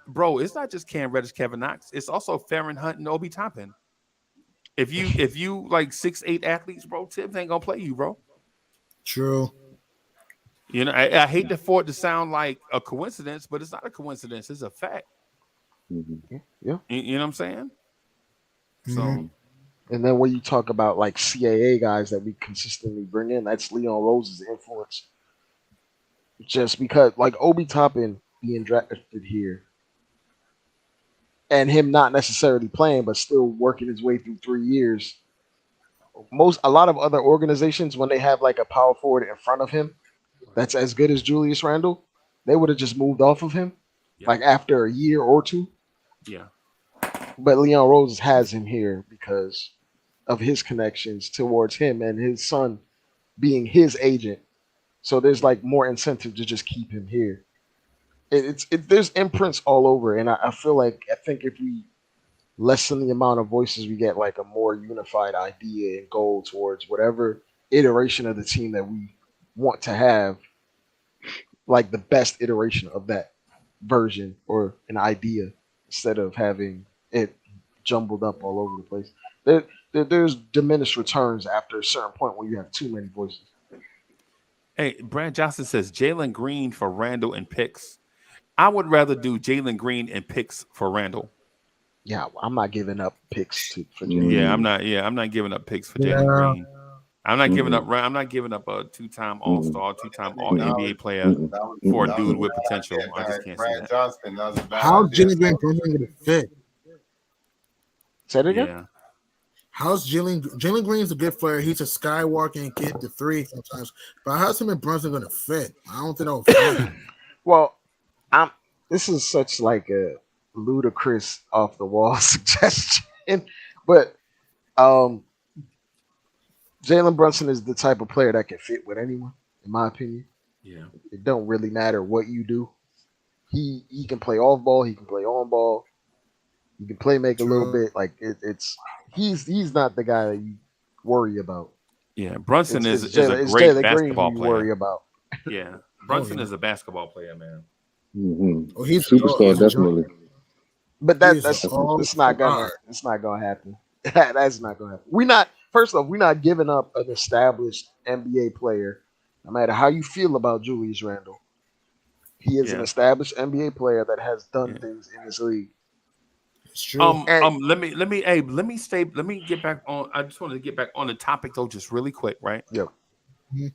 bro, it's not just Cam Reddish, Kevin Knox. It's also Farron Hunt and Obi Toppin. If you like 6'8" athletes, bro, Tibbs ain't gonna play you, bro. True. You know, I hate for it to sound like a coincidence, but it's not a coincidence. It's a fact. Yeah. You know what I'm saying? Mm-hmm. So, And then when you talk about like CAA guys that we consistently bring in, that's Leon Rose's influence. Just because, like Obi Toppin being drafted here, and him not necessarily playing, but still working his way through 3 years. A lot of other organizations, when they have like a power forward in front of him that's as good as Julius Randle, they would have just moved off of him, yeah, like after a year or two. yeah, But Leon Rose has him here because of his connections towards him and his son being his agent. So there's like more incentive to just keep him here. There's imprints all over, and I feel like I think if we lessen the amount of voices, we get like a more unified idea and goal towards whatever iteration of the team that we want to have, like the best iteration of that version or an idea, instead of having it jumbled up all over the place. There's diminished returns after a certain point where you have too many voices. Hey, Brad Johnson says Jalen Green for Randall and picks. I would rather do Jalen Green and picks for Randall. Yeah, I'm not giving up picks for Jalen. Yeah, Mm, I'm not giving up picks for Jalen Yeah. Green. I'm not giving up. mm-mm, I'm not giving up a two-time All mm-mm, Star, two-time I All think that mm-mm, NBA was player mm-mm, that was for a that was dude a with bad potential. idea, I just can't see Brad that. Johnston. That was a bad How's idea. Jalen Green Brunson going to fit? Say it again. Yeah, How's Jalen Green's a good player. He's a skywalker and can hit the three sometimes. But how's him and Brunson going to fit? I don't think they'll fit. Well, I'm. This is such like a ludicrous off the wall suggestion, but um, Jalen Brunson is the type of player that can fit with anyone, in my opinion. yeah, It don't really matter what you do. He can play off ball. He can play on ball. He can play make a little True. bit. Like it's he's not the guy that you worry about. yeah. Brunson is a It's great Jalen Green who basketball you player. worry about. Yeah, Oh, Brunson yeah. is a basketball player, man. mm-hmm. Oh, he's a dog. Superstar, He's a dog. definitely. But He is an that's all star. it's not gonna happen. That's not gonna happen. We're not giving up an established NBA player, no matter how you feel about Julius Randle. He is an Yeah, established NBA player that has done yeah. things in this league. It's true. And Let me get back on. I just wanted to get back on the topic though, just really quick, right? yep.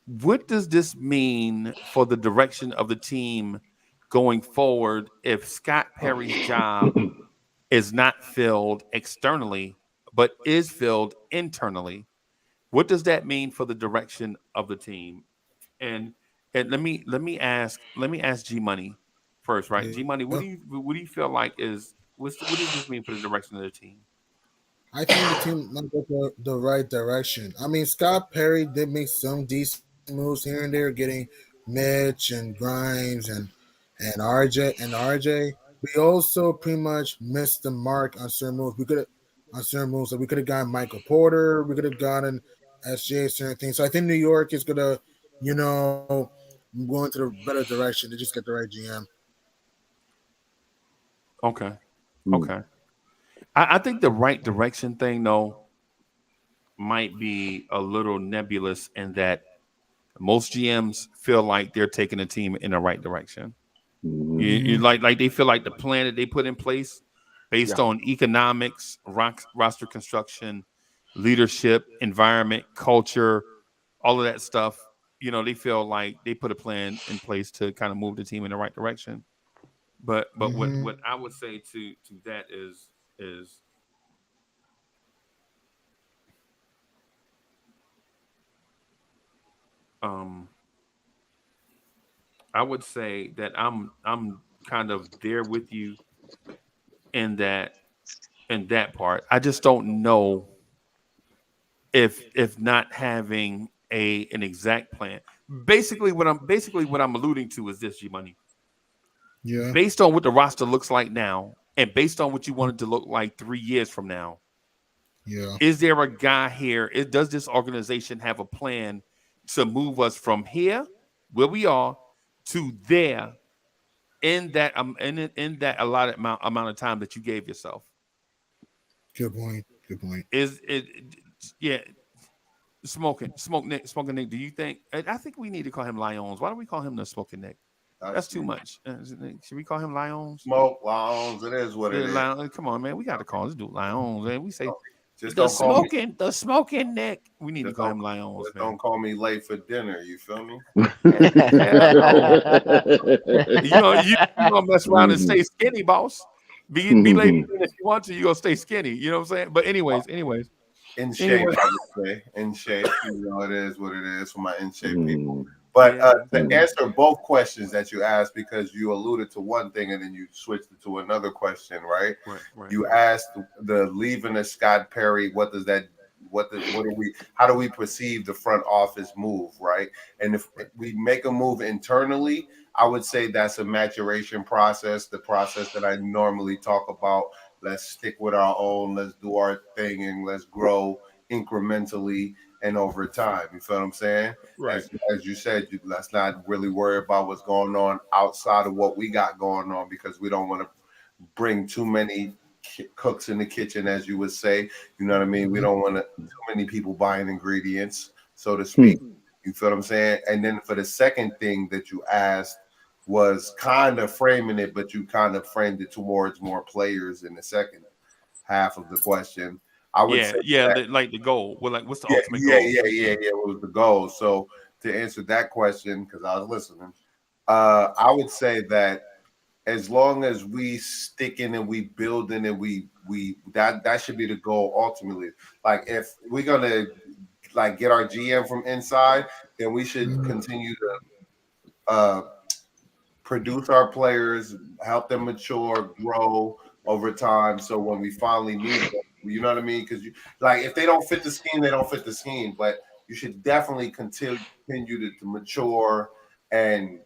What does this mean for the direction of the team going forward if Scott Perry's job is not filled externally, but is filled internally? What does that mean for the direction of the team? And let me ask G Money first, right? Yeah. G Money, what do you feel like is what does this mean for the direction of the team? I think the team might go the right direction. I mean, Scott Perry did make some decent moves here and there, getting Mitch and Grimes and RJ. We also pretty much missed the mark on certain moves. We could have on certain moves. So we could have gotten Michael Porter. We could have gotten SJ certain things. So I think New York is gonna, you know, go into the better direction. They just get the right GM. Okay. Mm, Okay. I think the right direction thing though might be a little nebulous in that most GMs feel like they're taking the team in the right direction. You Mm-hmm. like they feel like the plan that they put in place based Yeah. on economics, roster construction, leadership, environment, culture, all of that stuff. You know, they feel like they put a plan in place to kind of move the team in the right direction. But Mm-hmm. what I would say to that is um I would say that I'm kind of there with you in that part. I just don't know if not having a an exact plan. Basically what I'm alluding to is this, G Money. Yeah. Based on what the roster looks like now, and based on what you want it to look like 3 years from now, Yeah. is there a guy here? Does this organization have a plan to move us from here, where we are, to there in that in that allotted amount of time that you gave yourself. Good point. Good point. Is it? Yeah, smoking Nick. Do you think? I think we need to call him Lions. Why don't we call him the smoking Nick? That's too much. Should we call him Lions? Smoke Lounge. It is what it is. Come on, man. We got to call this dude Lions. Man. We say Just don't call me. the smoking Nick. We need to Just call don't, him Lions. just Man. don't call me late for dinner. You feel me? You gonna mess around and stay skinny, boss. Be late if you want to. You gonna stay skinny. You know what I'm saying? But anyways. In shape, I would say. In shape. You know, it is what it is for my in shape people. But to answer both questions that you asked, because you alluded to one thing and then you switched it to another question, right? Right. You asked the leaving of Scott Perry. How do we perceive the front office move, right? And if we make a move internally, I would say that's a maturation process, the process that I normally talk about. Let's stick with our own, let's do our thing, and let's grow incrementally and over time. You feel what I'm saying? Right. As you said, let's not really worry about what's going on outside of what we got going on, because we don't want to bring too many cooks in the kitchen, as you would say. You know what I mean? We don't want too many people buying ingredients, so to speak. You feel what I'm saying? And then for the second thing that you asked was kind of framing it, but you kind of framed it towards more players in the second half of the question. I would say like the goal. Well, like, what's the ultimate yeah, goal? What was the goal? So to answer that question, because I was listening, I would say that as long as we sticking and we building and we that should be the goal ultimately. Like if we're gonna like get our GM from inside, then we should continue to produce our players, help them mature, grow over time. So when we finally need them, you know what I mean? Because like if they don't fit the scheme, they don't fit the scheme. But you should definitely continue to mature and,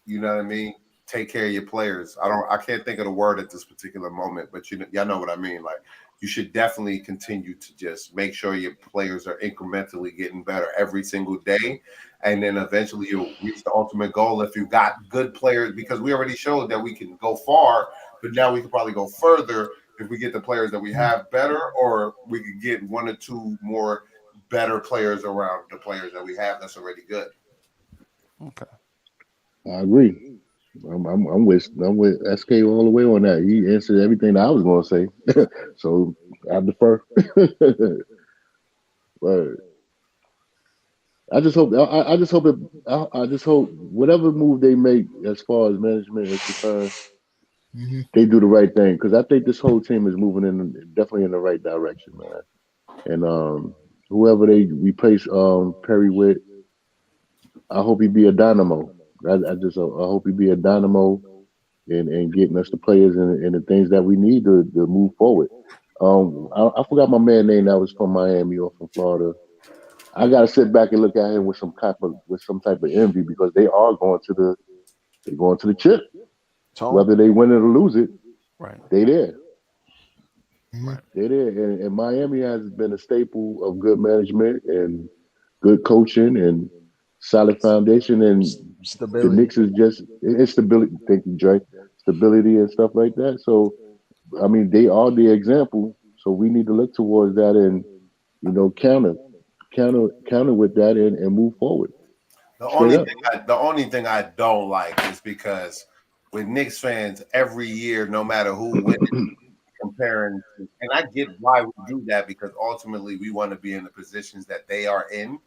you know what I mean, take care of your players. I can't think of the word at this particular moment, but y'all know what I mean. Like you should definitely continue to just make sure your players are incrementally getting better every single day. And then eventually you'll reach the ultimate goal if you got good players, because we already showed that we can go far, but now we can probably go further if we get the players that we have better, or we could get one or two more better players around the players that we have that's already good. Okay. I agree. I'm with SK all the way on that. He answered everything that I was going to say, so I defer. But I just hope I just hope whatever move they make as far as management is concerned, they do the right thing, because I think this whole team is moving definitely in the right direction, man. And whoever they replace Perry with, I hope he be a dynamo. I hope he be a dynamo and getting us the players and the things that we need to move forward. I forgot my man name that was from Miami or from Florida. I gotta sit back and look at him with some type of envy, because they're going to the chip. Whether they win it or lose it, right? They there. Right. They're there. And Miami has been a staple of good management and good coaching and solid foundation, and stability. the Knicks is just stability. Thank you, Dre. Stability and stuff like that. So, I mean, they are the example. So we need to look towards that and counter with that and move forward. The only thing I don't like is because with Knicks fans every year, no matter who wins, comparing, and I get why we do that, because ultimately we want to be in the positions that they are in.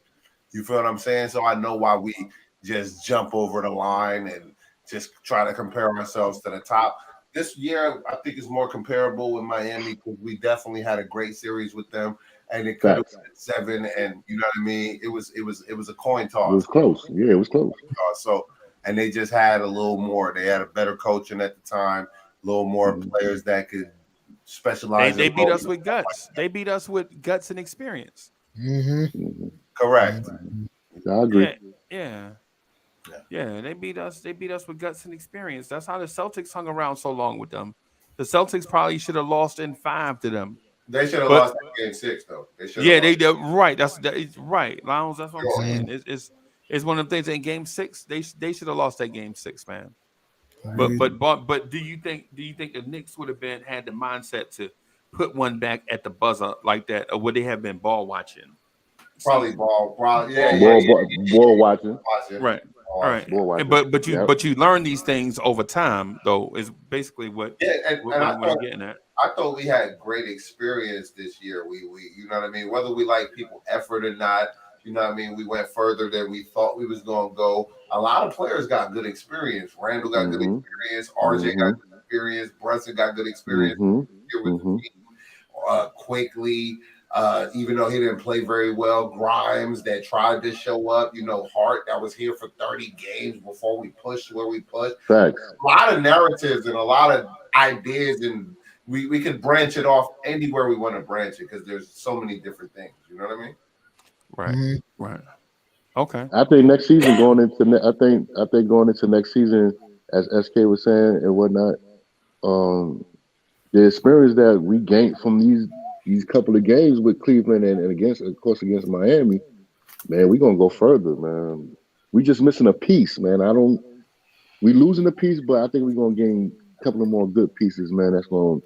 You feel what I'm saying? So I know why we just jump over the line and just try to compare ourselves to the top. This year, I think is more comparable with Miami, because we definitely had a great series with them, and it could have been 7. And you know what I mean? It was a coin toss. It was close. Yeah, it was close. So, and they just had a little more. They had a better coaching at the time, a little more players that could specialize. They beat us with guts. They beat us with guts and experience. Correct. I agree. Yeah. They beat us. They beat us with guts and experience. That's how the Celtics hung around so long with them. The Celtics probably should have lost in 5 to them. They should have lost that game 6 though. They did right. That's right, Lions. That's what I'm saying. It's one of the things in game 6. They should have lost that game 6, man. But do you think the Knicks would have had the mindset to put one back at the buzzer like that, or would they have been ball watching? Probably Season? ball. Probably, yeah, Ball yeah, watching. yeah. Ball watching. Watching. Right. Ball All watching. right. Ball And watching. Yep. but you learn these things over time though, is basically Yeah, and I what I'm thought getting at. we had great experience this year. We you know what I mean. Whether we like people effort or not, you know what I mean. We went further than we thought we was going to go. A lot of players got good experience. Randall got good Mm-hmm. experience. RJ got Mm-hmm. good experience. Brunson got good experience Mm-hmm. here with the Mm-hmm. team. Quickly, even though he didn't play very well, Grimes that tried to show up. You know, Hart that was here for 30 games before we pushed where we pushed. Facts. A lot of narratives and a lot of ideas, and we could branch it off anywhere we want to branch it because there's so many different things. You know what I mean? Right. Right. Okay. I think next season going into I think going into next season, as SK was saying and whatnot, the experience that we gained from these couple of games with Cleveland and against, of course, against Miami, man, we're gonna go further, man. We just missing a piece, man. We losing a piece, but I think we're gonna gain a couple of more good pieces, man. That's gonna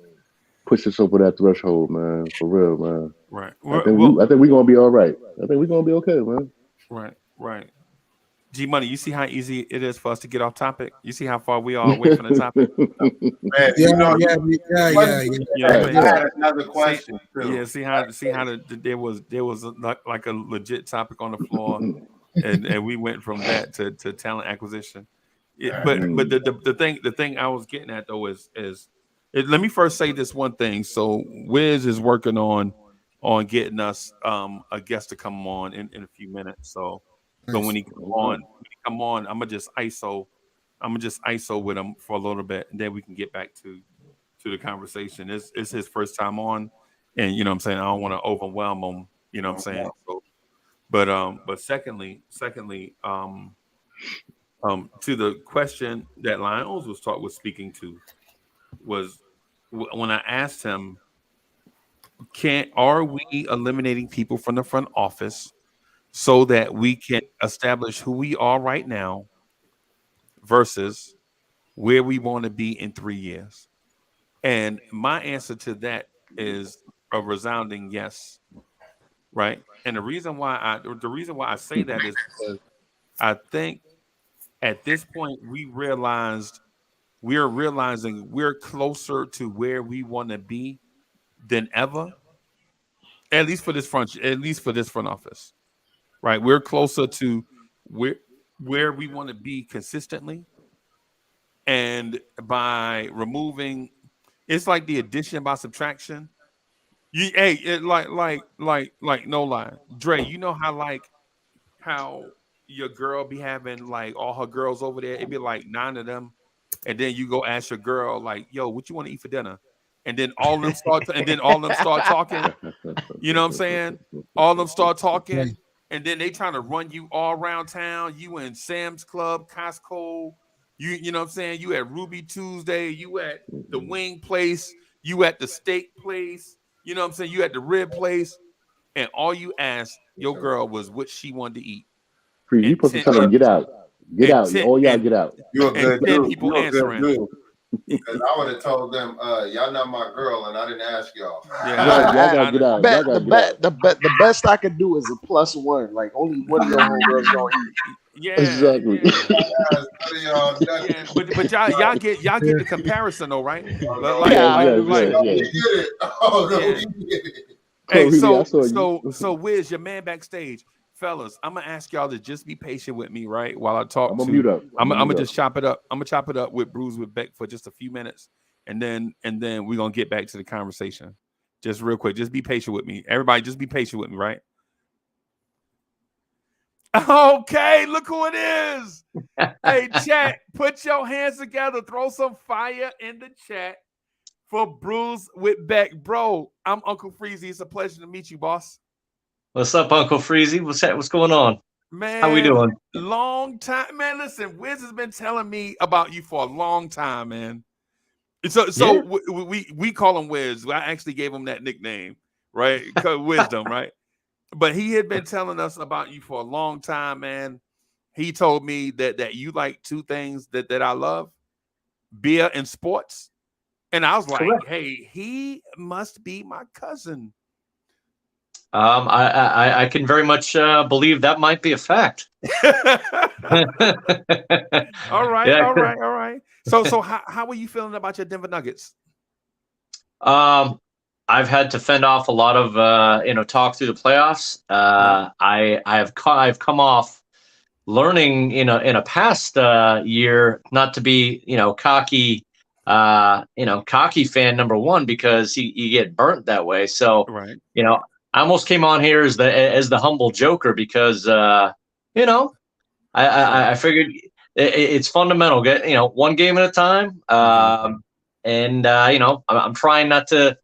push us over that threshold, man. For real, man. Right. I think we're gonna be all right. I think we're gonna be okay, man. Right. Right. G Money, you see how easy it is for us to get off topic? You see how far we are away from the topic? Man, Yeah, you know, yeah. You know what I mean? I had another question too. Yeah, see how there was like a legit topic on the floor, and we went from that to talent acquisition. But the thing I was getting at though is let me first say this one thing. So Wiz is working on getting us a guest to come on in a few minutes. So when he come on, I'm gonna just ISO with him for a little bit, and then we can get back to the conversation. It's his first time on, and you know what I'm saying, I don't want to overwhelm him. You know what I'm saying. So, but secondly, to the question that Lyons was speaking to was when I asked him, are we eliminating people from the front office so that we can establish who we are right now versus where we want to be in 3 years? And my answer to that is a resounding yes, right? And the reason why I say that is because I think at this point we're realizing we're closer to where we want to be than ever, at least for this front office, right? We're closer to where we want to be consistently, and by removing, it's like the addition by subtraction. Like no lie, Dre. You know how your girl be having like all her girls over there. It'd be like 9 of them, and then you go ask your girl like, "Yo, what you want to eat for dinner?" And then all of them start talking. You know what I'm saying? All of them start talking, and then they trying to run you all around town. You in Sam's Club, Costco. You know what I'm saying? You at Ruby Tuesday. You at the wing place. You at the steak place. You know what I'm saying? You at the rib place. And all you asked your girl was what she wanted to eat. You And supposed to 10, tell them get out, all y'all get out. You're a good 10 dude. people You're a good answering. dude. Because I would have told them, y'all not my girl, and I didn't ask y'all. Yeah, Y'all gotta get out. The best I could do is a +1. Like only one of your homegirls gonna eat. yeah, Exactly. yeah. But y'all get the comparison though, right? Hey, so Wiz, your man backstage, fellas. I'm gonna ask y'all to just be patient with me, right? While I talk I'm gonna mute up. I'm gonna just chop it up. I'm gonna chop it up with Bruce with Beck for just a few minutes, and then we're gonna get back to the conversation. Just real quick, just be patient with me. Everybody, just be patient with me, right? Okay, look who it is. Hey, chat, put your hands together. Throw some fire in the chat for Bruce with Beck. Bro, I'm Uncle Freezy. It's a pleasure to meet you, boss. What's up, Uncle Freezy? What's going on? Man, how we doing? Long time, man. Listen, Wiz has been telling me about you for a long time, man. So yeah. we call him Wiz. I actually gave him that nickname, right? Wisdom, right? But he had been telling us about you for a long time, man. He told me that you like two things that I love. beer and sports. And I was like, Correct. hey, he must be my cousin. I can very much believe that might be a fact. All right, Yeah. all right, all right. So how are you feeling about your Denver Nuggets? I've had to fend off a lot of talk through the playoffs. I've come off learning in a past year not to be cocky cocky fan number one, because you get burnt that way. So Right. I almost came on here as the humble joker, because I figured it's fundamental. Get one game at a time. And I'm trying not to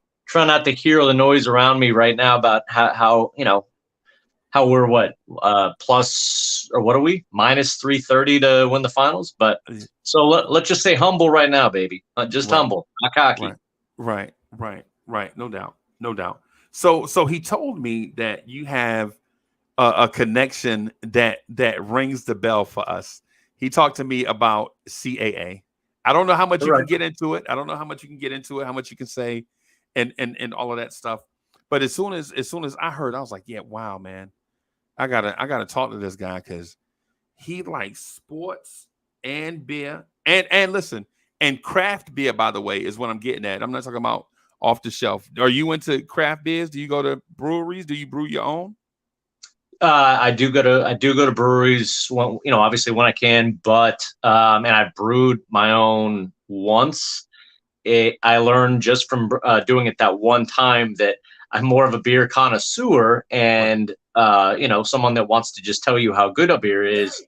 hear the noise around me right now about how we're plus, or what are we, minus 330 to win the finals. But so let's just say humble right now, baby. Just humble, not cocky. Right. No doubt, no doubt. So he told me that you have a connection that rings the bell for us. He talked to me about CAA. I don't know how much you can get into it. I don't know how much you can get into it, how much you can say, and all of that stuff. But as soon as I heard, I was like, yeah, wow, man, I gotta talk to this guy, because he likes sports and beer and listen, and craft beer, by the way, is what I'm getting at. I'm not talking about off the shelf. Are you into craft beers? Do you go to breweries? Do you brew your own? I do go to breweries, obviously when I can, but and I've brewed my own once. I learned just from doing it that one time that I'm more of a beer connoisseur, and someone that wants to just tell you how good a beer is,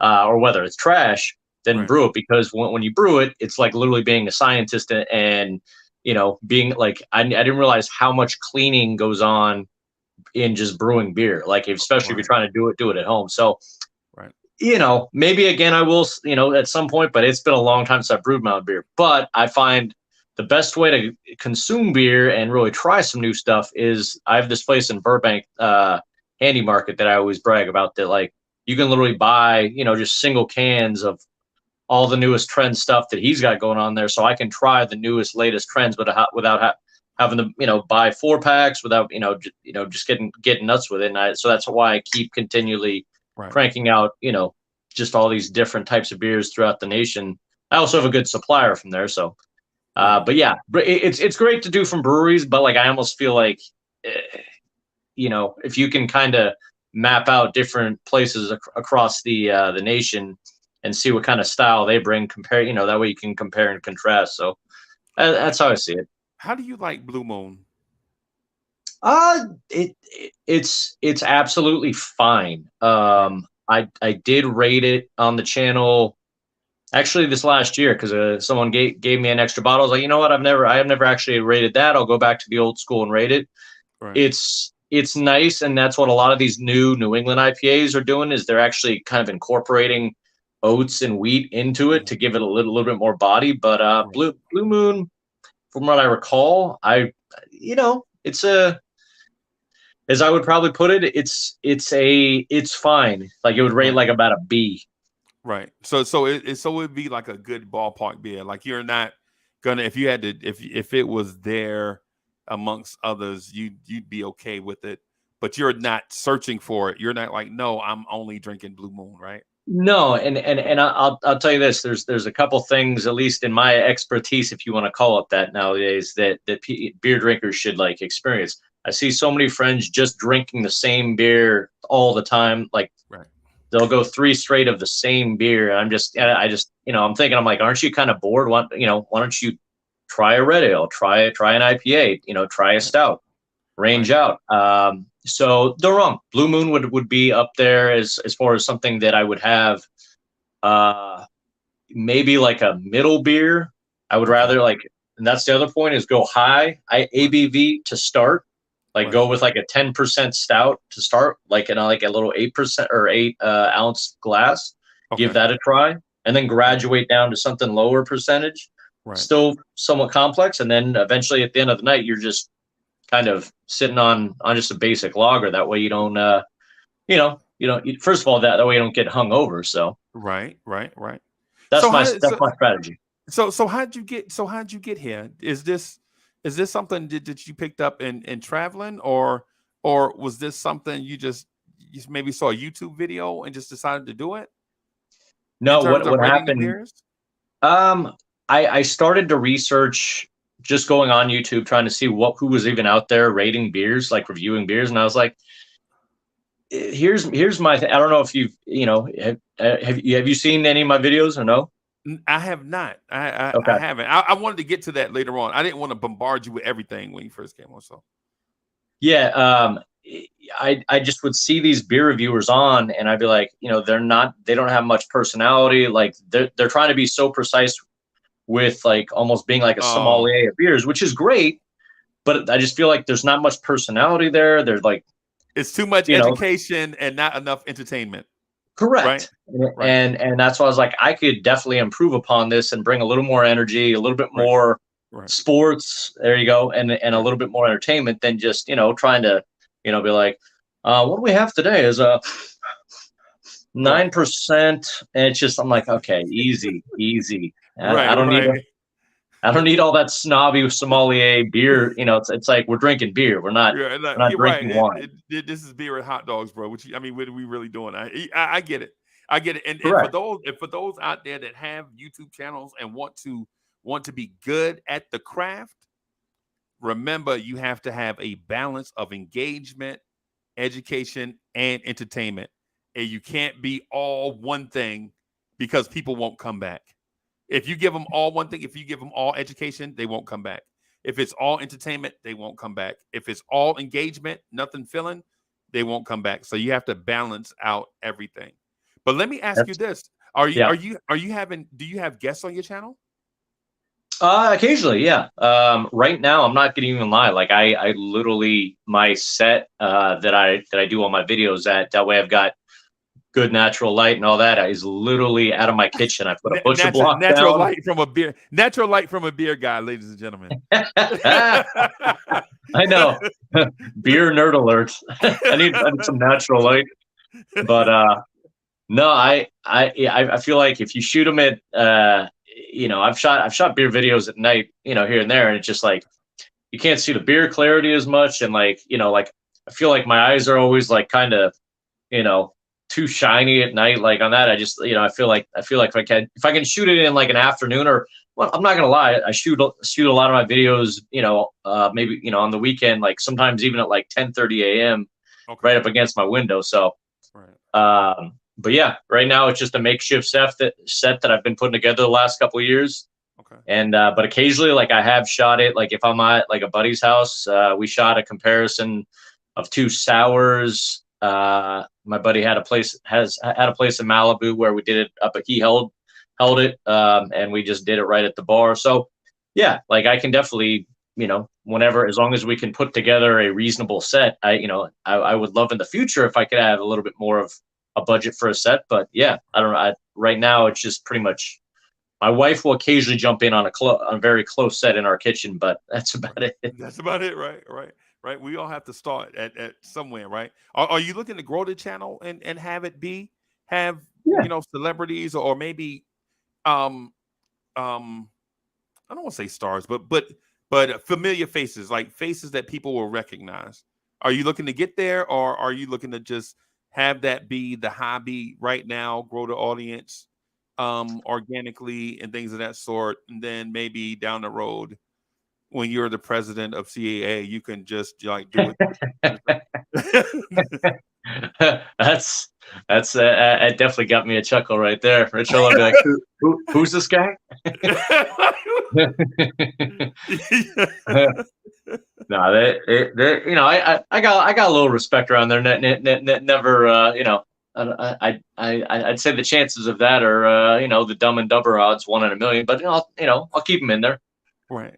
or whether it's trash, then brew it. Because when you brew it, it's like literally being a scientist, and being like, I didn't realize how much cleaning goes on in just brewing beer, like especially if you're trying to do it at home. So maybe again I will at some point, but it's been a long time since I brewed my own beer. But I find the best way to consume beer and really try some new stuff is, I have this place in Burbank, Handy Market, that I always brag about, that like you can literally buy just single cans of all the newest trend stuff that he's got going on there, so I can try the newest latest trends without having to buy 4-packs, without just getting nuts with it. And so that's why I keep continually cranking out just all these different types of beers throughout the nation. I also have a good supplier from there, so but yeah, it's great to do from breweries, but like I almost feel like if you can kind of map out different places across the nation and see what kind of style they bring, compare that way you can compare and contrast. So that's how I see it. How do you like Blue Moon? It's absolutely fine. I did rate it on the channel actually this last year, because someone gave me an extra bottle. I was like, you know what, I have never actually rated that. I'll go back to the old school and rate it. It's nice, and that's what a lot of these New England IPAs are doing, is they're actually kind of incorporating oats and wheat into it to give it a little bit more body. But Blue Moon, from what I recall, it's as I would probably put it, it's fine. Like it would rate like about a B. Right. So it would be like a good ballpark beer. Like you're not gonna, if you had to, if it was there amongst others, you'd be okay with it, but you're not searching for it. You're not like, no, I'm only drinking Blue Moon, right? No, and I'll tell you this. There's a couple things, at least in my expertise, if you want to call it that nowadays, that beer drinkers should like experience. I see so many friends just drinking the same beer all the time. Like they'll go 3 straight of the same beer. I just I'm thinking, I'm like, aren't you kind of bored? Why don't you try a red ale, try an IPA, try a stout, range out. So don't wrong. Blue Moon would be up there as far as something that I would have, maybe like a middle beer. I would rather and that's the other point, is go high ABV to start, go with like a 10% stout to start, like in a little 8% or 8 ounce glass, give that a try, and then graduate down to something lower percentage, still somewhat complex. And then eventually at the end of the night, you're just kind of sitting on just a basic lager. That way you don't, first of all, that way you don't get hung over. So right. That's my strategy. So how'd you get here? Is this something that you picked up in traveling, or was this something you maybe saw a YouTube video and just decided to do it in No, terms of what rating the happened? beers? Um, I started to research just going on YouTube, trying to see who was even out there rating beers, like reviewing beers, and I was like, here's my I don't know if have you seen any of my videos or no? I have not. I Okay. haven't. I wanted to get to that later on. I didn't want to bombard you with everything when you first came on. So Yeah, I just would see these beer reviewers on, and I'd be like, they don't have much personality. Like they're trying to be so precise with like almost being like a oh, sommelier of beers, which is great, but I just feel like there's not much personality there. They're like, it's too much you know, education and not enough entertainment, right? correct. Right. And that's why I was like, I could definitely improve upon this and bring a little more energy, a little bit Right. more Right. sports. There you go, and a Right. little bit more entertainment than just trying to be like, what do we have today? Is a Right. 9%, and it's just I'm like, okay, easy, easy. I Right. don't need Right. I don't need all that snobby sommelier beer. It's like we're drinking beer. Yeah, and, We're not you're right. drinking wine. This is beer and hot dogs, bro. I mean, what are we really doing? I get it. I get it. And Correct. for those out there that have YouTube channels and want to be good at the craft, remember you have to have a balance of engagement, education, and entertainment. And you can't be all one thing because people won't come back. If you give them all one thing, if you give them all education, they won't come back. If it's all entertainment, they won't come back. If it's all engagement, nothing filling, they won't come back. So you have to balance out everything. But let me ask you this: Yeah. do you have guests on your channel? Occasionally, yeah. Right now, I'm not gonna even lie. Like I literally my set that I do all my videos at. That way, I've got good natural light and all that is literally out of my kitchen. I put a butcher block Natural down. light from a beer. Natural light from a beer guy, ladies and gentlemen. I know. Beer nerd alert. I need some natural light. But no, I feel like if you shoot them at I've shot beer videos at night, here and there, and it's just like you can't see the beer clarity as much, and like I feel like my eyes are always like kind of too shiny at night. Like on that, I just I feel like if I can shoot it in like an afternoon, or well, I'm not gonna lie, I shoot a lot of my videos, maybe on the weekend, like sometimes even at like 10:30 a.m. Okay. right up against my window. So, right. But yeah, right now it's just a makeshift set that I've been putting together the last couple of years. Okay. And but occasionally, like I have shot it. Like if I'm at like a buddy's house, we shot a comparison of two sours. My buddy had a place in Malibu where we did it up. He held it, and we just did it right at the bar. So yeah, like I can definitely whenever, as long as we can put together a reasonable set. I would love in the future if I could have a little bit more of a budget for a set. But yeah, I don't know. Right now, it's just pretty much. My wife will occasionally jump in on a very close set in our kitchen, but that's about it. That's about it, right? Right. We all have to start at somewhere, right? Are you looking to grow the channel and have it have celebrities or maybe I don't want to say stars, but familiar faces, like faces that people will recognize. Are you looking to get there, or are you looking to just have that be the hobby right now, grow the audience organically and things of that sort, and then maybe down the road when you're the president of CAA, you can just like do it. That's it definitely got me a chuckle right there. Rich will be like, who's this guy? No, I got a little respect around there. Never, I'd say the chances of that are, the Dumb and Dumber odds 1 in a million. But I'll keep them in there. Right.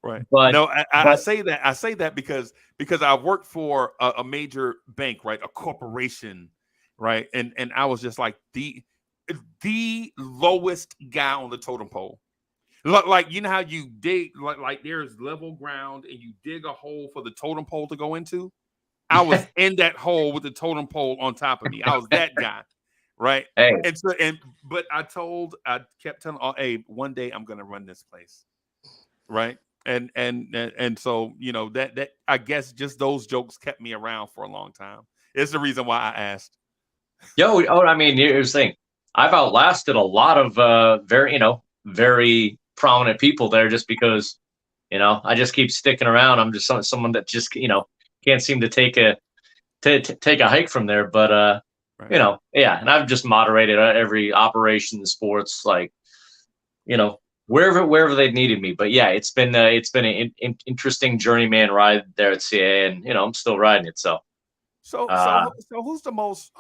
Right. But no, I say that because I worked for a major bank, right? A corporation, right? And I was just like the lowest guy on the totem pole. Like, you know how you dig, like there's level ground and you dig a hole for the totem pole to go into? I was in that hole with the totem pole on top of me. I was that guy, right? Hey, But I kept telling, oh, hey, one day I'm gonna run this place, right? And so that I guess just those jokes kept me around for a long time. It's the reason why I asked. I mean, here's the thing. I've outlasted a lot of very prominent people there just because, I just keep sticking around. I'm just someone that just, can't seem to take a hike from there. But Right. yeah, and I've just moderated every operation in sports, like, wherever they needed me. But yeah, it's been an interesting journeyman ride there at CA, and I'm still riding it. So So who's the most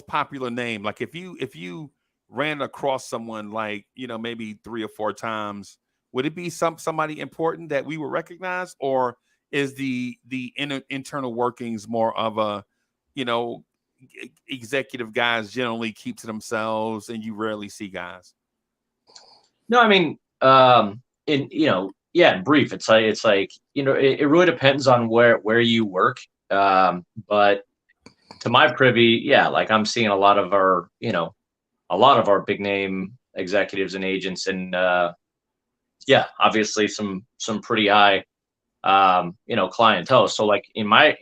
popular name? Like if you ran across someone like, maybe 3 or 4 times, would it be somebody important that we would recognize, or is the internal workings more of a, executive guys generally keep to themselves and you rarely see guys? no, I mean, in brief, it's like it really depends on where you work. But to my privy, yeah, like I'm seeing a lot of our big name executives and agents, and yeah, obviously some pretty high clientele. So like in my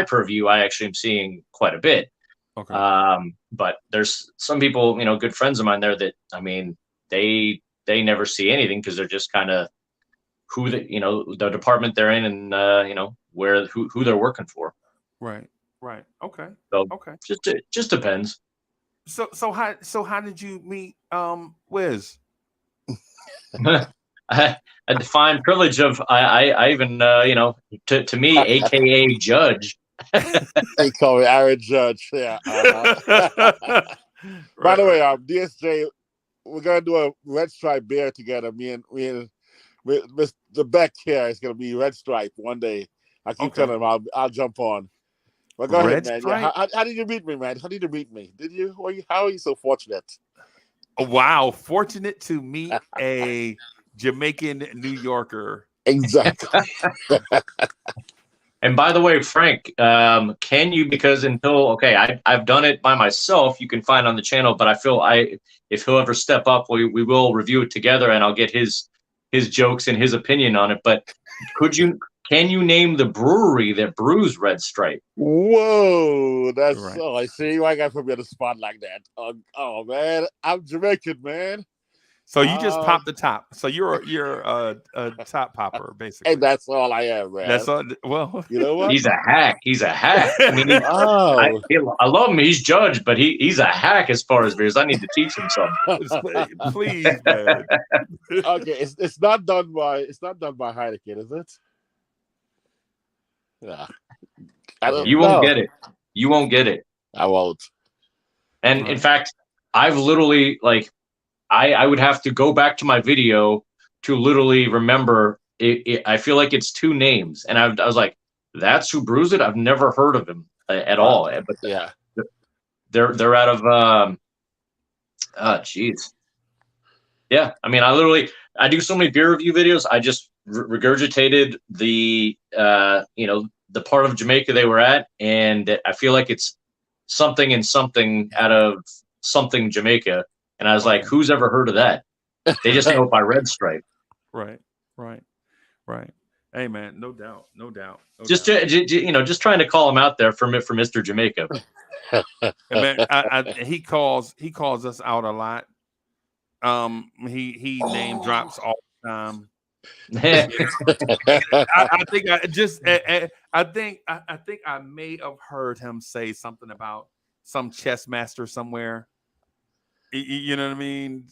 purview, I actually am seeing quite a bit. Okay. But there's some people, good friends of mine there that, I mean, they never see anything because they're just kind of who the department they're in, and who they're working for. Right. Okay. So Okay. it just depends. So how did you meet Wiz? A defined privilege of I even to me, aka Judge. They call me Aaron Judge. Yeah. By the way, DSJ, we're gonna do a red stripe beer together. Me and Mr. Beck here is gonna be red stripe one day. I keep telling him I'll jump on. But go ahead, man. Yeah, how did you meet me, man? How did you meet me? Did you? How are you so fortunate? Wow, fortunate to meet a Jamaican New Yorker. Exactly. And by the way, Frank, can you, because I've done it by myself, you can find on the channel, but I feel if he'll ever step up, we will review it together, and I'll get his jokes and his opinion on it. But can you name the brewery that brews Red Stripe? Whoa, that's right. I see why I got put me on the spot like that. Oh man, I'm Jamaican, man. So you just pop the top. So you're a top popper, basically. And that's all I am, man. That's all. Well, you know what? He's a hack. I mean, I love him. He's Judge, but he's a hack as far as beers. I need to teach him something. Please, man. Okay, it's not done by Heineken, is it? Yeah. You won't get it. You won't get it. I won't. And in fact, I've literally, like, I would have to go back to my video to literally remember it. I feel like it's 2 names, and I was like, "That's who brews it." I've never heard of him at all. But yeah, they're out of jeez. Yeah, I mean, I do so many beer review videos. I just regurgitated the the part of Jamaica they were at, and I feel like it's something and something out of something Jamaica. And I was like, who's ever heard of that? They just know it by Red Stripe. Right. Hey, man, no doubt. Just trying to call him out there for Mr. Jamaica. And man, he calls us out a lot. He name drops all the time. I think I may have heard him say something about some chess master somewhere. You know what I mean?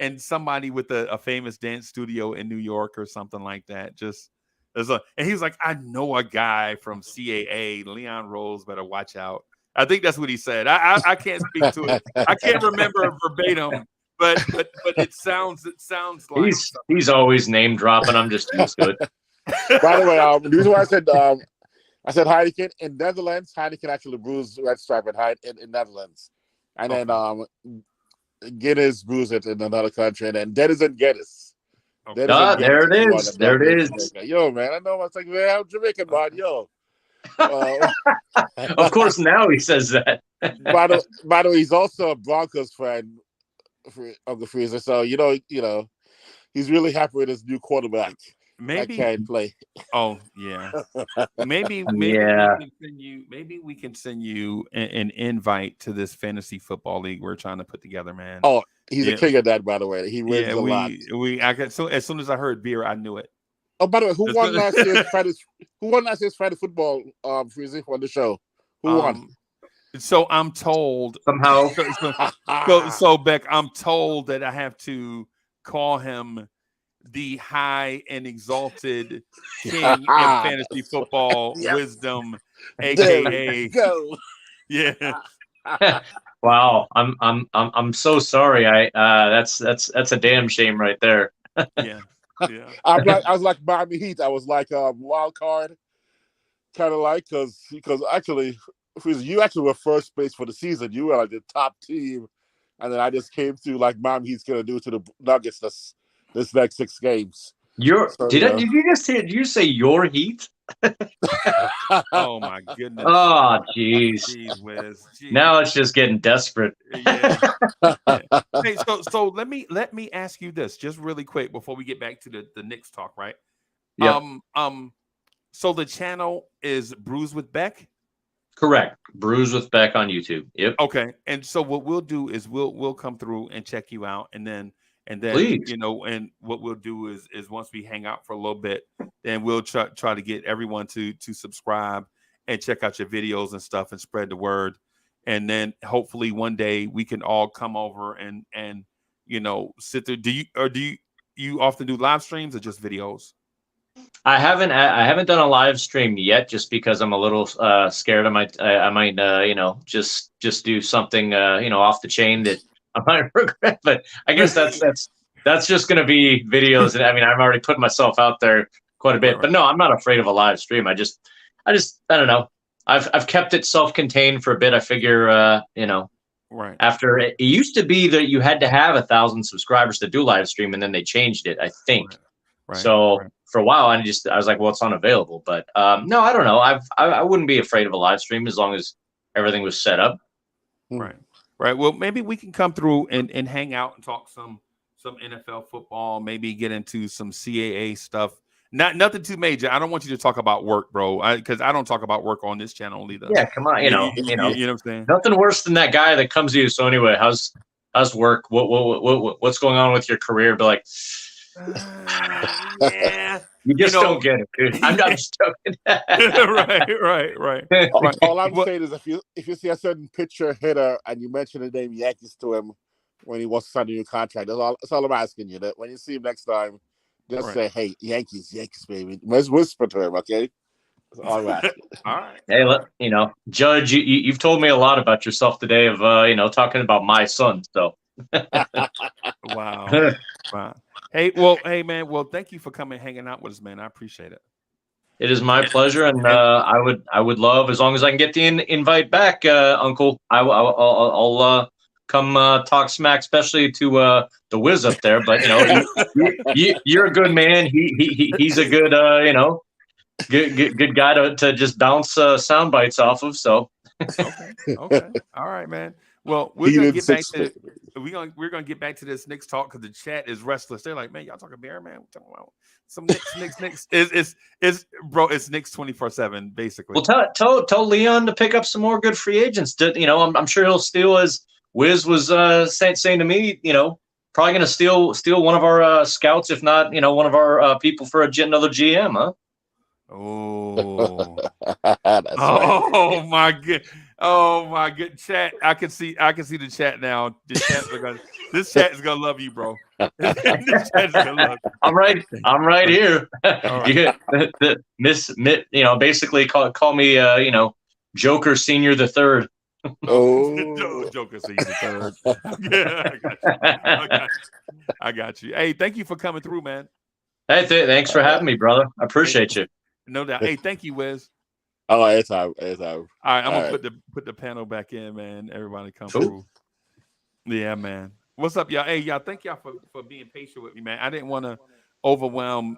And somebody with a famous dance studio in New York or something like that. And he was like, I know a guy from CAA, Leon Rose, better watch out. I think that's what he said. I can't speak to it. I can't remember verbatim, but it sounds like he's always name dropping. I'm just used to it. By the way, the reason why I said Heineken in Netherlands, Heineken actually brews Red Stripe in Netherlands. And then Guinness brews it in another country, and then Dennis and Guinness. Okay. There it is. There it is. Yo, man, I know. I was like, man, I'm Jamaican, man. Yo. Of course, now he says that. By the way, he's also a Broncos fan, Uncle Freezer. So he's really happy with his new quarterback that Maybe. can't play. Oh yeah. Maybe Yeah. we can send you an invite to this fantasy football league we're trying to put together, man. Oh, he's a Yeah, king of that, by the way. He wins yeah. a lot. I got so as soon as I heard beer, I knew it. Oh, by the way, who As won soon- last year's Friday football? Freezy on the show. Who won? So I'm told Somehow. so Beck, I'm told that I have to call him the high and exalted king in fantasy football Yep. wisdom, There we aka go. yeah. Wow. I'm so sorry. That's a damn shame right there. Yeah. Yeah. I was like Miami Heat. I was like wild card, kind of like because actually, Freezy, you actually were first place for the season. You were like the top team, and then I just came through like Miami Heat's gonna do to the Nuggets this next 6 games. So, Did you say your Heat? Oh my goodness. Oh, jeez. Jeez, Wiz. Jeez. Now it's just getting desperate. Yeah. Hey, so let me ask you this just really quick before we get back to the Knicks talk, right? Yep. So the channel is Brews with Beck. Correct. Brews with Beck on YouTube. Yep. Okay. And so what we'll do is we'll come through and check you out, and then Please. and what we'll do is once we hang out for a little bit, then we'll try to get everyone to subscribe and check out your videos and stuff and spread the word. And then hopefully one day we can all come over and sit there. Do you often do live streams or just videos? I haven't done a live stream yet, just because I'm a little scared. I might just do something off the chain that I might regret. But I guess that's just going to be videos. And I mean, I've already put myself out there quite a bit. Right. But no, I'm not afraid of a live stream. I don't know. I've kept it self-contained for a bit. I figure Right. after it used to be that you had to have 1,000 subscribers to do live stream, and then they changed it, I think. Right. So Right. for a while, I was like, well, it's unavailable. But no, I don't know. I wouldn't be afraid of a live stream as long as everything was set up. Right. Well, maybe we can come through and hang out and talk some NFL football. Maybe get into some CAA stuff. Nothing too major. I don't want you to talk about work, bro, because I don't talk about work on this channel either. Yeah, come on. You know what I'm saying. Nothing worse than that guy that comes to you. So anyway, how's work? What's going on with your career? Be like, yeah. You just don't get it, dude. I'm just joking. Right. All I'm saying is if you see a certain pitcher hitter and you mention the name Yankees to him when he wants to sign a new contract, that's all I'm asking you. That when you see him next time, just say, "Hey, Yankees, baby." Let's whisper to him, okay? That's all I'm asking. All right. Hey, Judge, you've told me a lot about yourself today of talking about my son. So wow. Hey, man. Well, thank you for coming, hanging out with us, man. I appreciate it. It is my pleasure, and I would love, as long as I can get the invite back, Uncle. I'll come talk smack, especially to the Wiz up there. But you're a good man. He's a good good guy to just bounce sound bites off of. So okay, all right, man. Well, we're gonna get back to this Knicks talk because the chat is restless. They're like, man, y'all talking bear, man. We're talking about some Knicks. It's bro. It's Knicks 24/7, basically. Well, tell Leon to pick up some more good free agents. I'm sure he'll steal, as Wiz was saying to me. Probably gonna steal one of our scouts, if not one of our people for another GM, huh? Oh, That's right. my good chat. I can see the chat now. This chat is gonna love you, bro. This chat is gonna love you. I'm right here. Right. Basically call me Joker Senior the Third. Joker Senior the Third. Yeah, I got you. Hey, thank you for coming through, man. Hey, thanks for having me, brother. I appreciate you. No doubt. Hey, thank you, Wiz. Oh, it's time. All right, I'm gonna put the panel back in, man. Everybody come through. Yeah, man. What's up, y'all? Hey, y'all. Thank y'all for being patient with me, man. I didn't want to overwhelm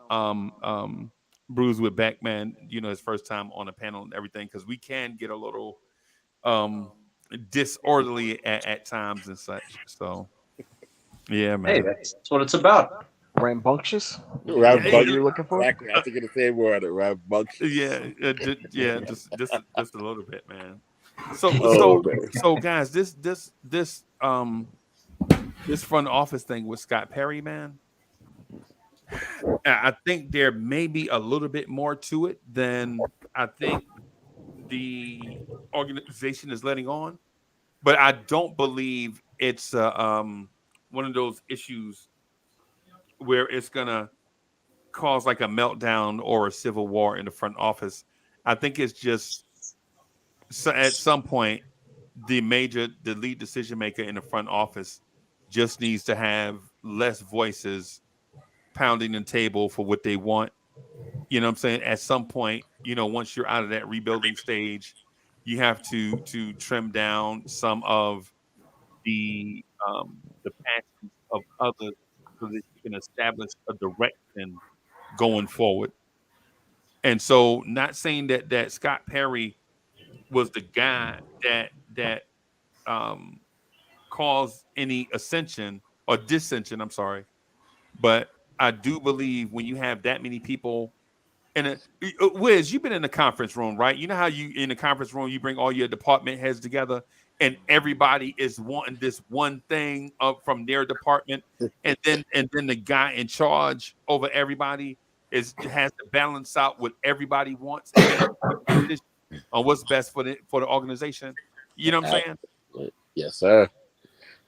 Bruce with Beck, man. His first time on a panel and everything, because we can get a little disorderly at times and such. So yeah, Hey, man. that's what it's about. Rambunctious? Is the Yeah, word Rambunctious. you're looking for? Exactly. I think of the same word, rambunctious. yeah, just a little bit, man. So Oh man. guys, this front office thing with Scott Perry, man. I think there may be a little bit more to it than I think the organization is letting on, but I don't believe it's one of those issues where it's gonna cause like a meltdown or a civil war in the front office. I think it's just at some point the lead decision maker in the front office just needs to have less voices pounding the table for what they want. You know what I'm saying? At some point, once you're out of that rebuilding stage, you have to trim down some of the passions of others so that you can establish a direction going forward. And so, not saying that Scott Perry was the guy that um, caused any ascension or dissension. I'm sorry, but I do believe when you have that many people and Wiz, you've been in the conference room, right? You know how you in the conference room you bring all your department heads together, and everybody is wanting this one thing up from their department, and then the guy in charge over everybody has to balance out what everybody wants, and then make a decision on what's best for the organization. You know what I'm saying? Yes, sir.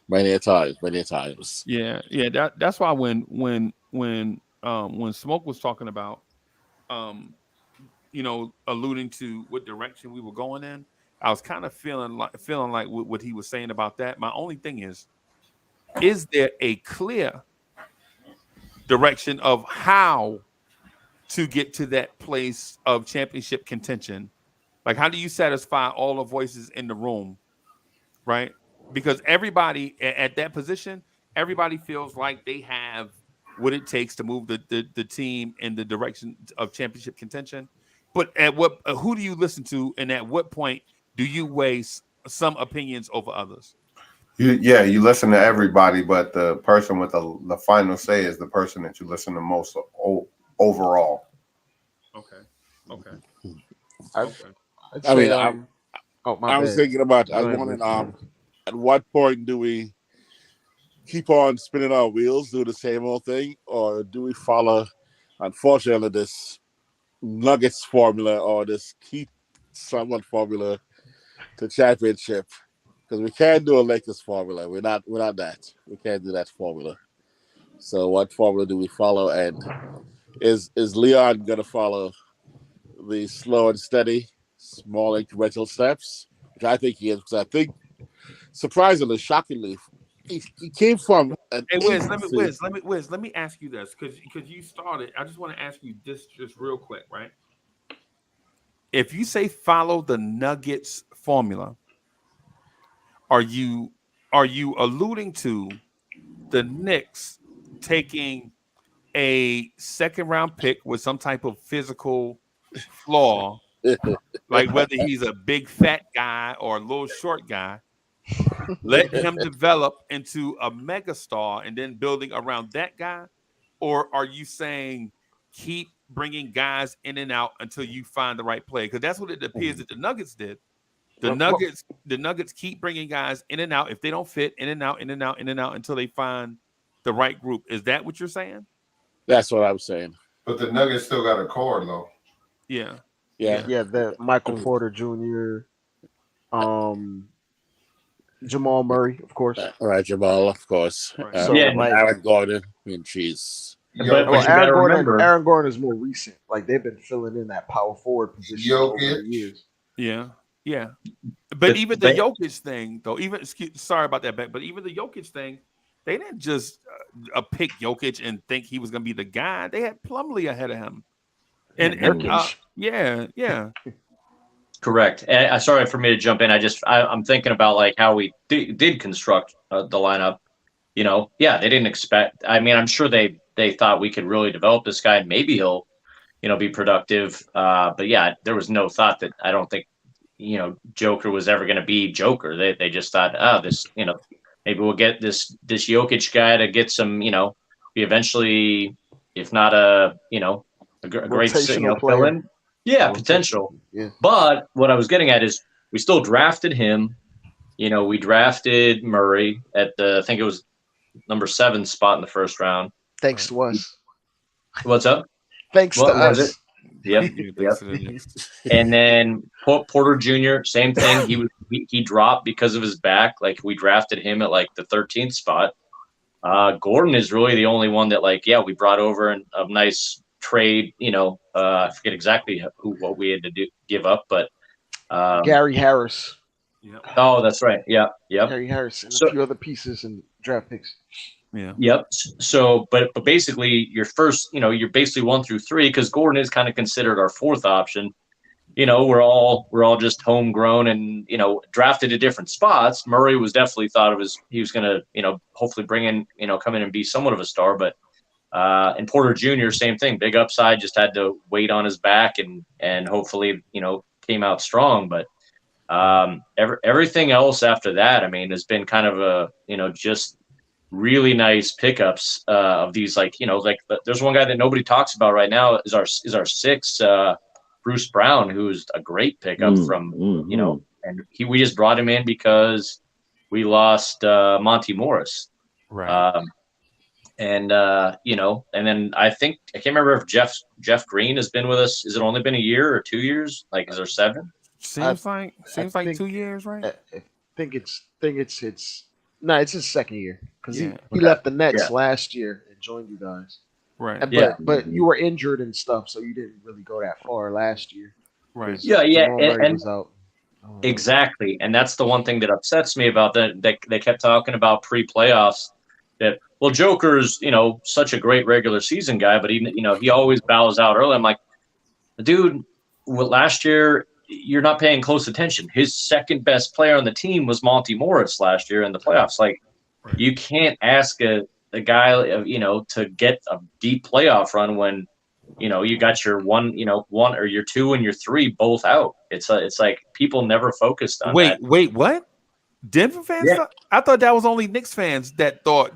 Many a times, many a times. Yeah, yeah. That's why when Smoke was talking about um alluding to what direction we were going in, I was kind of feeling like what he was saying about that. My only thing is there a clear direction of how to get to that place of championship contention? Like, how do you satisfy all the voices in the room, right? Because everybody at that position, everybody feels like they have what it takes to move the team in the direction of championship contention. But at what who do you listen to, and at what point do you weigh some opinions over others? You listen to everybody, but the person with the final say is the person that you listen to most overall. Okay. Okay. I'd, Okay. I'd I say mean, I'm oh my I was bad. thinking about. I Go was ahead, wondering, Wiz. at what point do we keep on spinning our wheels, do the same old thing, or do we follow, unfortunately, this Nuggets formula or this keep someone formula to championship? Because we can't do a Lakers formula. We're not that. We can't do that formula. So what formula do we follow? And is Leon gonna follow the slow and steady, small incremental steps? Which I think he is, because I think surprisingly, shockingly, he came from an Hey, agency. Wiz, let me ask you this, because you started. I just want to ask you this just real quick, right? If you say follow the Nuggets formula, are you alluding to the Knicks taking a second round pick with some type of physical flaw, like whether he's a big fat guy or a little short guy, letting him develop into a megastar and then building around that guy? Or are you saying keep bringing guys in and out until you find the right play? Because that's what it appears that the Nuggets did. Well, The Nuggets keep bringing guys in and out. If they don't fit, in and out, in and out, in and out until they find the right group. Is that what you're saying? That's what I'm saying. But the Nuggets still got a core though. Yeah. Yeah. Yeah. yeah, the Michael Porter Jr., um, Jamal Murray, of course. All right, Jamal, of course. Right. So Yeah, like, Aaron Gordon, cheese. well, but you got Jokic, to remember, Aaron Gordon is more recent. Like they've been filling in that power forward position over the Jokic. years. Yeah. Yeah. But even the but Jokic thing, though, sorry about that, but even the Jokic thing, they didn't just pick Jokic and think he was going to be the guy. They had Plumlee ahead of him, Yeah, and Nurkic. yeah. correct. And, sorry for me to jump in. I'm thinking about like how we did construct the lineup. Yeah, they didn't expect. I mean, I'm sure they thought we could really develop this guy and maybe he'll be productive. But yeah, there was no thought that I don't think Joker was ever going to be Joker. They just thought, this, maybe we'll get this Jokic guy to get some, be eventually, if not a great Rotational fill player. in. Yeah, potential. Yeah. But what I was getting at is we still drafted him. We drafted Murray at I think it was number 7 spot in the first round. Thanks to us. What's up? Thanks to was us. it? Yep. And then Porter Jr., same thing. He dropped because of his back. Like, we drafted him at like the 13th spot. Gordon is really the only one that we brought over a nice trade. I forget exactly what we had to give up, but Gary Harris. Yeah. Oh, that's right. Yeah. Yep. Gary Harris and a few other pieces and draft picks. Yeah. Yep. So, but basically, your first, you're basically 1 through 3, because Gordon is kind of considered our 4th option. We're all just homegrown and drafted at different spots. Murray was definitely thought of as he was going to hopefully bring in come in and be somewhat of a star, but and Porter Jr. same thing, big upside, just had to wait on his back and hopefully came out strong, but. Everything else after that, I mean, has been kind of a just really nice pickups of these, there's one guy that nobody talks about right now is our 6th, Bruce Brown, who's a great pickup from and we just brought him in because we lost Monty Morris, right? And then I think I can't remember if Jeff Green has been with us. Has it only been a year or 2 years? Is there 7? Seems like 2 years, right? I think it's it's his 2nd year, because he left the Nets last year and joined you guys. Right. And, but you were injured and stuff, so you didn't really go that far last year. Right. Yeah, and was out. Exactly, and that's the one thing that upsets me about that. They kept talking about pre-playoffs that Joker's such a great regular season guy, but he always bows out early. I'm like, dude, last year. You're not paying close attention. His 2nd best player on the team was Monty Morris last year in the playoffs. You can't ask a guy, to get a deep playoff run when, you got your one or your 2 and your 3 both out. It's like people never focused on that. Wait, what? Denver fans? Yeah. I thought that was only Knicks fans that thought,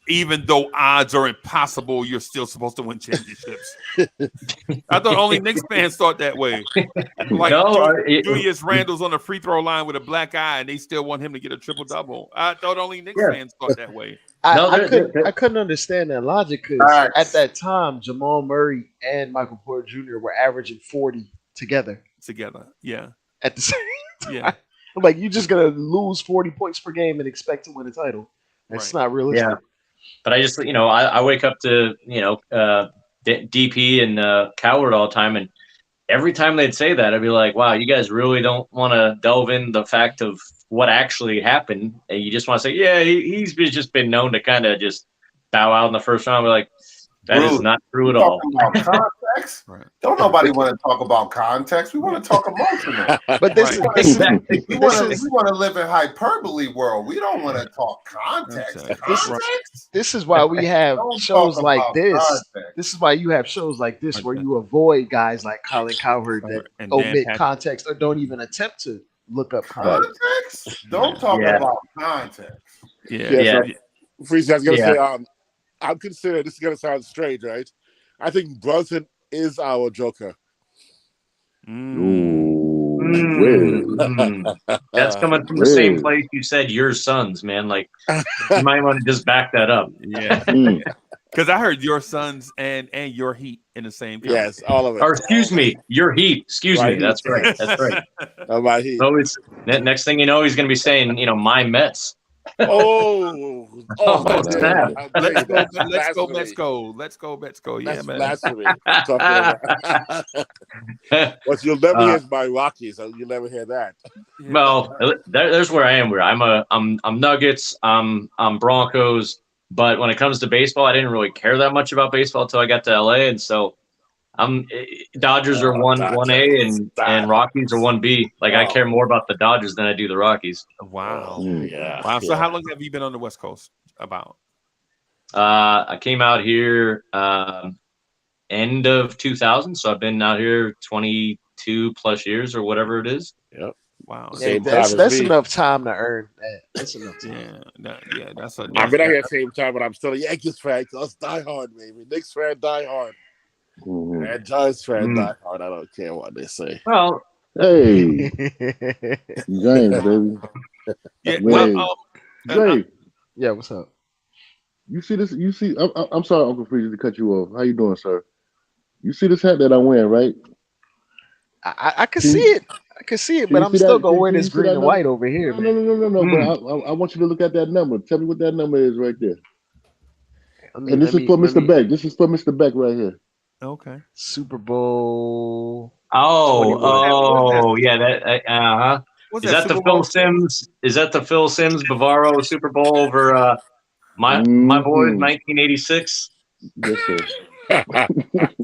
even though odds are impossible, you're still supposed to win championships. I thought only Knicks fans thought that way. Julius Randle's on the free throw line with a black eye, and they still want him to get a triple-double. I thought only Knicks fans thought that way. I couldn't understand that logic, because at that time, Jamal Murray and Michael Porter Jr. were averaging 40 together. Yeah. At the same time. Yeah. I'm you just going to lose 40 points per game and expect to win a title. That's not realistic. Yeah. But I just, I wake up to, DP and Coward all the time. And every time they'd say that, I'd be like, wow, you guys really don't want to delve in the fact of what actually happened. And you just want to say, yeah, he's just been known to kind of just bow out in the first round. We're like, that is not true at all. Context? Right. Don't nobody want to talk about context. We want to talk emotional. But we want to live in hyperbole world. We don't want to talk context. This is why we have shows like this. Context. This is why you have shows like this where you avoid guys like Colin Cowherd that omit context or don't even attempt to look up context. Don't talk about context. Freeze, I was going to say, I'm considering, this is going to sound strange, right? I think Brunson is our Joker. That's coming from the same place you said your sons, man. You might want to just back that up. Yeah. Because I heard your sons and your Heat in the same time. Yes, all of it. Or excuse me, your Heat. Excuse me. That's right. That's right. My Heat. So next thing you know, he's going to be saying, my Mets. Snap. Let's go. Yeah, that's man. Blasphemy. What you'll never hear is my Rockies. You'll never hear that. Well, there's where I am. Where I'm Nuggets. I'm Broncos. But when it comes to baseball, I didn't really care that much about baseball until I got to LA, and so Dodgers are 1A and Rockies are 1B. I care more about the Dodgers than I do the Rockies. Wow. Wow. So how long have you been on the West Coast? About? I came out here end of 2000, so I've been out here 22 plus years or whatever it is. Yep. Wow. Hey, Same time as that's me. enough time to earn that. That's enough time. That's a. I've That's, been out here at the same time, but I'm still a Yankees fan. Us die hard, baby. Knicks fan, die hard. Mhm. And Giants fan, Mm. die hard. I don't care what they say. Well, Hey, James, baby. yeah. Well, Man, and Jay, Yeah, what's up? you see this? You see? I'm sorry, Uncle Freeze, to cut you off. How you doing, sir? You see this hat that I'm wearing, right? I can Can see you it. I can see it, can but you I'm see still that? gonna wear Can this you see green that and number? white over here, No, no, man. no, no, no, no. But mm. I want you to look at that number. Tell me what that number is right there. Let me And this let is me for let Mr. me Beck. This is for Mr. Beck right here. okay. Super Bowl Oh, 21. What's that? yeah. That huh. What's Is that? that the Super Phil Bowl six? Sims? Is that the Phil Sims Bavaro Super Bowl over my boys Hmm. 1986 Yes, sir.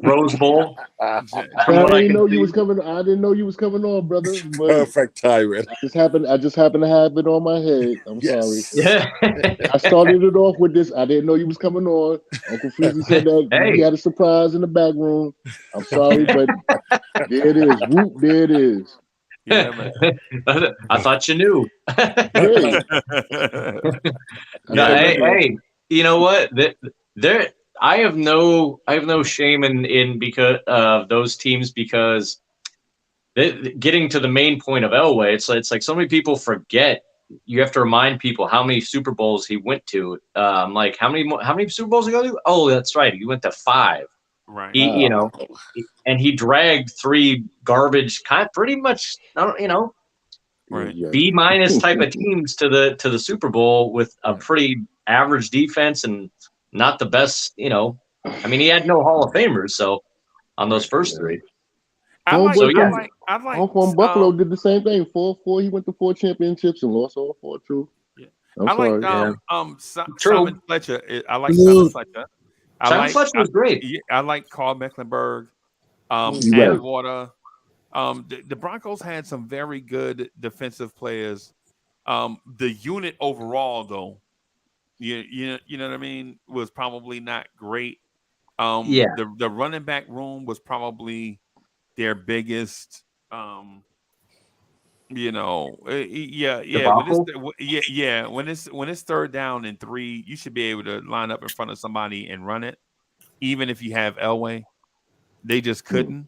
Rose Bowl? From I what I didn't can know you was see. coming. I didn't know you was coming on, brother. But Perfect timing. I just happened to have it on my head. I'm sorry. Yes. Yeah. I started it off with this. I didn't know you was coming on. Uncle Freezy said that he Hey. had a surprise in the back room. I'm sorry, but there it is. Whoop, there it is. Yeah, man. I thought you knew. Hey, I No, said Yeah. nothing wrong. hey, you know what? There, I have no shame in because of those teams because getting to the main point of Elway, it's like so many people forget. You have to remind people how many Super Bowls he went to. Like how many Super Bowls he go to? Oh, that's right, he went to 5. Right. He, you Wow. know, and he dragged 3 garbage, pretty much, Right. Yes. B minus type of teams to the Super Bowl with a pretty average defense and not the best. I mean, he had no Hall of Famers, so on those Right. first Yeah. 3. So Homeboy yeah, from I like Home from Buffalo did the same thing. 4-4. He went to 4 championships and lost all 4 too. yeah. I'm I like sorry. yeah, Simon true. Fletcher. I like Simon Blue. Fletcher. Simon Fletcher was great. I like Carl Mecklenburg. You right. Atwater. The Broncos had some very good defensive players. The unit overall, though, you know what I mean, was probably not great. Yeah, The running back room was probably their biggest. Yeah. debacle. When it's third down and 3, you should be able to line up in front of somebody and run it, even if you have Elway. They just couldn't.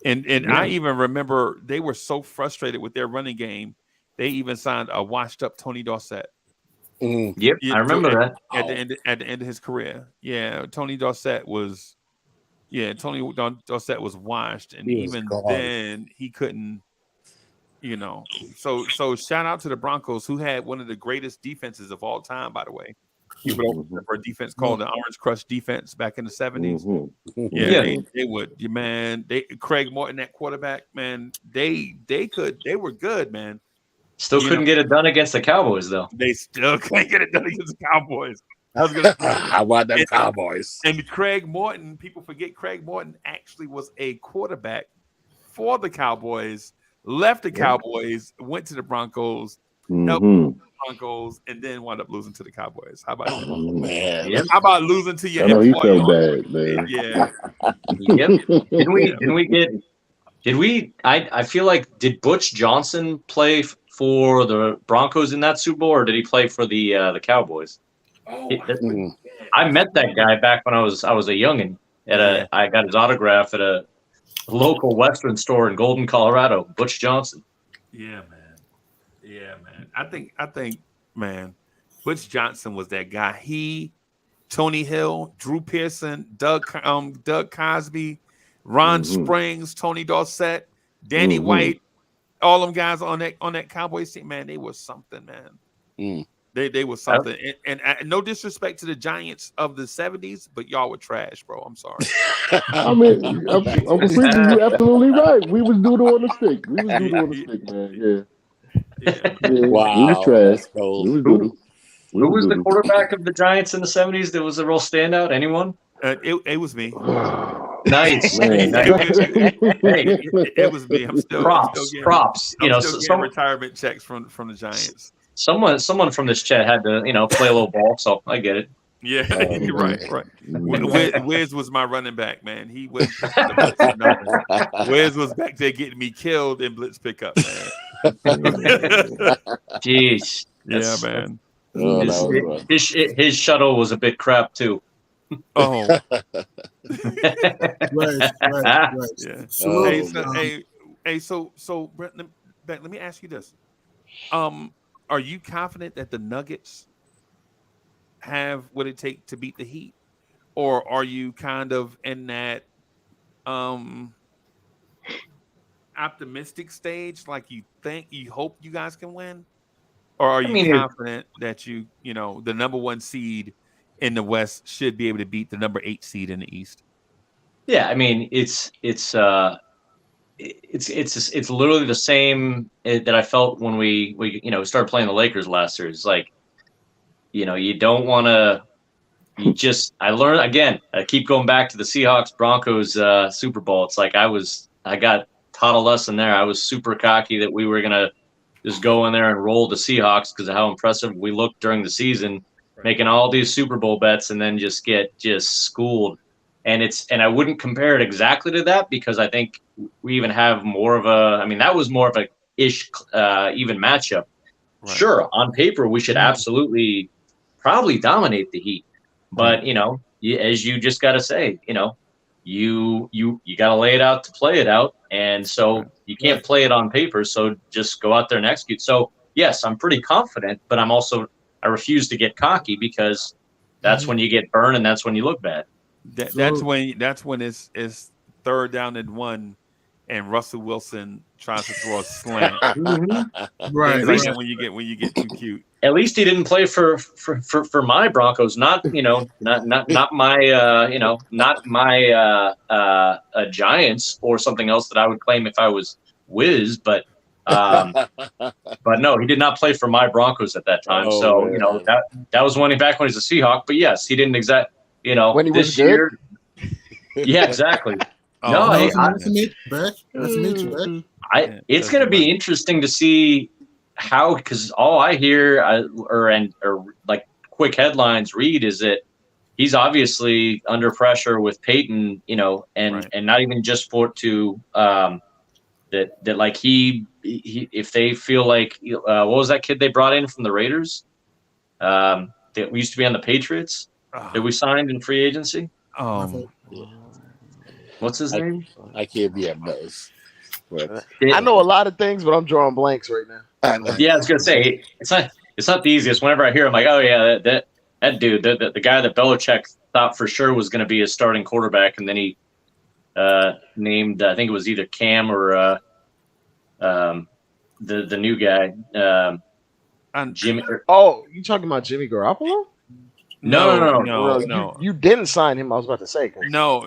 And I even remember they were so frustrated with their running game, they even signed a washed up Tony Dorsett. Yep, I remember that. At the end of his career. Yeah, Tony Dorsett was washed, and He was even gone. then he couldn't. So shout out to the Broncos, who had one of the greatest defenses of all time. By the way, people don't remember a defense called the Orange Crush defense back in the 70s. Mm-hmm. Yeah, Yeah. they would. Craig Morton, that quarterback, man. They were good, man. Still couldn't get it done against the Cowboys, though. They still can't get it done against the Cowboys. I was gonna I want them Cowboys. And Craig Morton, people forget Craig Morton actually was a quarterback for the Cowboys, left the Cowboys, went to the Broncos, helped the Broncos, and then wound up losing to the Cowboys. How about that? Oh, man. Yep. How about losing to your I know he employer? felt bad, man. Yeah. Yep. Did we? I feel like, did Butch Johnson play for the Broncos in that Super Bowl, or did he play for the Cowboys? I met that guy back when I was a youngin. I got his autograph at a local Western store in Golden, Colorado. Butch Johnson. Yeah, man. I think, man, Butch Johnson was that guy. He, Tony Hill, Drew Pearson, Doug Cosby, Ron Springs, Tony Dorsett, Danny White, all them guys on that Cowboys team, man, they were something, man. They were something. And no disrespect to the Giants of the 70s, but y'all were trash, bro. I'm sorry. I mean, Uncle Freezy, you're absolutely right. We was doodle on the stick. Man. Yeah. Wow. We was trash. Cool. We was doodle. Who was the quarterback of the Giants in the 70s that was a real standout? Anyone? It was me. Nice. Man. It was me. I'm still props. I'm still getting retirement checks from the Giants. Someone from this chat had to, play a little ball, so I get it. Yeah, right. Wiz was my running back, man. He was Wiz was back there getting me killed in blitz pickup, man. Jeez. Yeah, man. Oh, His, that was fun. his shuttle was a bit crap too. Oh, Right, right. yeah. So, Hey, Oh, so, man. so Brett, let me ask you this. Are you confident that the Nuggets have what it takes to beat the Heat, or are you kind of in that um optimistic stage, like you hope you guys can win, or are I you mean, confident that the number one seed in the West should be able to beat the number 8 seed in the East? yeah. I mean, it's literally the same that I felt when we started playing the Lakers last year. It's like you don't want to. I learned again. I keep going back to the Seahawks Broncos Super Bowl. It's like I got taught a lesson there. I was super cocky that we were gonna just go in there and roll the Seahawks because of how impressive we looked during the season, making all these Super Bowl bets and then just get schooled. And I wouldn't compare it exactly to that because I think we even have more of a. I mean, that was more of a even matchup. Right. Sure, on paper we should absolutely probably dominate the Heat, but as you just got to say, you got to lay it out to play it out, and so you can't play it on paper. So just go out there and execute. So yes, I'm pretty confident, but I refuse to get cocky because that's when you get burned and that's when you look bad. That's when it's third down and 1, and Russell Wilson tries to throw a slant. right, Things like right. that when you get too cute. At least he didn't play for my Broncos, not not my not my Giants or something else that I would claim if I was Wiz, but no, he did not play for my Broncos at that time. Oh, So man. that was back when he was a Seahawk. But yes, he didn't When he was this good? year. Yeah, exactly. No, Oh, hey, Nice to meet you, Beck. Nice to meet you, Beck. it's going to be interesting to see how, because all I hear or like quick headlines read is that he's obviously under pressure with Peyton, and not even just that like he if they feel like what was that kid they brought in from the Raiders that we used to be on the Patriots that we signed in free agency. What's his name? I can't be at those. But I know a lot of things, but I'm drawing blanks right now. Yeah, I was gonna say it's not the easiest. Whenever I hear, I'm like, oh yeah, that dude, the guy that Belichick thought for sure was going to be a starting quarterback, and then he named I think it was either Cam or the new guy, Jimmy. Oh, you talking about Jimmy Garoppolo? No. You didn't sign him. I was about to say. No.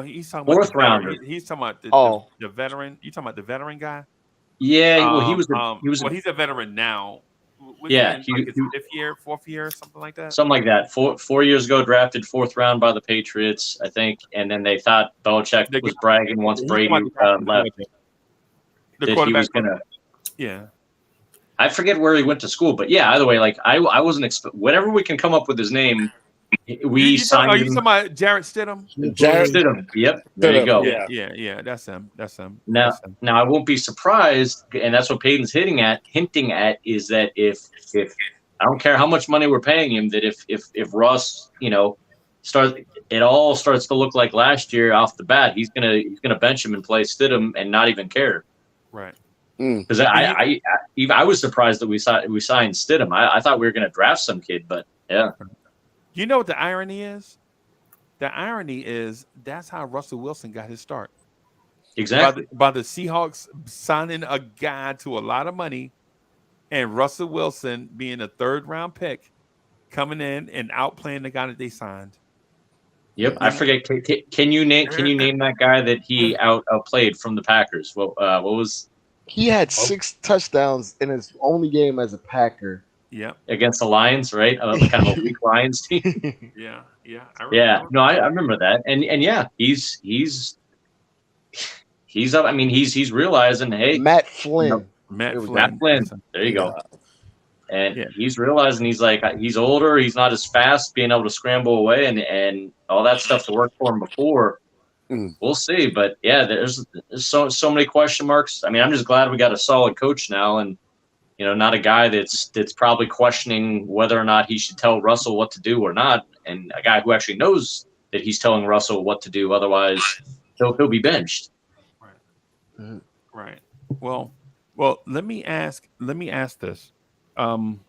He's talking Fourth about rounder. He's talking about the veteran. You talking about the veteran guy? Yeah, well, he was. Well, he's a veteran now. Yeah, he his fifth year, fourth year, something like that. Something like that. 4 years ago, drafted 4th round by the Patriots, I think, and then they thought Belichick was bragging once Brady left. The quarterback he was gonna. Yeah. I forget where he went to school, but yeah, either way, like I wasn't whenever we can come up with his name, we signed him. Are you talking about Jarrett Stidham? Jarrett Stidham. Yep. There you go. Yeah. That's him. Now I won't be surprised, and that's what Peyton's hinting at is that if I don't care how much money we're paying him, that if Russ, starts to look like last year off the bat, he's gonna bench him and play Stidham and not even care. Right. Because I was surprised that we signed Stidham. I thought we were going to draft some kid, but yeah. You know what the irony is? The irony is that's how Russell Wilson got his start. Exactly. By the Seahawks signing a guy to a lot of money, and Russell Wilson being a 3rd round pick, coming in and outplaying the guy that they signed. Yep, I forget. Can you name that guy that he outplayed from the Packers? What was? He had 6 touchdowns in his only game as a Packer. Yeah, against the Lions, right? Kind of a weak Lions team. Yeah. No, I remember that, and yeah, he's up. I mean, he's realizing, hey, Matt Flynn. Matt Flynn. There you go. And he's realizing he's older. He's not as fast, being able to scramble away and all that stuff to work for him before. We'll see. But yeah, there's so many question marks. I mean, I'm just glad we got a solid coach now, and not a guy that's probably questioning whether or not he should tell Russell what to do or not, and a guy who actually knows that he's telling Russell what to do. Otherwise, he'll be benched. Right. Mhm. Right. Well, let me ask this. And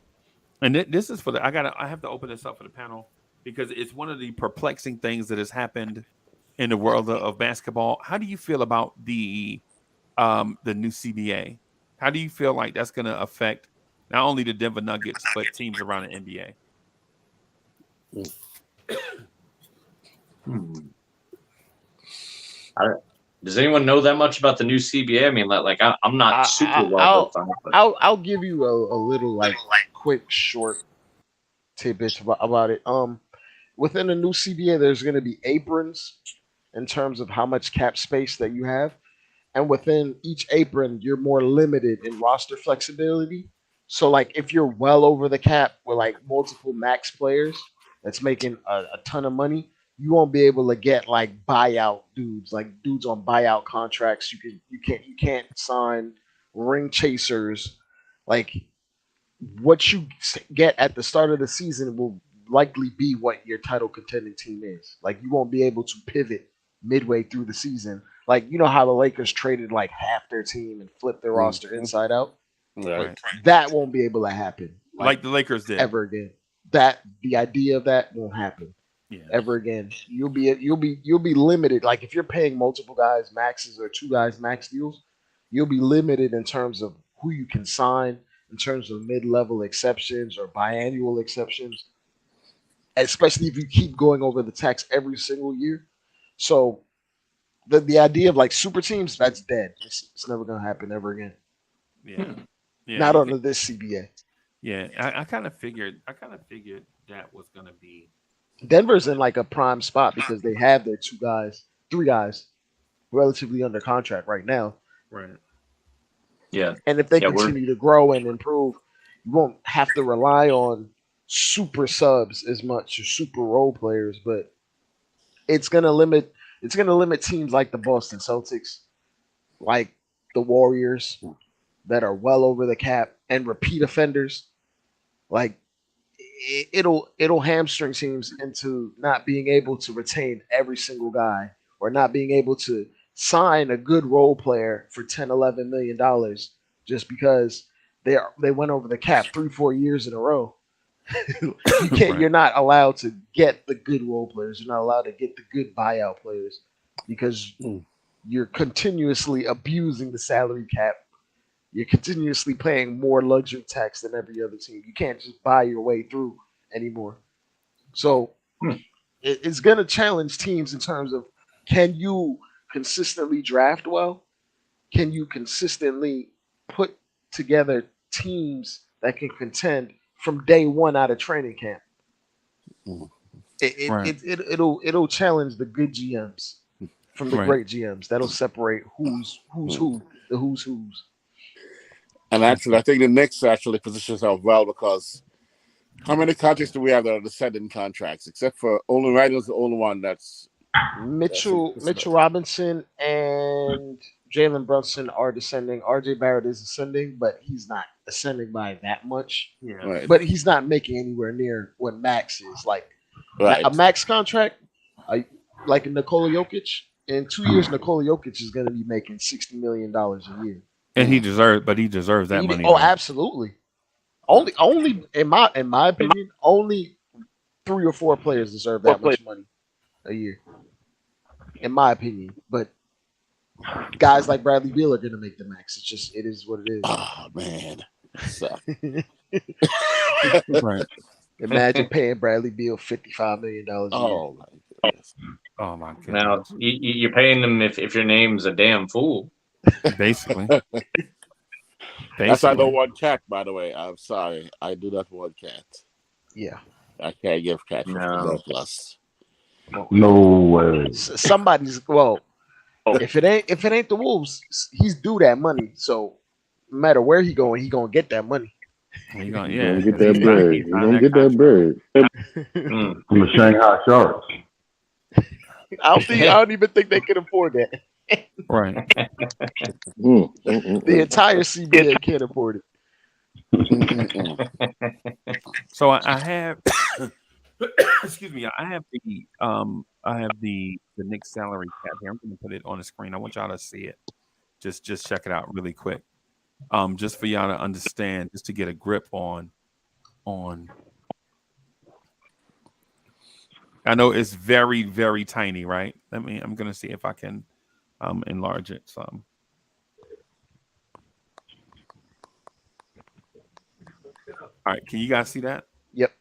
this is I have to open this up for the panel because it's one of the perplexing things that has happened in the world of basketball. How do you feel about the new CBA? How do you feel like that's going to affect not only the Denver Nuggets but teams around the NBA? Does anyone know that much about the new CBA? I mean, I'm not super well versed on it. But I'll give you a little like quick short tidbits about it. Within the new CBA, there's going to be aprons in terms of how much cap space that you have, and within each apron, you're more limited in roster flexibility. So, like, if you're well over the cap with like multiple max players that's making a ton of money, you won't be able to get like buyout dudes, like dudes on buyout contracts. You can't sign ring chasers. Like, what you get at the start of the season will likely be what your title contending team is. Like, you won't be able to pivot midway through the season. Like, you know how the Lakers traded like half their team and flipped their roster inside out? Right. That won't be able to happen Like the Lakers did. ever again. That the idea of that won't happen Yeah. ever again. You'll be limited. Like, if you're paying multiple guys maxes or two guys max deals, you'll be limited in terms of who you can sign, in terms of mid-level exceptions or biannual exceptions, especially if you keep going over the tax every single year. So the idea of like super teams, that's dead. It's never gonna happen ever again. Yeah. Yeah. Not under this CBA. Yeah. I kind of figured that was going to be. Denver's in like a prime spot because they have their three guys relatively under contract right now. Right. yeah, And if they Yeah, continue to grow and improve, you won't have to rely on super subs as much or super role players, but it's gonna limit teams like the Boston Celtics, like the Warriors that are well over the cap and repeat offenders. Like, it'll hamstring teams into not being able to retain every single guy or not being able to sign a good role player for 10 11 million dollars just because they went over the cap 3-4 years in a row. You can't Right. You're not allowed to get the good role players, you're not allowed to get the good buyout players because you're continuously abusing the salary cap. You're continuously paying more luxury tax than every other team. You can't just buy your way through anymore. So it's going to challenge teams in terms of, can you consistently draft well? Can you consistently put together teams that can contend from day one out of training camp? Right. It'll challenge the good GMs from the Right. great GMs. That'll separate who's who, the who's. And actually, I think the Knicks actually position themselves well because how many contracts do we have that are descendant contracts? Except for only Randall's the only one that's Mitchell Robinson and Jalen Brunson are descending. RJ Barrett is ascending, but he's not ascending by that much. Yeah. right. But he's not making anywhere near what Max is. Like, Right. a Max contract, like Nikola Jokic. In 2 years, Nikola Jokic is going to be making $60 million a year. And he deserves that money. Oh, though. absolutely. Only in my opinion, only 3 or 4 players deserve that much money a year. In my opinion, but guys like Bradley Beal are going to make the max. It is what it is. Oh man. So, Right. Imagine paying Bradley Beal $55 million a year. oh my goodness. Oh my goodness. now you're paying them if your name's a damn fool. Basically. That's why I Basically. don't want cat, by the way. I'm sorry. I do not want cat. Yeah. I can't give cat $50 No. plus. No way. Somebody's if it ain't the Wolves, he's due that money. So no matter where he going, he gonna get that money. He gonna, You're yeah. gonna get 'cause that he's bread. he's You're signed gonna get that contract. bread. Mm. From the Shanghai Sharks. I don't even think they can afford that. Right. The entire CBA can't afford it. So I have excuse me, I have the Knicks salary cap here. I'm gonna put it on the screen. I want y'all to see it. Just check it out really quick. Just for y'all to understand, just to get a grip on I know it's very, very tiny, right? I'm gonna see if I can enlarge it some. All right, can you guys see that? Yep.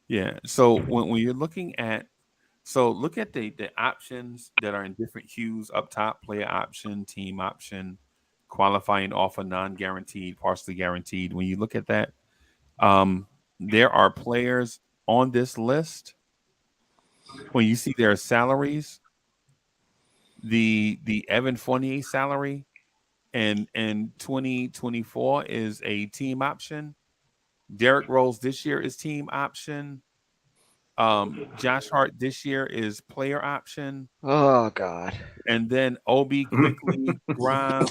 Yeah. So when you're looking at look at the options that are in different hues up top: player option, team option, qualifying offer, non-guaranteed, partially guaranteed. When you look at that, there are players on this list. When you see their salaries, the Evan Fournier salary and 2024 is a team option. Derrick Rose this year is team option. Josh Hart this year is player option. Oh God. And then Obi Quickly, Grimes,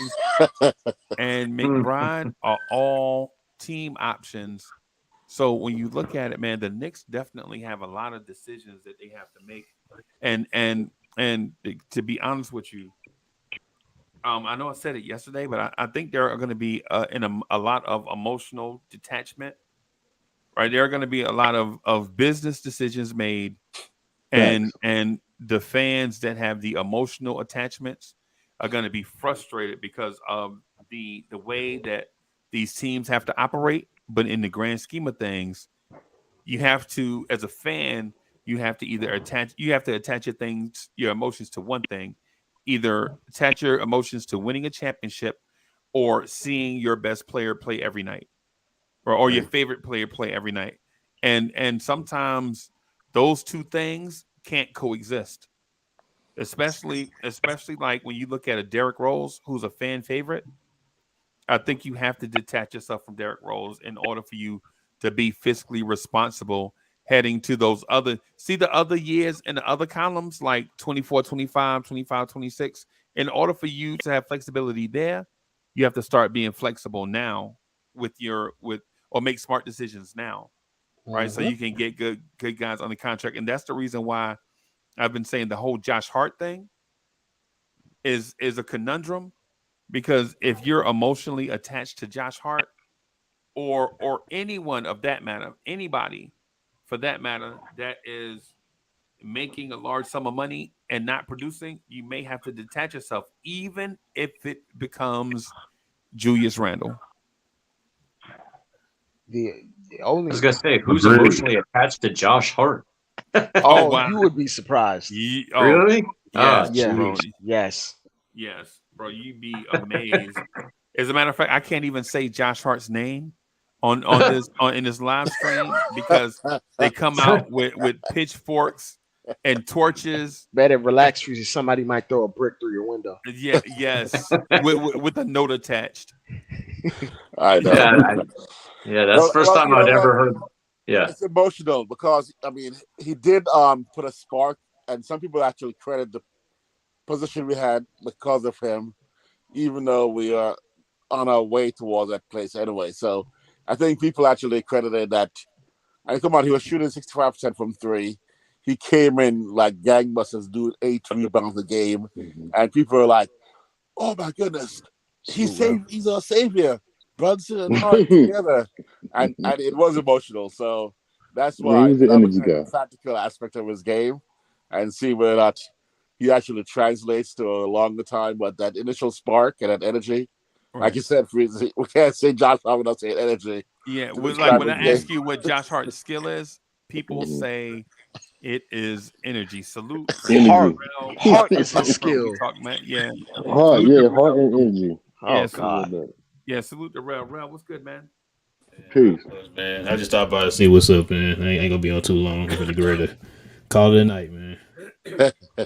and McBride are all team options. So when you look at it, man, the Knicks definitely have a lot of decisions that they have to make. And to be honest with you, I know I said it yesterday, but I think there are going to be a lot of emotional detachment. Right, there are going to be a lot of business decisions made, and the fans that have the emotional attachments are going to be frustrated because of the way that these teams have to operate. But in the grand scheme of things, you have to, as a fan, you have to attach your emotions to one thing, either attach your emotions to winning a championship or seeing your best player play every night, or your favorite player play every night. And sometimes those two things can't coexist. Especially like when you look at a Derrick Rose, who's a fan favorite. I think you have to detach yourself from Derrick Rose in order for you to be fiscally responsible heading to those other years in the other columns, like 24, 25, 25, 26. In order for you to have flexibility there, you have to start being flexible now or make smart decisions now, right? So you can get good guys on the contract. And that's the reason why I've been saying the whole Josh Hart thing is a conundrum, because if you're emotionally attached to Josh Hart or anyone of that matter, anybody for that matter, that is making a large sum of money and not producing, you may have to detach yourself, even if it becomes Julius Randle. The only I was gonna say, who's emotionally attached to Josh Hart? Oh, wow. you would be surprised. Really? Yes, Yeah. bro. Yes. Yes, bro. You'd be amazed. As a matter of fact, I can't even say Josh Hart's name on in this live stream because they come out with pitchforks and torches. Better relax, because somebody might throw a brick through your window. Yeah, yes, with a note attached. I know. Yeah, that's the first time I'd ever heard. Yeah, it's emotional because I mean he did put a spark, and some people actually credit the position we had because of him, even though we are on our way towards that place anyway. So I think people actually credited that. I mean, come on, he was shooting 65% from three. He came in like gangbusters, doing 8 rebounds a game, and people are like, "Oh my goodness, he's our savior." Brunson and Hart together, and it was emotional. So that's why he was the I'm energy looking at guy. the practical aspect of his game and see whether or not he actually translates to a longer time. But that initial spark and that energy, like you said, we can't say Josh Hart without saying energy. Yeah, like when I ask you what Josh Hart's skill is, people say it is energy. Salute. Hart is his skill. Yeah. Heart and energy. Oh God. Yeah, salute the Rel. What's good, man? Peace. Man, I just stopped by to see what's up, man. I ain't gonna be on too long. I'm gonna get ready to call it a night, man.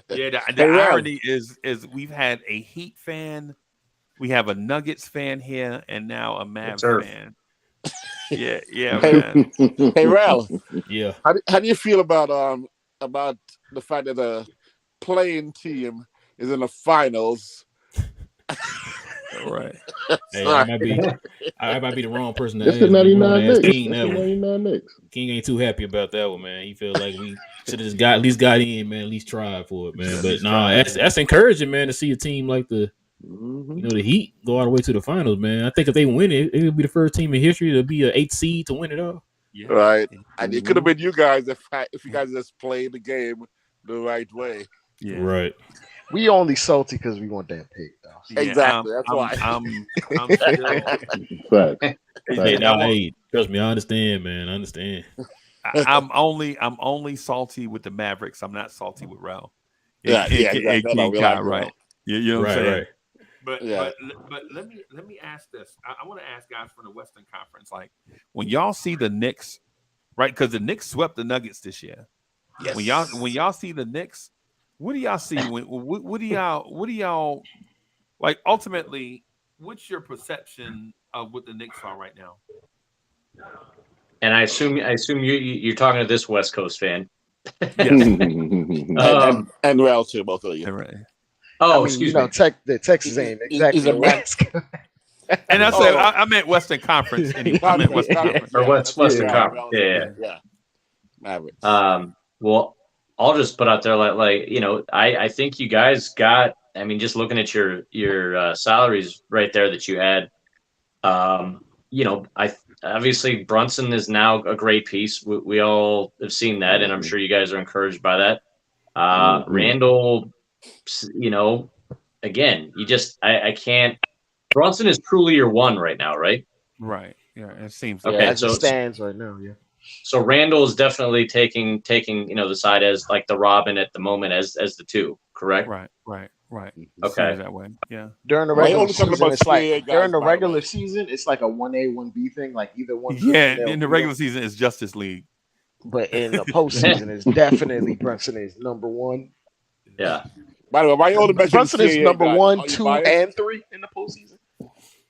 Yeah, the irony is we've had a Heat fan, we have a Nuggets fan here, and now a Mavs fan. Yeah, Hey, man. Hey, Rel. Yeah. How do you feel about about the fact that the playing team is in the finals. Right. Hey, Sorry. I might be the wrong person to That's the ask. But you want to 99 ask Knicks. King That's that the one. 99 Knicks. King ain't too happy about that one, man. He feel like we should have just got at least got in, man. At least tried for it, man. But no, that's encouraging, man, to see a team like the the Heat go all the way to the finals, man. I think if they win it, it would be the first team in history to be an 8th seed to win it all. Yeah. Right. And it could have been you guys if you guys just played the game the right way. Yeah. Right. We only salty because we want that pick, though. Yeah, Exactly. That's why. I'm still. Facts. Hey, hey, trust me, I understand, man. I understand. I'm only salty with the Mavericks. I'm not salty with Rel. Exactly. Right. You know what I'm saying? Right. But let me ask this. I want to ask guys from the Western Conference, like when y'all see the Knicks, right? Because the Knicks swept the Nuggets this year. Yes. When y'all see the Knicks, what do y'all see? What do y'all like? Ultimately, what's your perception of what the Knicks are right now? And I assume you're talking to this West Coast fan. Yes. And Rel too, both of you. Right. Oh, excuse me. The Texas ain't exactly He's a the West. And I said I meant Western Conference. I meant Western Conference. Or Western Conference. Yeah. Mavericks. Well, I'll just put out there like I think you guys got. I mean, just looking at your salaries right there that you had. I obviously Brunson is now a great piece. We all have seen that, and I'm sure you guys are encouraged by that. Randall, again, I can't. Brunson is truly your one right now, right? Right. Yeah. It seems okay. As it stands right now, yeah. So Randall is definitely taking the side as like the Robin at the moment as the two, correct? Right. Okay. That way. Yeah. During the regular season, it's like during the regular season, it's like a 1A, 1B thing. Like either one. Yeah. In the regular season, it's Justice League. But in the postseason, it's definitely Brunson is number one. Yeah. By the way, why you only mention Brunson is number guys? 1, 2, and 3 in the postseason.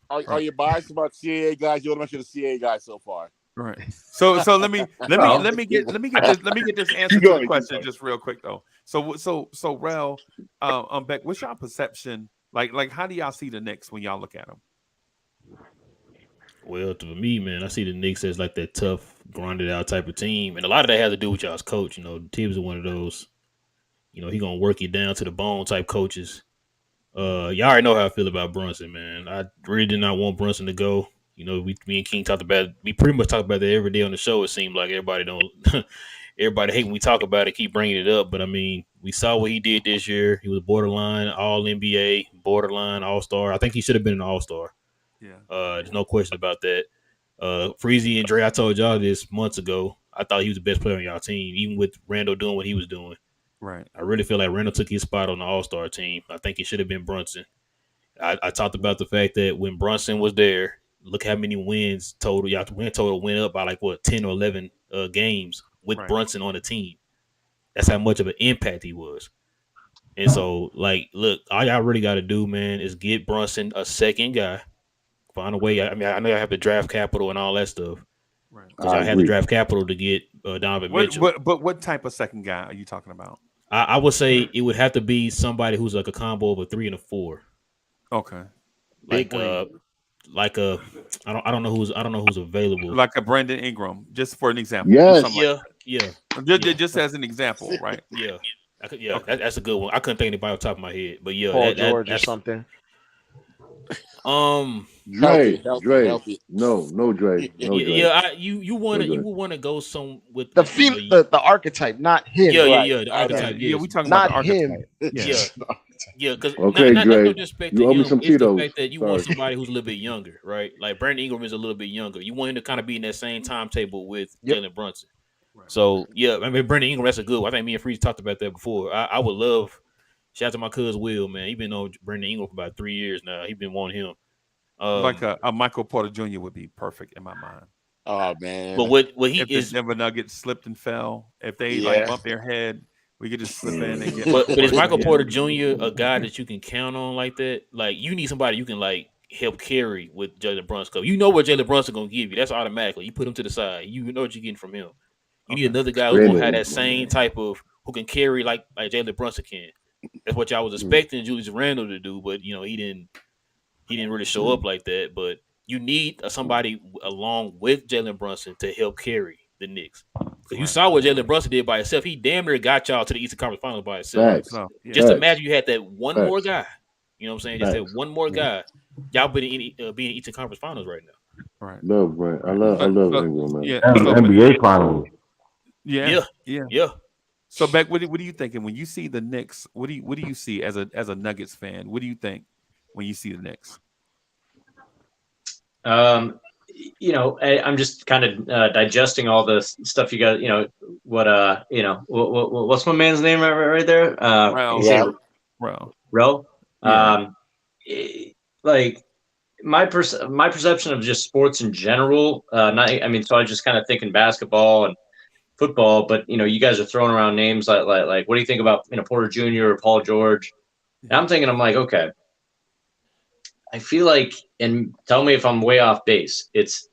Are you biased about CAA guys? You only mention the CAA guys so far. Right. So let me get this answer to the question just real quick though. So Rel, Beck, what's y'all perception? Like how do y'all see the Knicks when y'all look at them? Well, to me, man, I see the Knicks as like that tough, grinded out type of team, and a lot of that has to do with y'all's coach. Tibbs is one of those. He gonna work you down to the bone type coaches. Y'all already know how I feel about Brunson, man. I really did not want Brunson to go. Me and King talked about it. We pretty much talk about that every day on the show. It seemed like everybody hate when we talk about it, keep bringing it up. But I mean, we saw what he did this year. He was borderline All NBA, borderline All Star. I think he should have been an All Star. Yeah. There's no question about that. Freezy and Dre, I told y'all this months ago. I thought he was the best player on y'all team, even with Randall doing what he was doing. Right. I really feel like Randall took his spot on the All Star team. I think it should have been Brunson. I talked about the fact that when Brunson was there. Look how many wins total. Y'all win total went up by 10 or 11 games with Brunson on the team. That's how much of an impact he was. And so, look, all y'all really got to do, man, is get Brunson a second guy. Find a way. I mean, I know y'all have to draft capital and all that stuff. Right. Because y'all had to draft capital to get Donovan Mitchell. But what type of second guy are you talking about? I would say it would have to be somebody who's like a combo of a 3 and a 4. Okay. I don't know who's available. Like a Brandon Ingram, just for an example. Yeah. Just as an example, right? Yeah. Okay. That's a good one. I couldn't think of anybody off the top of my head, but yeah, Paul George or something. Dre. No Dre. No Dre. Yeah. You want to go some with the archetype, not him. Yeah. The archetype. Yeah, we talking not about the archetype. him. Yeah, because okay, not Dre, no disrespect to you owe him. me some It's the Tito's. fact that you want somebody who's a little bit younger, right? Like Brandon Ingram is a little bit younger. You want him to kind of be in that same timetable with Jalen Brunson. Right. So yeah, I mean Brandon Ingram, that's a good one. I think me and Freeze talked about that before. I would love. Shout out to my cousin Will, man. He's been on Brandon Ingram for about 3 years now. He's been wanting him. Like a Michael Porter Jr. would be perfect in my mind. Oh man! But what he if is, the Denver Nuggets slipped and fell, if they bump their head, we could just slip in and get. But is Michael Porter Jr. a guy that you can count on like that? Like you need somebody you can help carry with Jalen Brunson. You know what Jalen Brunson gonna give you. That's automatically. You put him to the side. You know what you're getting from him. You need another guy who's gonna have that same type of who can carry like Jalen Brunson can. That's what y'all was expecting Julius Randle to do, but he didn't really show up like that. But you need somebody along with Jalen Brunson to help carry the Knicks. Because you saw what Jalen Brunson did by himself. He damn near got y'all to the Eastern Conference Finals by himself. Facts. So, yeah. Just Facts. imagine you had that one Facts. more guy. You know what I'm saying? Just that one more guy. Y'all be in Eastern Conference Finals right now. Right. Love, right? I love Ingram, man. Yeah. And So, NBA Finals. yeah. Yeah. So, Beck, what are you thinking when you see the Knicks? What do you see as a Nuggets fan? What do you think when you see the Knicks? I'm just kind of digesting all the stuff you got. What's my man's name right there? Rel. Yeah. Like my perception of just sports in general. So I just kind of thinking basketball and football, but you guys are throwing around names like what do you think about Porter Jr. or Paul George? And I'm like, okay. I feel like, and tell me if I'm way off base. It's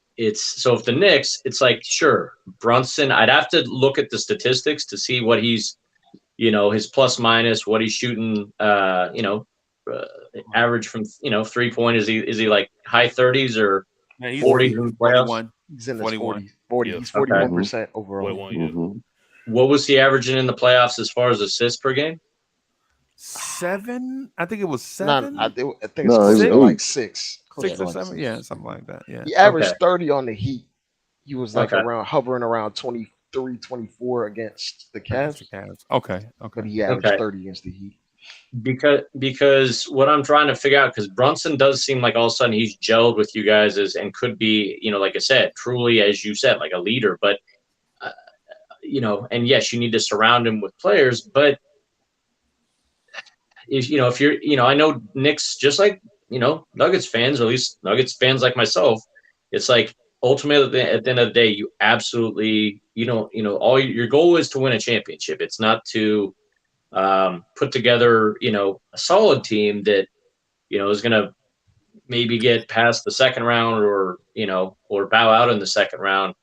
so if the Knicks, it's like, sure, Brunson, I'd have to look at the statistics to see what he's, his plus minus, what he's shooting, average from, 3-point. Is he like high 30s or 40 in the playoffs? 41. He's in his 41. 40. Yeah. He's 41% overall. 41, yeah. What was he averaging in the playoffs as far as assists per game? 7. I think it was 7. I think it's No, close it to was like 8. 6. 6 or 7. Yeah, something like that. Yeah. He averaged Okay. 30 on the Heat. He was like Okay. hovering around 23, 24 against the Cavs. Okay. But he averaged 30 against the Heat. Because what I'm trying to figure out, because Brunson does seem like all of a sudden he's gelled with you guys and could be, like I said, truly, as you said, like a leader. But, and yes, you need to surround him with players. But if you're, I know Knicks, just like, Nuggets fans, or at least Nuggets fans like myself, it's like ultimately at the end of the day, you absolutely, all your goal is to win a championship. It's not to put together, a solid team that, is going to maybe get past the second round or bow out in the second round.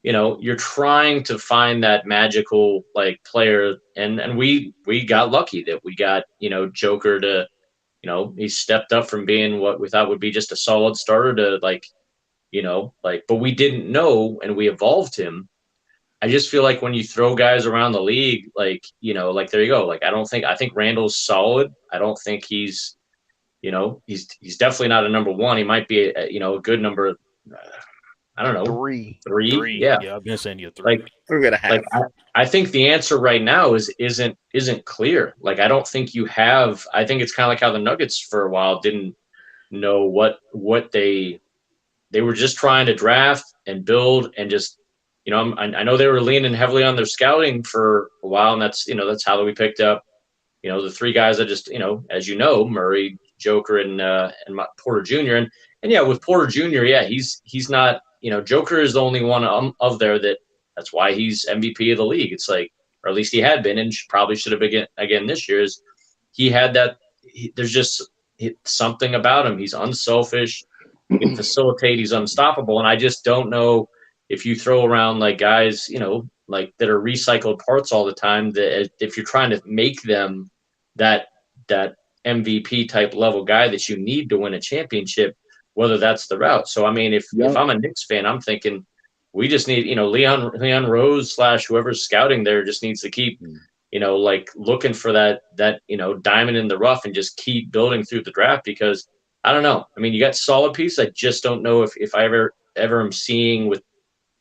You're trying to find that magical like player. And we got lucky that we got, Joker to, he stepped up from being what we thought would be just a solid starter to but we didn't know, and we evolved him. I just feel like when you throw guys around the league, like there you go. Like, I think Randall's solid. I don't think he's he's definitely not a number one. He might be a good number. I don't know. 3. Yeah. I've been saying you 3. Like 3.5. Like I think the answer right now isn't clear. Like, I don't think you have. I think it's kind of like how the Nuggets for a while didn't know what they were just trying to draft and build and just. I know they were leaning heavily on their scouting for a while, and that's how we picked up, the 3 guys that just, as Murray, Joker, and Porter Jr. And yeah, with Porter Jr., yeah, he's not, Joker is the only one of there that's why he's MVP of the league. It's like, or at least he had been, and probably should have been again this year. Is he had that? There's just something about him. He's unselfish. He can facilitate. He's unstoppable, and I just don't know. If you throw around like guys, like that are recycled parts all the time, that if you're trying to make them that MVP type level guy that you need to win a championship, whether that's the route. So, I mean, if I'm a Knicks fan, I'm thinking we just need, Leon Rose / whoever's scouting there just needs to keep, like looking for that, diamond in the rough and just keep building through the draft, because I don't know. I mean, you got solid pieces. I just don't know if I ever am seeing with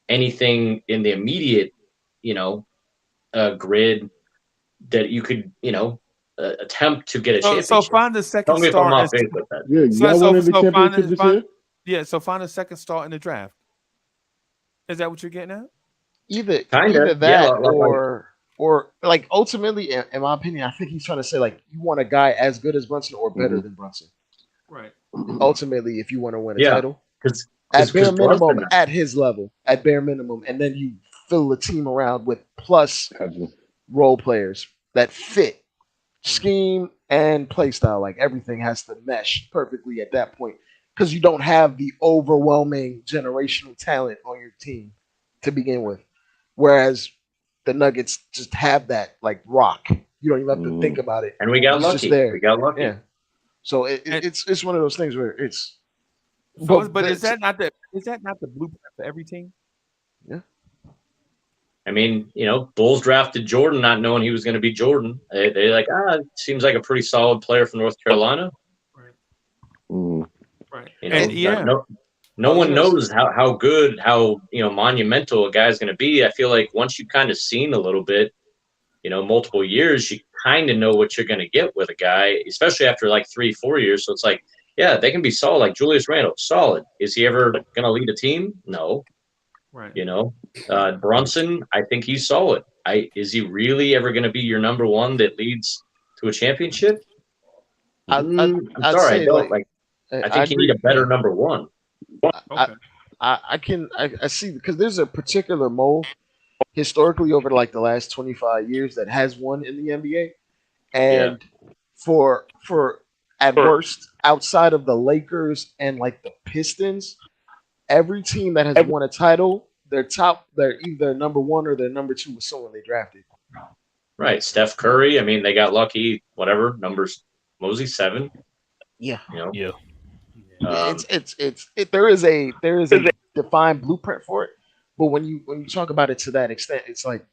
anything in the immediate, grid that you could, attempt to get a championship. So find the second Tell me star. if I'm off base with that. Yeah, y'all wanted the championship this year? Yeah, so find a second star in the draft. Is that what you're getting at? Either that, yeah, or like ultimately, in my opinion, I think he's trying to say like you want a guy as good as Brunson or better than Brunson. Right. Ultimately, if you want to win a title, because at bare minimum, at his level, at bare minimum, and then you fill the team around with plus role players that fit scheme and play style. Like everything has to mesh perfectly at that point, because you don't have the overwhelming generational talent on your team to begin with. Whereas the Nuggets just have that like rock. You don't even have to think about it. And we got It's just lucky. there. We got lucky. Yeah. So And it's one of those things where it's. so, but that's- is that not the blueprint for every team? yeah. I mean, Bulls drafted Jordan not knowing he was going to be Jordan. They're like, seems like a pretty solid player from North Carolina. Right. Mm. Right. And yeah. No one knows how good, how monumental a guy's going to be. I feel like once you kind of seen a little bit, multiple years, you kind of know what you're going to get with a guy, especially after like 3-4 years. So it's like, yeah, they can be solid. Like Julius Randle, solid. Is he ever going to lead a team? No. Right. Brunson, I think he's solid. Is he really ever going to be your number one that leads to a championship? I'm sorry, I don't. I think you need a better number one. Okay. I see because there's a particular mold historically over like the last 25 years that has won in the NBA, and for at worst outside of the Lakers and like the Pistons, every team that has won a title, they're either number one or they're number two with someone they drafted. Right, Steph Curry. I mean, they got lucky. Whatever numbers, what was he 7? Yeah, Yeah. There is a defined blueprint for it, but when you talk about it to that extent, it's like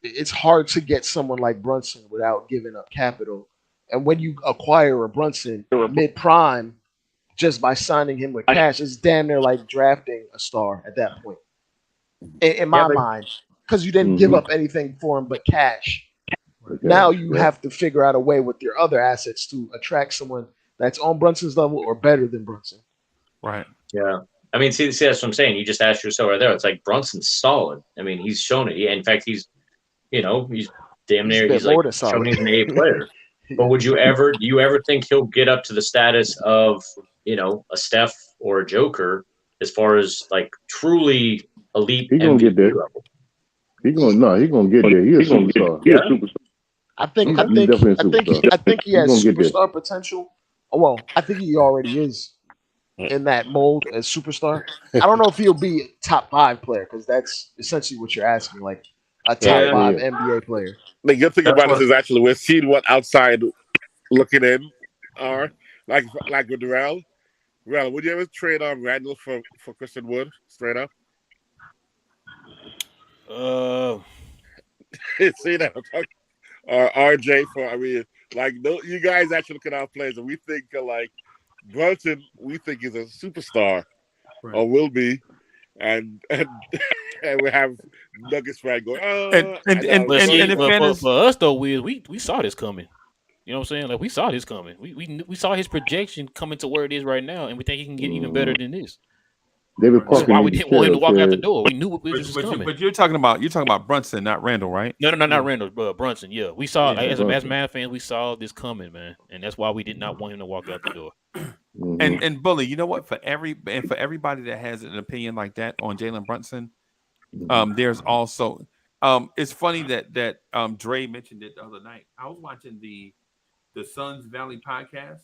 it's hard to get someone like Brunson without giving up capital, and when you acquire a Brunson mid prime just by signing him with cash, it's damn near like drafting a star at that point, in my mind, because you didn't give up anything for him but cash. Okay. Now you have to figure out a way with your other assets to attract someone that's on Brunson's level or better than Brunson. Right. Yeah. I mean, see, that's what I'm saying. You just asked yourself right there. It's like Brunson's solid. I mean, he's shown it. In fact, he's damn near. He's like shown he's an A player. But do you ever think he'll get up to the status of a Steph or a Joker as far as like truly elite? He's gonna get there. Level? He's gonna get there. He's a superstar. Yeah. I think he has superstar potential. Well, I think he already is in that mold as superstar. I don't know if he'll be top 5 player because that's essentially what you're asking, like a top 5 NBA player. The good thing about this is actually we're seeing what outside looking in are like with Rel. Rel, would you ever trade on Randall for Christian Wood straight up? See that? Or RJ you guys actually look at our players and we think like Brunson, we think is a superstar or will be, and we have Nuggets fan going. For us though, we saw this coming. You know what I'm saying? Like we saw this coming. We saw his projection coming to where it is right now, and we think he can get even better than this. That's why we didn't want him to walk out the door. We knew it was coming. But you're talking about Brunson, not Randall, right? No, not Randall, but Brunson. Yeah, we saw as Mavs fans, we saw this coming, man, and that's why we did not want him to walk out the door. And Bully, you know what? For everybody that has an opinion like that on Jalen Brunson, there's also it's funny that Dre mentioned it the other night. I was watching the Suns Valley podcast,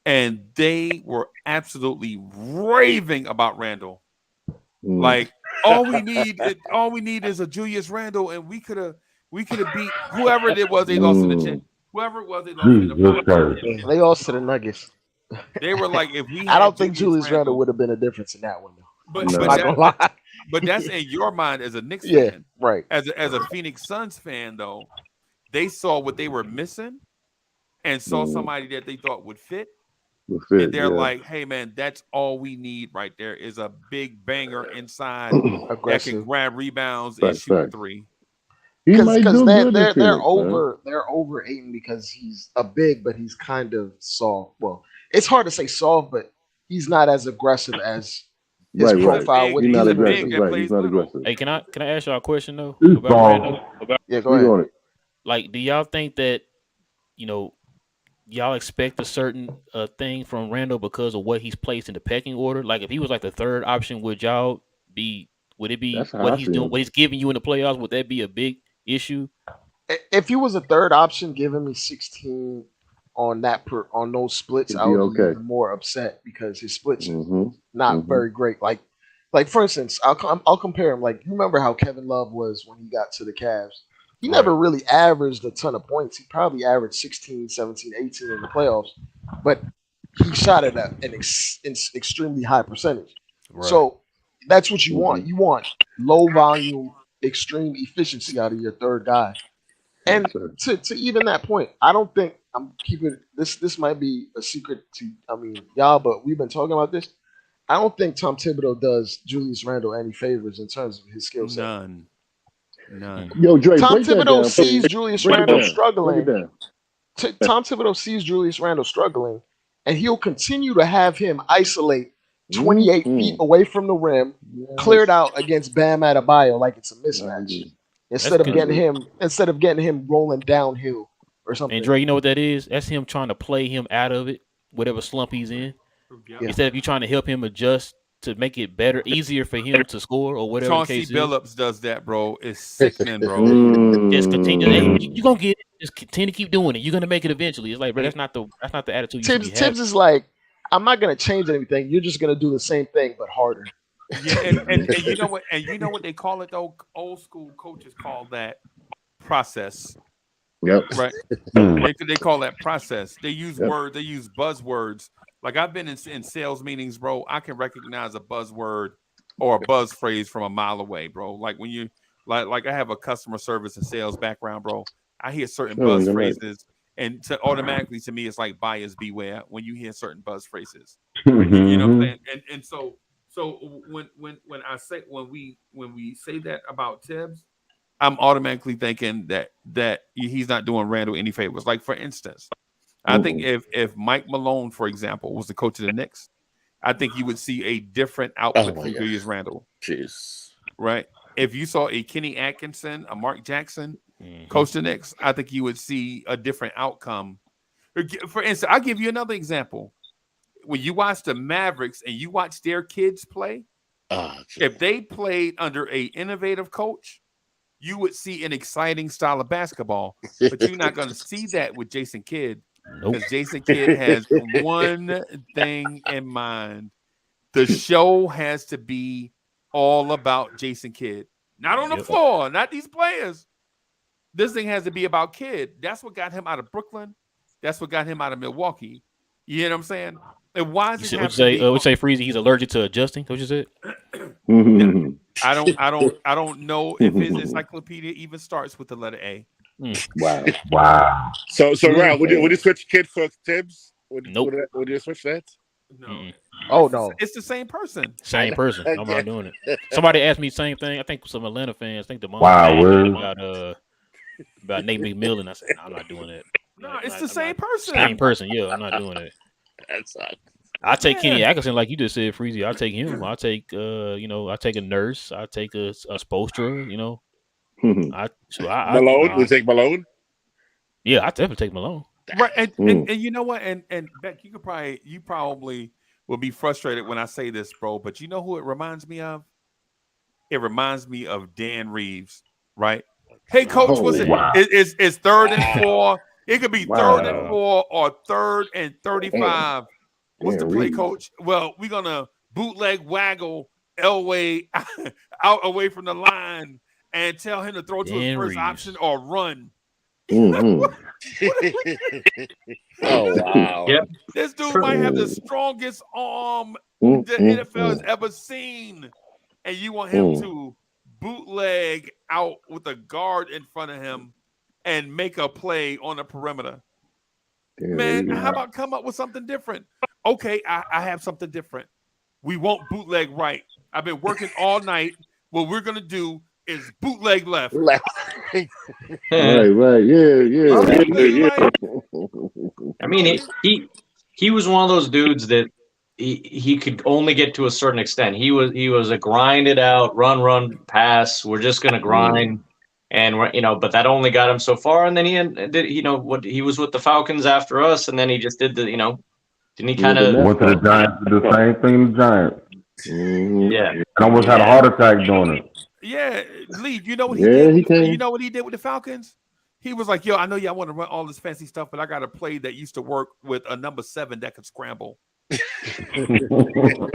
and they were absolutely raving about Randall. Like all we need is a Julius Randle, and we could have beat whoever it was they lost in the chat. Whoever it was they lost in the They lost to the Nuggets. They were like, if we I don't think Julius Randle would have been a difference in that one though. But that's in your mind as a Knicks fan. Right. As a Phoenix Suns fan though, they saw what they were missing and saw somebody that they thought would fit. And they're like, hey man, that's all we need right there is a big banger inside that can grab rebounds and shoot 3. Because they're over Ayton because he's a big, but he's kind of soft. Well, it's hard to say soft, but he's not as aggressive as his profile. He's not aggressive. He's not aggressive. Hey, can I ask y'all a question though about Randall? Yeah, go ahead. Like, do y'all think that y'all expect a certain thing from Randall because of what he's placed in the pecking order? Like, if he was like the 3rd option, would it be what he's doing, what he's giving you in the playoffs? Would that be a big issue? If he was a 3rd option, giving me 16 on those splits, I would be even more upset because his splits not very great. Like like for instance, I'll compare him. Like you remember how Kevin Love was when he got to the Cavs. He Right. never really averaged a ton of points. He probably averaged 16, 17, 18 in the playoffs, but he shot at an extremely high percentage. Right. So that's what you want. Mhm. You want low volume, extreme efficiency out of your third guy. Yes, And sir. to even that point, I don't think I'm keeping this. This might be a secret to y'all, but we've been talking about this. I don't think Tom Thibodeau does Julius Randle any favors in terms of his skill set. None. None. Yo, Dre, Tom break that Thibodeau down, sees please. Julius Break it Randle down. Break it struggling. down. Tom Thibodeau sees Julius Randle struggling, and he'll continue to have him isolate 28 feet Mhm. away from the rim, cleared Yes. out against Bam Adebayo like it's a I mismatch. agree. Instead of good. getting him rolling downhill or something. And Dre, you know what that is? That's him trying to play him out of it, whatever slump he's in. Yeah. Instead of you trying to help him adjust to make it better, easier for him to score or whatever the Chauncey case is. Billups does that, bro. It's sickening, bro. Just continue. Hey, Mm. you gonna get it. Just continue to keep doing it. You're gonna make it eventually. It's like, bro, that's not the attitude you should be having. Tibbs is like, I'm not gonna change anything. You're just gonna do the same thing but harder. Yeah, and you know what? And you know what they call it though? Old school coaches call that process, Yep. right? Mm. They call that process. They use Yep. words. They use buzzwords. Like I've been in sales meetings, bro. I can recognize a buzzword or a buzz phrase from a mile away, bro. Like when you like I have a customer service and sales background, bro. I hear certain Oh, buzz you're right. phrases, and automatically to me, it's like buyers beware when you hear certain buzz phrases. You know what I'm Mhm. saying? And so when I say when we say that about Tibbs, I'm automatically thinking that he's not doing Randall any favors. Like for instance, I think Mm-mm. if Mike Malone, for example, was the coach of the Knicks, I think you would see a different Oh output my from God. Julius Randle, Jeez. right? If you saw a Kenny Atkinson, a Mark Jackson Mhm. coach the Knicks, I think you would see a different outcome. For instance, I'll give you another example. When you watch the Mavericks and you watch their kids play, Oh, if they played under a innovative coach, you would see an exciting style of basketball. But you're not going to see that with Jason Kidd Nope. because Jason Kidd has one thing in mind. The show has to be all about Jason Kidd, not on the Yep. floor, not these players. This thing has to be about Kidd. That's what got him out of Brooklyn. That's what got him out of Milwaukee. You know what I'm saying? And why does You it said have what to you be? say? What you say, Freezy? He's allergic to adjusting. What you said? Mhm. I don't know if his encyclopedia even starts with the letter A. Wow. Wow. So Ralph, would you Man. switch Kid for Tibbs? Nope. Would you switch that? No, Mm-mm. Oh it's the, no. it's the same person. Same person. I'm Yeah. not doing it. Somebody asked me the same thing. I think some Atlanta fans. I think the mom Wow, asked me word. about Nate McMillan. I said, no, I'm not doing that. No, it's the same person. Same person. Yeah, I'm not doing it. That's I take Kenny Yeah. Atkinson, like you just said, Freezy. I'll take him. I'll take I take a nurse. I take a Spoelstra, I Malone. We take Malone. Yeah, I definitely take Malone. Right, and you know what? And Beck, you probably will be frustrated when I say this, bro. But you know who it reminds me of? It reminds me of Dan Reeves, right? Hey, coach, what's it? Wow. It's third and 4. It could be third and Wow. 4 or third and 35. What's the Dan play, Reeves. coach? Well, we're gonna bootleg waggle Elway out away from the line and tell him to throw to his Dan first Reeves. option or run. Mhm. Oh wow. Yeah. This dude might have the strongest arm Mm, the mm, NFL has mm, ever seen, and you want him mm. to bootleg out with a guard in front of him and make a play on the perimeter. Dan Man, Reeves. how about come up with something different? Okay, I have something different. We won't bootleg right. I've been working all night. What we're gonna do is bootleg left. Right. Yeah. Like, I mean, he was one of those dudes that he could only get to a certain extent. He was a grinded out run pass. We're just gonna grind, and but that only got him so far. And then he was with the Falcons after us, and then he just did didn't he kind of Went to the Giants, did the same thing the Giants. Mhm. yeah. I almost had a heart attack doing it. yeah, Lee, you know what he Yeah, did? he can. You know what he did with the Falcons? He was like, yo, I know y'all want to run all this fancy stuff, but I got a play that used to work with a number 7 that could scramble.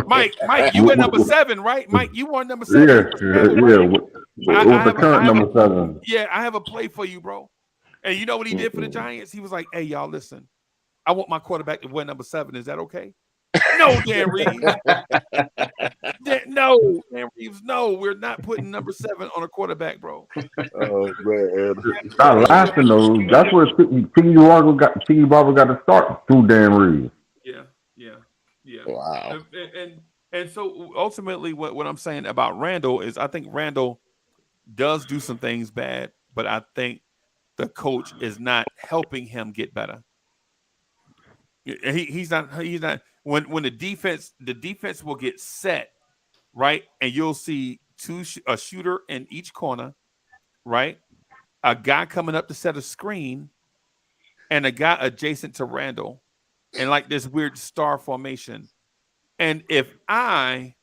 Mike, you were number 7, right? Mike, you were number 7. Yeah, Right? It was the current number 7. Yeah, I have a play for you, bro. And you know what he did for the Giants? He was like, "Hey, y'all, listen. I want my quarterback to wear number 7. Is that okay?" No, Dan Reeves. No, Dan Reeves. No, we're not putting number 7 on a quarterback, bro. Oh man. Stop laughing though. That's where Tiki Barber got to start through Dan Reeves. Yeah. Wow. And so ultimately, what I'm saying about Randall is, I think Randall does do some things bad, but I think the coach is not helping him get better. He's not. When the defense will get set, right, and you'll see a shooter in each corner, right, a guy coming up to set a screen, and a guy adjacent to Randall, and like this weird star formation. And if an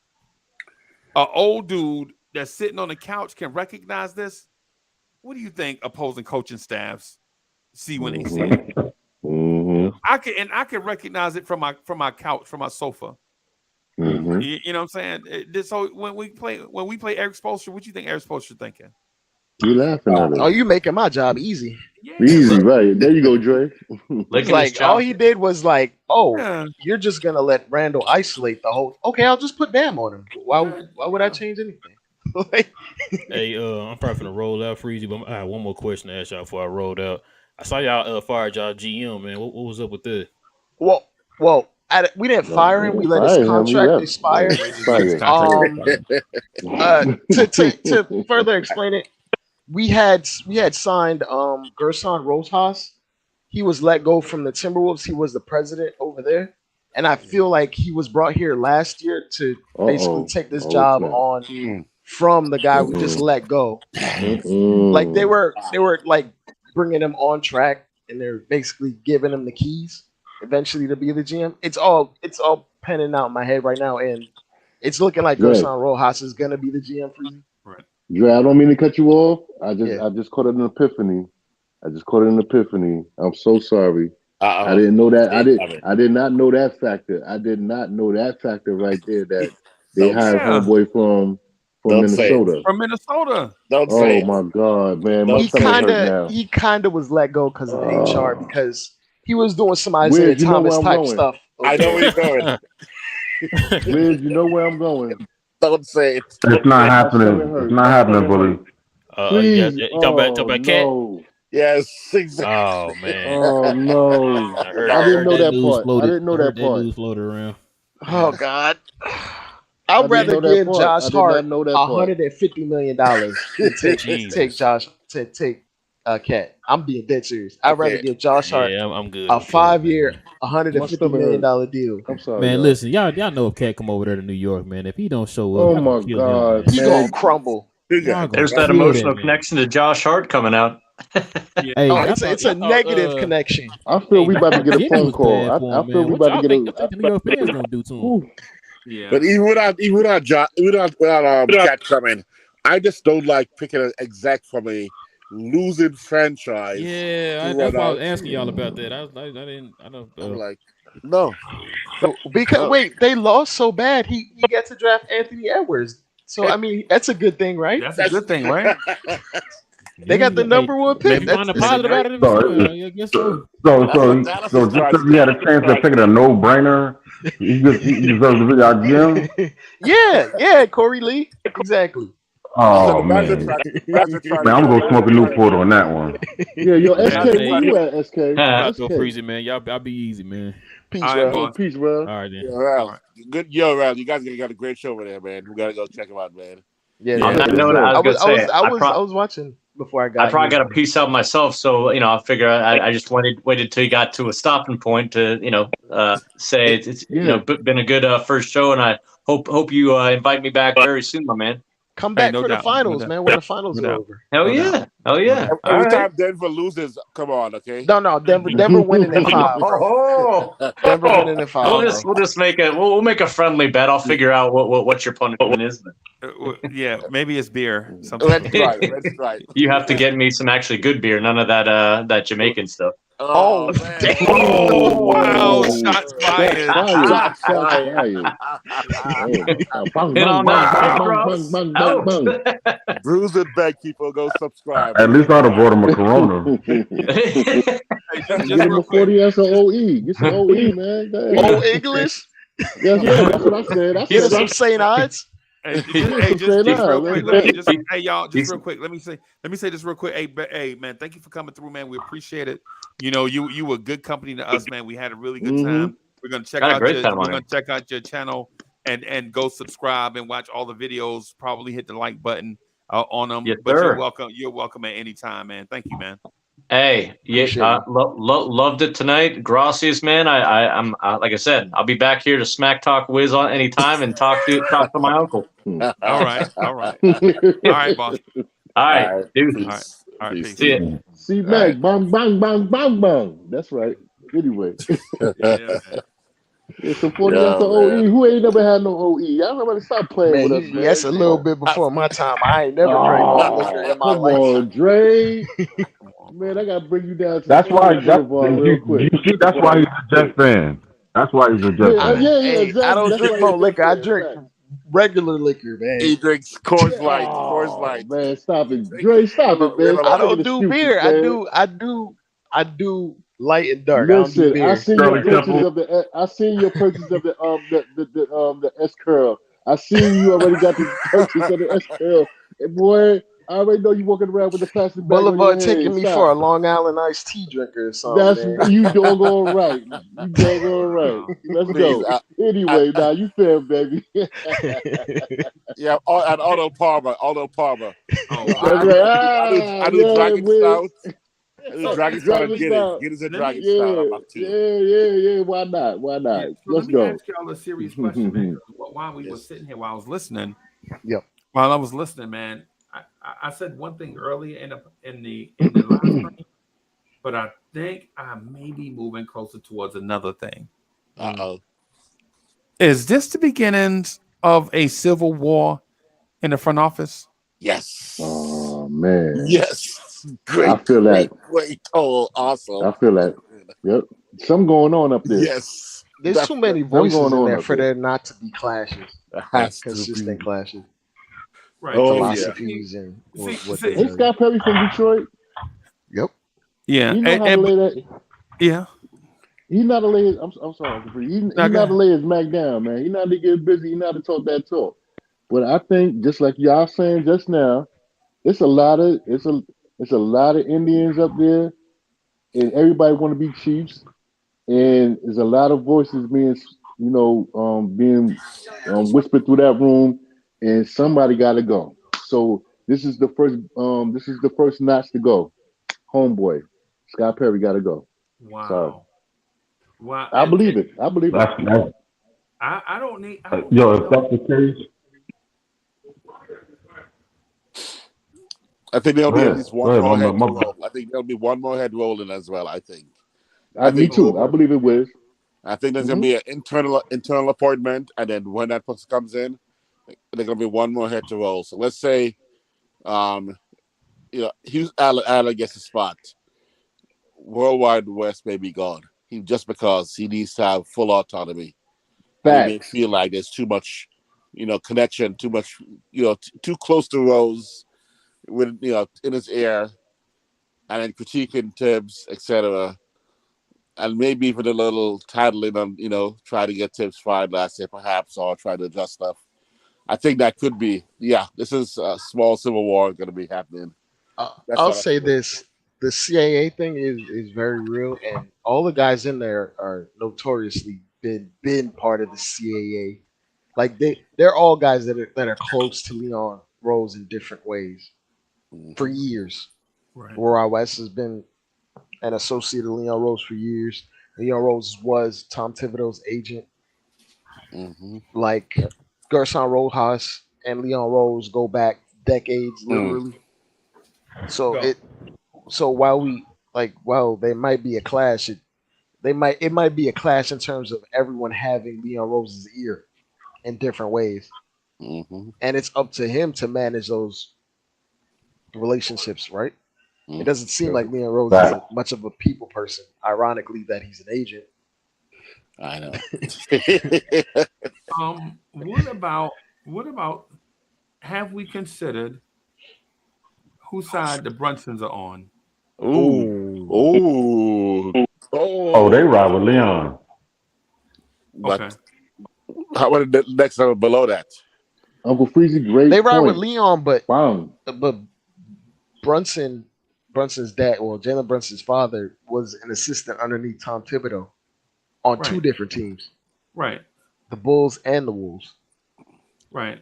old dude that's sitting on the couch can recognize this, what do you think opposing coaching staffs see when they see it? Mm-hmm. I can recognize it from my couch, from my sofa. Mm-hmm. You know what I'm saying? So when we play Eric Spoelstra, what do you think Eric Spoelstra thinking? You laughing at it? Oh, you making my job easy. Yeah. Easy, right? There you go, Dre. It's like all he did was like, you're just gonna let Randall isolate the whole. Okay, I'll just put Bam on him. Why would I change anything? Hey, I'm probably gonna roll out Freezy, but I have one more question to ask y'all before I rolled out. I saw y'all fired y'all GM, man. What was up with that? Well, we didn't fire him. We let his contract expire. To further explain it, we had signed Gerson Rosas. He was let go from the Timberwolves. He was the president over there, and I feel like he was brought here last year to basically take this job on from the guy we just let go. Like they were like bringing him on track, and they're basically giving him the keys eventually to be the GM. It's all penning out in my head right now, and it's looking like Gerson Rosas is gonna be the GM for you. Right. Dre, I don't mean to cut you off. I just caught an epiphany. I'm so sorry. I didn't know that. I did not know that factor. I did not know that factor right there, that they hired homeboy from Minnesota. From Minnesota. Don't say. Oh my God, man! He kind of was let go because of HR, because he was doing some Isaiah Thomas type stuff. I know where you're going. Liz, you know where I'm going. Don't say it. It's not happening. It's not happening, bully. Please. You talking about Cat? No. Yes, exactly. Oh man. Oh no. I didn't know that part. Floated. I didn't know that part. News floated around. Oh God. I'd rather give Josh Hart $150 million to take Cat. I'm being dead serious. I'd rather give Josh Hart I'm good. a 5-year, $150 million deal. I'm sorry, man. Listen, y'all know if Cat come over there to New York, man. If he don't show up, oh my God, he gonna crumble. There's that emotional connection to Josh Hart coming out. Hey, it's a negative connection. I feel we about to get a phone call. I feel we about to get a. I think the New York fans gonna do to him. Yeah. But even without Cat coming, I just don't like picking an exec from a losing franchise. Yeah, that's why I was asking y'all about that. I'm like, no. Because they lost so bad, he got to draft Anthony Edwards. So I mean, that's a good thing, right? That's a good thing, right? They got the number one pick. That's positive about it. I guess so. So just because we had a chance of picking a no-brainer, he deserves to be our GM. Yeah, Corey Lee, exactly. Oh man, I'm gonna go smoke a Newport on that one. Yeah, yo, SK, where you at, SK? Go Freezy, man. Y'all be easy, man. Peace, bro. Peace, bro. All right, then. Good, Ralph. You guys got a great show over there, man. We gotta go check him out, man. I was watching before I got. I probably got a piece out myself, so I figure I just waited till you got to a stopping point to say it's been a good first show, and I hope you invite me back very soon, my man. Come back for the finals, man. When the finals are over. Hell yeah. Every time Denver loses, come on, okay? No. Denver winning in 5. Denver winning in 5. We'll just make a friendly bet. I'll figure out what your punishment is. Yeah, maybe it's beer. That's right. You have to get me some actually good beer. None of that Jamaican stuff. Oh, damn. man. Oh, wow. Oh, Shots shots fired. fired. Shots Shots fired. fired. Oh, bang, Hit bang, on that bang, bang, free bang, bang, throws. bang, bang, Out. bang. Bruise and beg people go subscribe. At least I'd have brought him a Corona. Hey, just Get him real a quick. 40 ounce of OE. Get some OE, man. Go ahead. Oh, English. That's what I said. I Get said some that. St. Odds. Hey, Yeah, some just St. real Ives. quick. Let's Let me go. just hey y'all, just He's- real quick. Let me say this real quick. Hey, man, thank you for coming through, man. We appreciate it. You know, you were good company to us, man. We had a really good time. We're gonna check Got a out great your time we're on gonna it. check out your channel and go subscribe and watch all the videos. Probably hit the like button on them. Yes, But sir. you're welcome at any time, man. Thank you, man. Hey, yeah, Appreciate it. loved it tonight. Gracias, man. I'm like I said, I'll be back here to smack talk Wiz on any time and talk to my uncle. All right, all right, boss. All right, All right. dude. Peace. All right, peace. See ya. See, All Mac, right. bang, bang, bang, bang, bang. That's right. Anyway, Yeah, man. it's a 40 ounce Yeah, of OE. man. Who ain't never had no OE? Y'all nobody stop playing Man, with us, man. that's a little bit before my time. I ain't never drank no liquor Oh, in my come life. on, Dre. Come on, Man, bro. I gotta bring you down to That's why. Sunset Boulevard real quick. That's why he's a Jets fan. That's why he's a Jets Yeah, fan. yeah, Hey, I exactly. don't That's drink why no he's liquor. I just drink saying. regular liquor, man. He drinks Coors Yeah. Light. Coors Oh Light. man, stop it, Dre. Stop it, man. I Stop making don't do excuses, beer. man. I do light and dark. I don't do Listen, I beer. seen your Shirley pictures Temple. of the. I seen your purchase of the S curl. I seen you already got the purchase of the S curl. And boy, I already know you walking around with the plastic bag on your Boulevard head. taking me for a Stop. Long Island iced tea drinker or something, That's man. you doggone right. You doggone right. Wow. Let's Please. go. Anyway, I, now you fair, baby. yeah, and Otto Palmer. Otto Palmer. Oh You know, That's wow. right. I do Yeah, Dragon Wiz. Stout. I do Dragon Stout and Dragon Guinness. Stout. Guinness and Let me Dragon Stout. I'm Yeah, up to. yeah. Why not? Why yeah, not? so let Let's me go. ask y'all a serious question, man. 'Cause while we were Yes. sitting here, while I was listening, Yep. man, I said one thing earlier in the live stream, but I think I may be moving closer towards another thing. Uh-oh. Is this the beginnings of a civil war in the front office? Yes. Oh man, Yes. I Great, feel that. great. Oh, awesome. I feel that. Yep, something going on up there. Yes. There's too many Something voices going in on there up for there. there not to be clashes, It has to consistent be. clashes, Right. Oh, yeah. philosophies, and See, what see, they Ain't Scott Perry from Detroit? Yep. yeah, He know how to lay that. yeah. He not to lay his. I'm sorry. He No, go not to ahead. lay his Mac down, man. He not to get busy. He not to talk that talk. But I think just like y'all saying just now, it's a lot of Indians up there, and everybody want to be chiefs, and there's a lot of voices being being whispered through that room, and somebody got to go. So this is the first notch to go. Homeboy, Scott Perry got to go. Sorry, Wow. Wow. I believe it. I believe it. That's I don't need yo. If no. that's the case, I think there'll go be at ahead. least Go one ahead. more My, head my, to my, roll. I think there'll be one more head rolling as well. I think Me too. I whoever. believe it, Wiz. I think there's Mhm. gonna be an internal appointment, and then when that person comes in, there's gonna be one more head to roll. So let's say, um, Hughes Allen gets a spot. Worldwide West may be gone. Just because he needs to have full autonomy. He may Facts. feel like there's too much, connection, too much, too close to Rose with in his ear, and then critiquing Tibbs, etc. And maybe even a little tattling on, try to get Tibbs fired last year, perhaps, or try to adjust stuff. I think that could be, this is a small civil war going to be happening. That's I'll what I say feel. this: the CAA thing is very real, and all the guys in there are notoriously been part of the CAA. Like they're all guys that are close to Leon Rose in different ways for Mhm. years. Right. Roy West has been an associate of Leon Rose for years. Leon Rose was Tom Thibodeau's agent. Mhm. Like Gerson Rojas and Leon Rose go back decades, literally. So Go. while there might be a clash, it might be a clash in terms of everyone having Leon Rose's ear in different ways, Mhm. and it's up to him to manage those relationships, right? It doesn't seem like Leon Rose is Right. much of a people person. Ironically, that he's an agent. I know. What about have we considered whose side the Brunsons are on? Ooh. Oh, Ooh. Oh, they Oh. ride with Leon. But Okay. how about the next level below that? Uncle Freezy, great they ride with point. Leon, Wow. but Brunson's dad, well, Jalen Brunson's father was an assistant underneath Tom Thibodeau on two Right. different teams, Right. the Bulls and the Wolves. Right.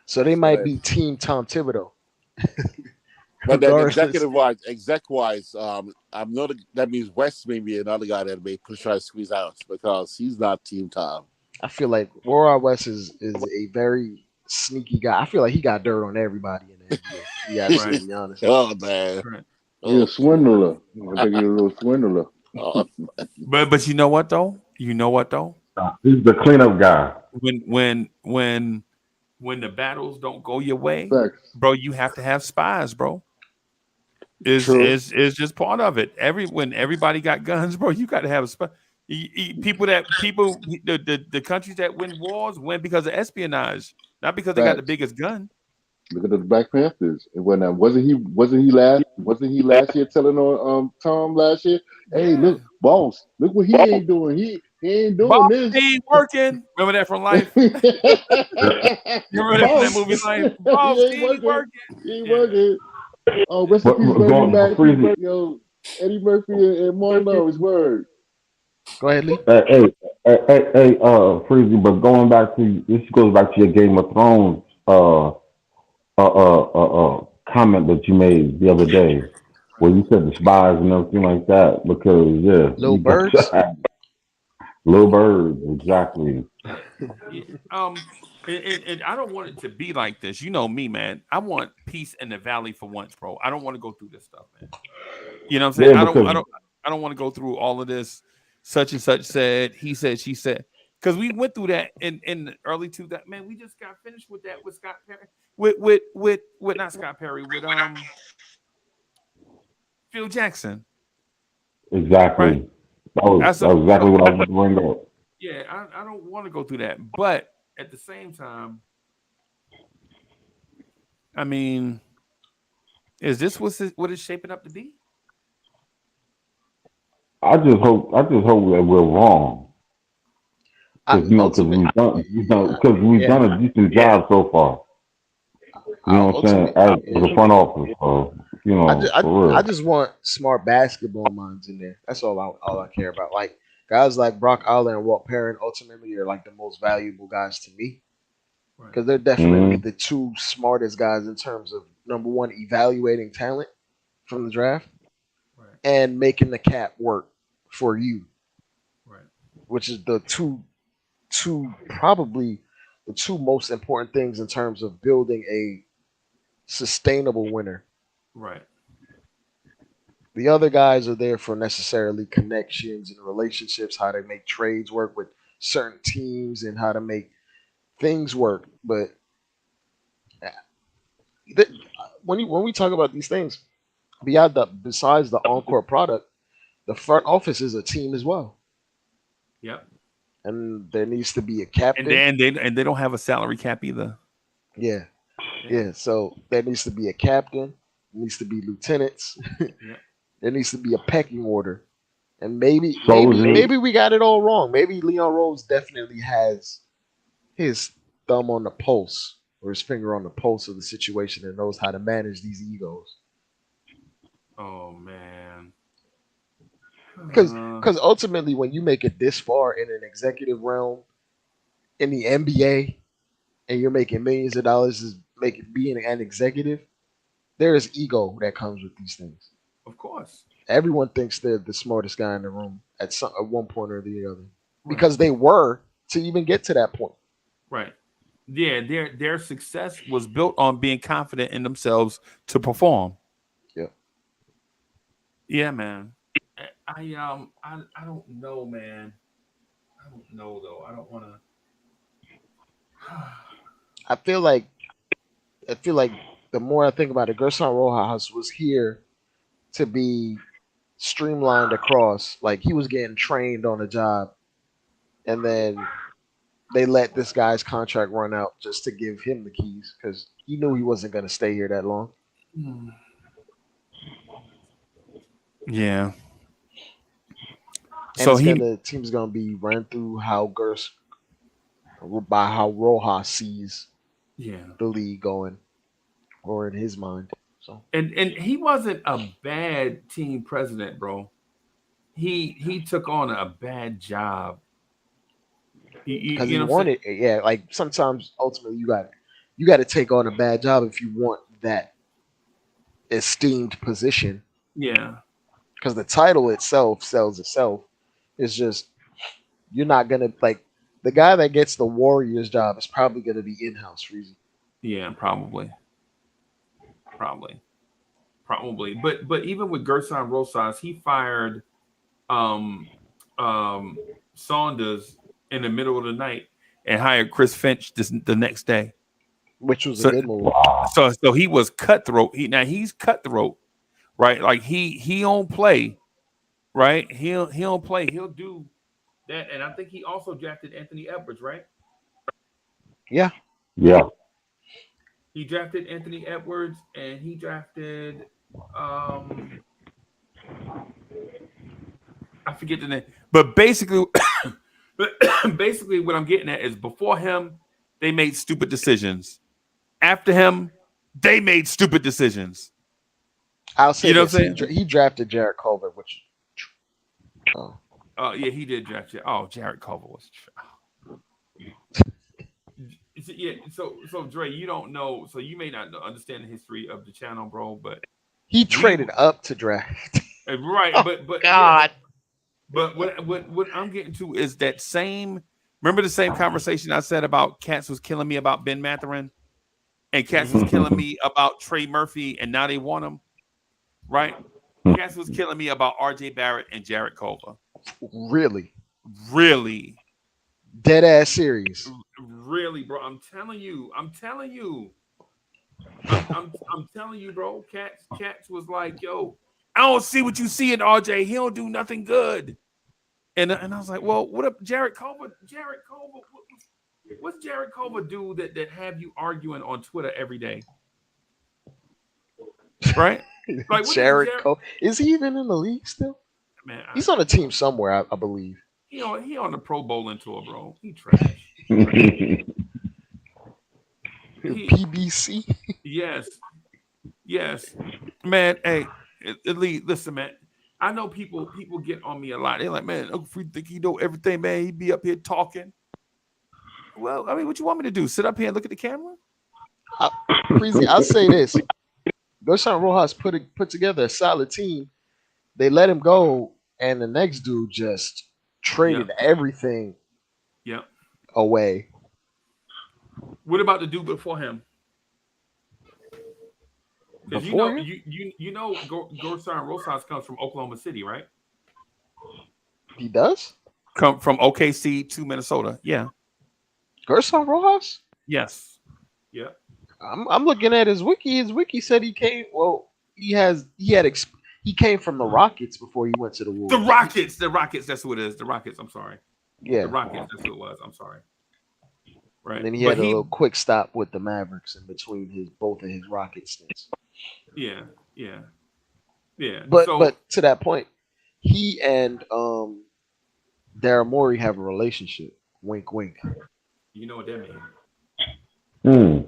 So they So might be Team Tom Thibodeau, but then regardless. exec wise, I know that means West may be another guy that may try to squeeze out because he's not Team Tom. I feel like World West is a very sneaky guy. I feel like he got dirt on everybody in the NBA. To be Right. absolutely honest. Oh man. Right. You're a Oh. swindler. I think you're a little swindler. Oh. But you know what though? He's the cleanup guy. When the battles don't go your way, Facts. bro, you have to have spies, bro. Is True. is just part of it. When everybody got guns, bro, you got to have a spy. The countries that win wars win because of espionage, not because they got the Facts. biggest gun. Look at the Black Panthers. And when wasn't he last year telling on Tom last year? Hey, Yeah, look, boss, look what he ain't doing. He ain't doing boss this. ain't working. Remember that from Life? You remember that from that Boss, movie Life? he Boss ain't ain't working. working. He ain't Yeah, working. Oh, rest in But peace, Murphy going Mack. Freezy. Yo, Eddie Murphy and Marlo, his word. Go ahead, Lee. Freezy. But going back to this goes back to your Game of Thrones comment that you made the other day, where you said the spies and everything like that. Because Little you got Birds. little birds exactly. yeah. And I don't want it to be like this. You know me, man. I want peace in the valley for once, bro. I don't want to go through this stuff, man. You know what I'm saying? Yeah, I don't I because don't I don't want to go through all of this such and such said, he said, she said. Because we went through that in the early 2000s. Man, we just got finished with that with Scott Perry. With not Scott Perry, with Phil Jackson. Right? exactly That's that was exactly what I was about to bring up. yeah, I don't want to go through that. But at the same time, I mean, is this what it's shaping up to be? I just hope that we're wrong. Because because Ultimate. we've Yeah. done a decent job so far. You know what I'm saying? Ultimate. As Yeah. the front office, so for I real. just want smart basketball minds in there. That's all I care about. Like guys like Brock Aller and Walt Perrin ultimately are like the most valuable guys to me Right. because they're definitely Mm-hmm. the two smartest guys in terms of number one evaluating talent from the draft Right. and making the cap work for you, Right. which is the two probably the two most important things in terms of building a sustainable winner. Right. The other guys are there for necessarily connections and relationships, how to make trades work with certain teams and how to make things work. But uh, th- when we talk about these things, besides the encore product, the front office is a team as well, Yep. and there needs to be a And captain. then they don't have a salary cap either. Yeah, Yeah. yeah. So there needs to be a captain. There needs to be lieutenants. Yeah. There needs to be a pecking order. And maybe, maybe, Soldiers. maybe we got it all wrong. Maybe Leon Rose definitely has his thumb on the pulse or his finger on the pulse of the situation and knows how to manage these egos. Oh man. Because ultimately, when you make it this far in an executive realm in the NBA and you're making millions of dollars as being an executive, there is ego that comes with these things. Of course. Everyone thinks they're the smartest guy in the room at one point or the other Right. because they were to even get to that point. Right. Yeah, their success was built on being confident in themselves to perform. Yeah. Yeah, man. I don't know, man. I don't know though. I don't want to. I feel like the more I think about it, Gerson Rojas was here to be streamlined across. Like he was getting trained on the job, and then they let this guy's contract run out just to give him the keys because he knew he wasn't going to stay here that long. Yeah. And team's gonna be run through how Gers by how Rojas sees the league going, or in his mind. So and he wasn't a bad team president, bro. He took on a bad job. Because You he know what I'm saying? wanted, yeah. Like sometimes, ultimately, you got to take on a bad job if you want that esteemed position. Yeah. Because the title itself sells itself. It's just you're not gonna like the guy that gets the Warriors job is probably gonna be in house Freezy. Yeah, probably. But even with Gerson Rosas, he fired Saunders in the middle of the night and hired Chris Finch the next day, which was a good move. So he was cutthroat. He's cutthroat, right? Like he don't play, right? He don't play. He'll do that, and I think he also drafted Anthony Edwards, right? Yeah. He drafted Anthony Edwards, and he drafted I forget the name, but basically, what I'm getting at is before him, they made stupid decisions. After him, they made stupid decisions. I'll say this: he drafted Jarrett Culver, which. Yeah, he did draft you. Oh, Jarrett Culver was. Yeah, so Dre, you don't know, so you may not understand the history of the channel, bro. But he traded up to draft, right? Oh, but God. But what I'm getting to is that same. Remember the same conversation I said about Cats was killing me about Ben Mathurin, and Cats was killing me about Trey Murphy, and now they want him, right? Cats was killing me about R.J. Barrett and Jarrett Culver. Really, dead ass serious. Really, bro. I'm telling you, bro. Cats was like, yo, I don't see what you see in RJ. He don't do nothing good. And I was like, well, what up, Jarrett Culver? What's Jarrett Culver do that have you arguing on Twitter every day? Right? Like, Jarrett Culver, is he even in the league still? Man, he's on a team somewhere, I believe. He on the Pro Bowling tour, bro. He trash. PBC. Yes, man. Hey, Elite, listen, man. I know people get on me a lot. They're like, man, Uncle Free think he know everything, man. He be up here talking. Well, I mean, what you want me to do? Sit up here and look at the camera? I'll say this: Gerson Rojas put together a solid team. They let him go, and the next dude just traded everything away. What about the dude before him? Because you know Gerson Rosas comes from Oklahoma City, right? He does? Come from OKC to Minnesota. Yeah. Gerson Rojas? Yes. Yeah. I'm looking at his wiki. His wiki said he came. Well, he came from the Rockets before he went to the Wolves. The Rockets. That's who it is. The Rockets. I'm sorry. Yeah. The Rockets. That's who it was. I'm sorry. Right. And then he had a little quick stop with the Mavericks in between both of his Rocket stints. Yeah. But to that point, he and Daryl Morey have a relationship. Wink, wink. You know what that means?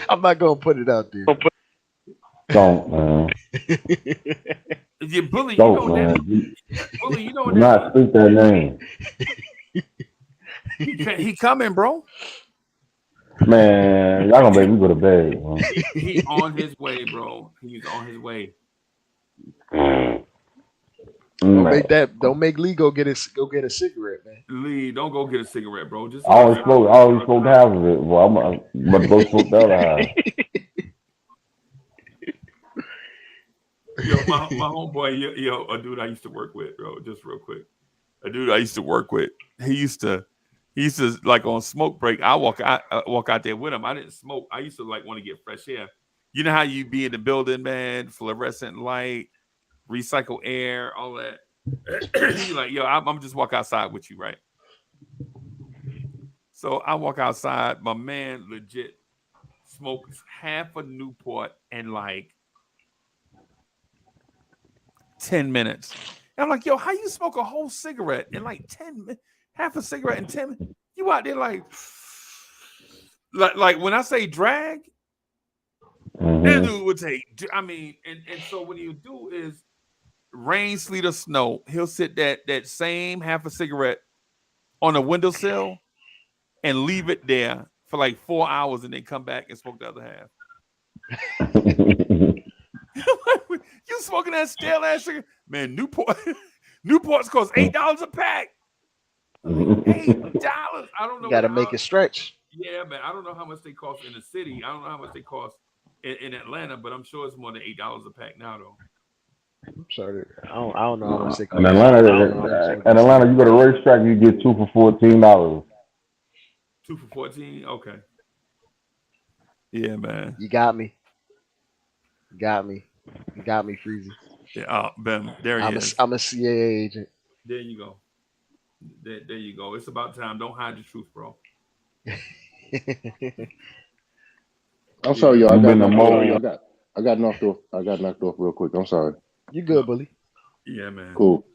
I'm not gonna put it out there. Don't, man. Yeah, Bully, don't, man. Bully, you know what not speak that name. He coming, bro. Man, y'all gonna make me go to bed. Man. He on his way, bro. He's on his way. Don't make Lee go get a cigarette, man. Lee, don't go get a cigarette, bro. Just I always smoked half of it. Well, I'm gonna go smoke the other half. Yo, my homeboy, a dude I used to work with, bro. Just real quick, a dude I used to work with. He used to like on smoke break. I walk out there with him. I didn't smoke. I used to like want to get fresh air. You know how you be in the building, man, fluorescent light, recycle air, all that. You like, yo, I'm just walk outside with you, right? So I walk outside. My man legit smokes half a Newport in like 10 minutes. And I'm like, yo, how you smoke a whole cigarette in like 10 minutes? Half a cigarette in 10 minutes? You out there like when I say drag, this dude would take, I mean, and so what he'll do is rain, sleet, or snow, he'll sit that same half a cigarette on a windowsill and leave it there for like 4 hours and then come back and smoke the other half. You smoking that stale ass cigarette? Man, Newports cost $8 a pack. $8. I don't know. You got to make it stretch. Yeah, man. I don't know how much they cost in the city. I don't know how much they cost in Atlanta, but I'm sure it's more than $8 a pack now, though. I'm sorry. I don't know how much they cost. In Atlanta, you go to racetrack, you get 2 for $14. 2 for 14? Okay. Yeah, man. You got me. You got me, Freezy. Yeah, Ben, there he is. I'm a CAA agent. There you go. There you go. It's about time. Don't hide the truth, bro. I'm sorry, y'all. I got knocked off. I got knocked off real quick. I'm sorry. You good, Bully? Yeah, man. Cool.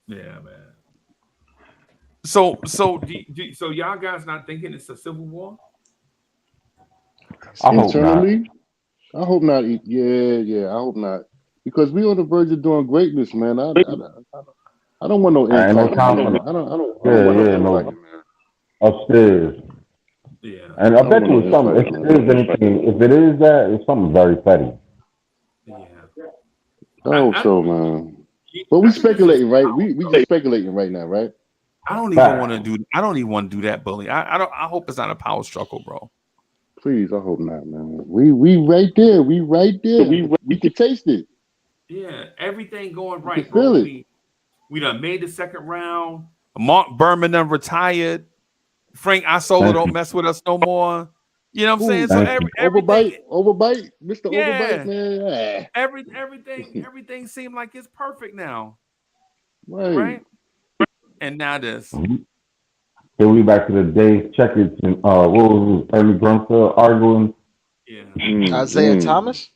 Yeah, man. So y'all guys not thinking it's a civil war? Internally, I hope not. Yeah. I hope not, because we on the verge of doing greatness, man. I don't want no infighting. I don't want no infighting, man. Upstairs. Yeah. And I bet you it's something. If it is that, it's something very petty. Yeah. I hope so, man. But we speculating, right? We just speculating right now, right? I don't even want to do that, Bully. I hope it's not a power struggle, bro. Please, I hope not, man. We right there. We can taste it. Yeah, everything going We right, can bro. feel it. We done made the second round. Mark Berman done retired. Frank Isola don't mess with us no more. You know what I'm saying? So everything overbite, Mr. Yeah. Overbite, man. Everything seemed like it's perfect now. Right? And now this. Here we back to the days checkers and what was it, Ernie Grunfeld arguing? Yeah. Isaiah Thomas?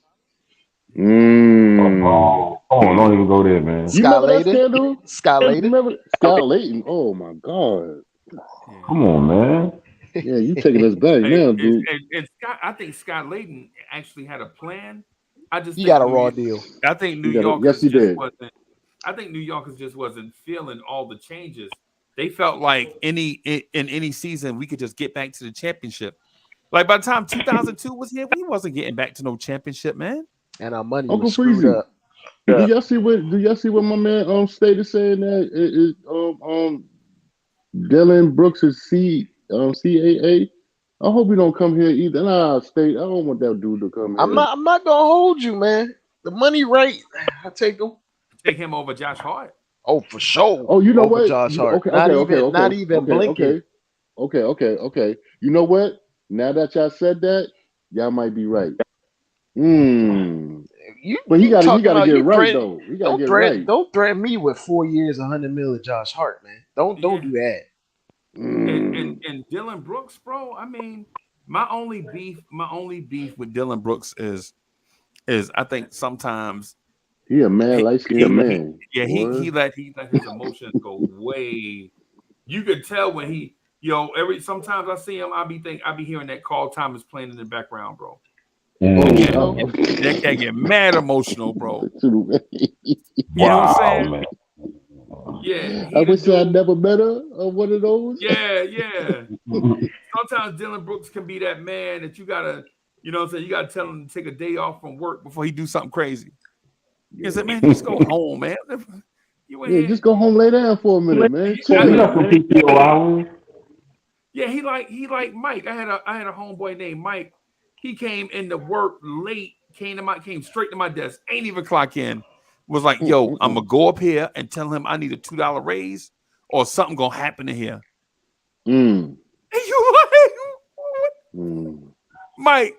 Oh, don't even go there, man. You remember that scandal? Scott Layden? Remember Scott Layton? Oh my God. Come on, man. Yeah, you taking us back now, dude. And Scott, I think Scott Layton actually had a plan. He got a raw deal. I think New Yorkers just wasn't feeling all the changes. They felt like in any season we could just get back to the championship. Like by the time 2002 was here, we wasn't getting back to no championship, man. And our money Uncle was screwed Freezy, up. Do y'all see what my man stated saying that it is Dylan Brooks is CAA? I hope he don't come here either. Nah, State. I don't want that dude to come here. I'm not gonna hold you, man. The money right, I take him. Take him over Josh Hart. Oh, for sure. Oh, you know over what? Josh Hart. Okay. Not even blinking. Okay. You know what? Now that y'all said that, y'all might be right. But he got to get it right though. He got to get it right. Don't threaten me with 4 years, $100 million, Josh Hart, man. Don't do that. And Dylan Brooks, bro. I mean, my only beef with Dylan Brooks is I think sometimes he a man, light-skinned man. He let his emotions go way. You could tell when he, sometimes I see him, I be hearing that Carl Thomas playing in the background, bro. That can get mad emotional, bro. You know what I'm saying? Man. Yeah, I wish I never met her or one of those. Yeah. Sometimes Dylan Brooks can be that man that you gotta, you gotta tell him to take a day off from work before he do something crazy. He said, "Man, just go home, man. Just go home, lay down for a minute, man. Yeah, he like Mike. I had a homeboy named Mike. He came into work late. Came straight to my desk. Ain't even clock in. Was like, yo, I'm gonna go up here and tell him I need a $2 raise or something gonna happen in here. And you like, what? Mike,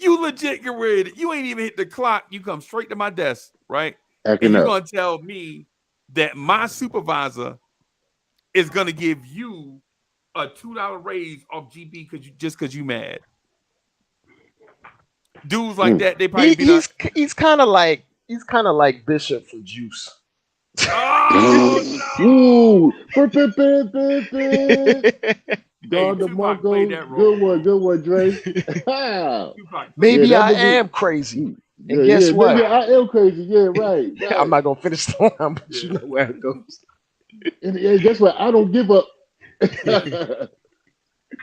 You legit get ready. You ain't even hit the clock. You come straight to my desk, right? Acting And you're up. gonna tell me that my supervisor is gonna give you a $2 raise off GB because you mad. Dudes like that, they probably be like, He's kind of like Bishop for Juice. oh Ooh, no. Hey, Don Tupac played DeMarco, that role. good one, Dre. Tupac played Yeah, Maybe that. that I nigga. am crazy. And Yeah, guess maybe what? I am crazy. Yeah, right. I'm not gonna finish the line, but you Yeah. know where it goes. And guess what? I don't give up. Yeah,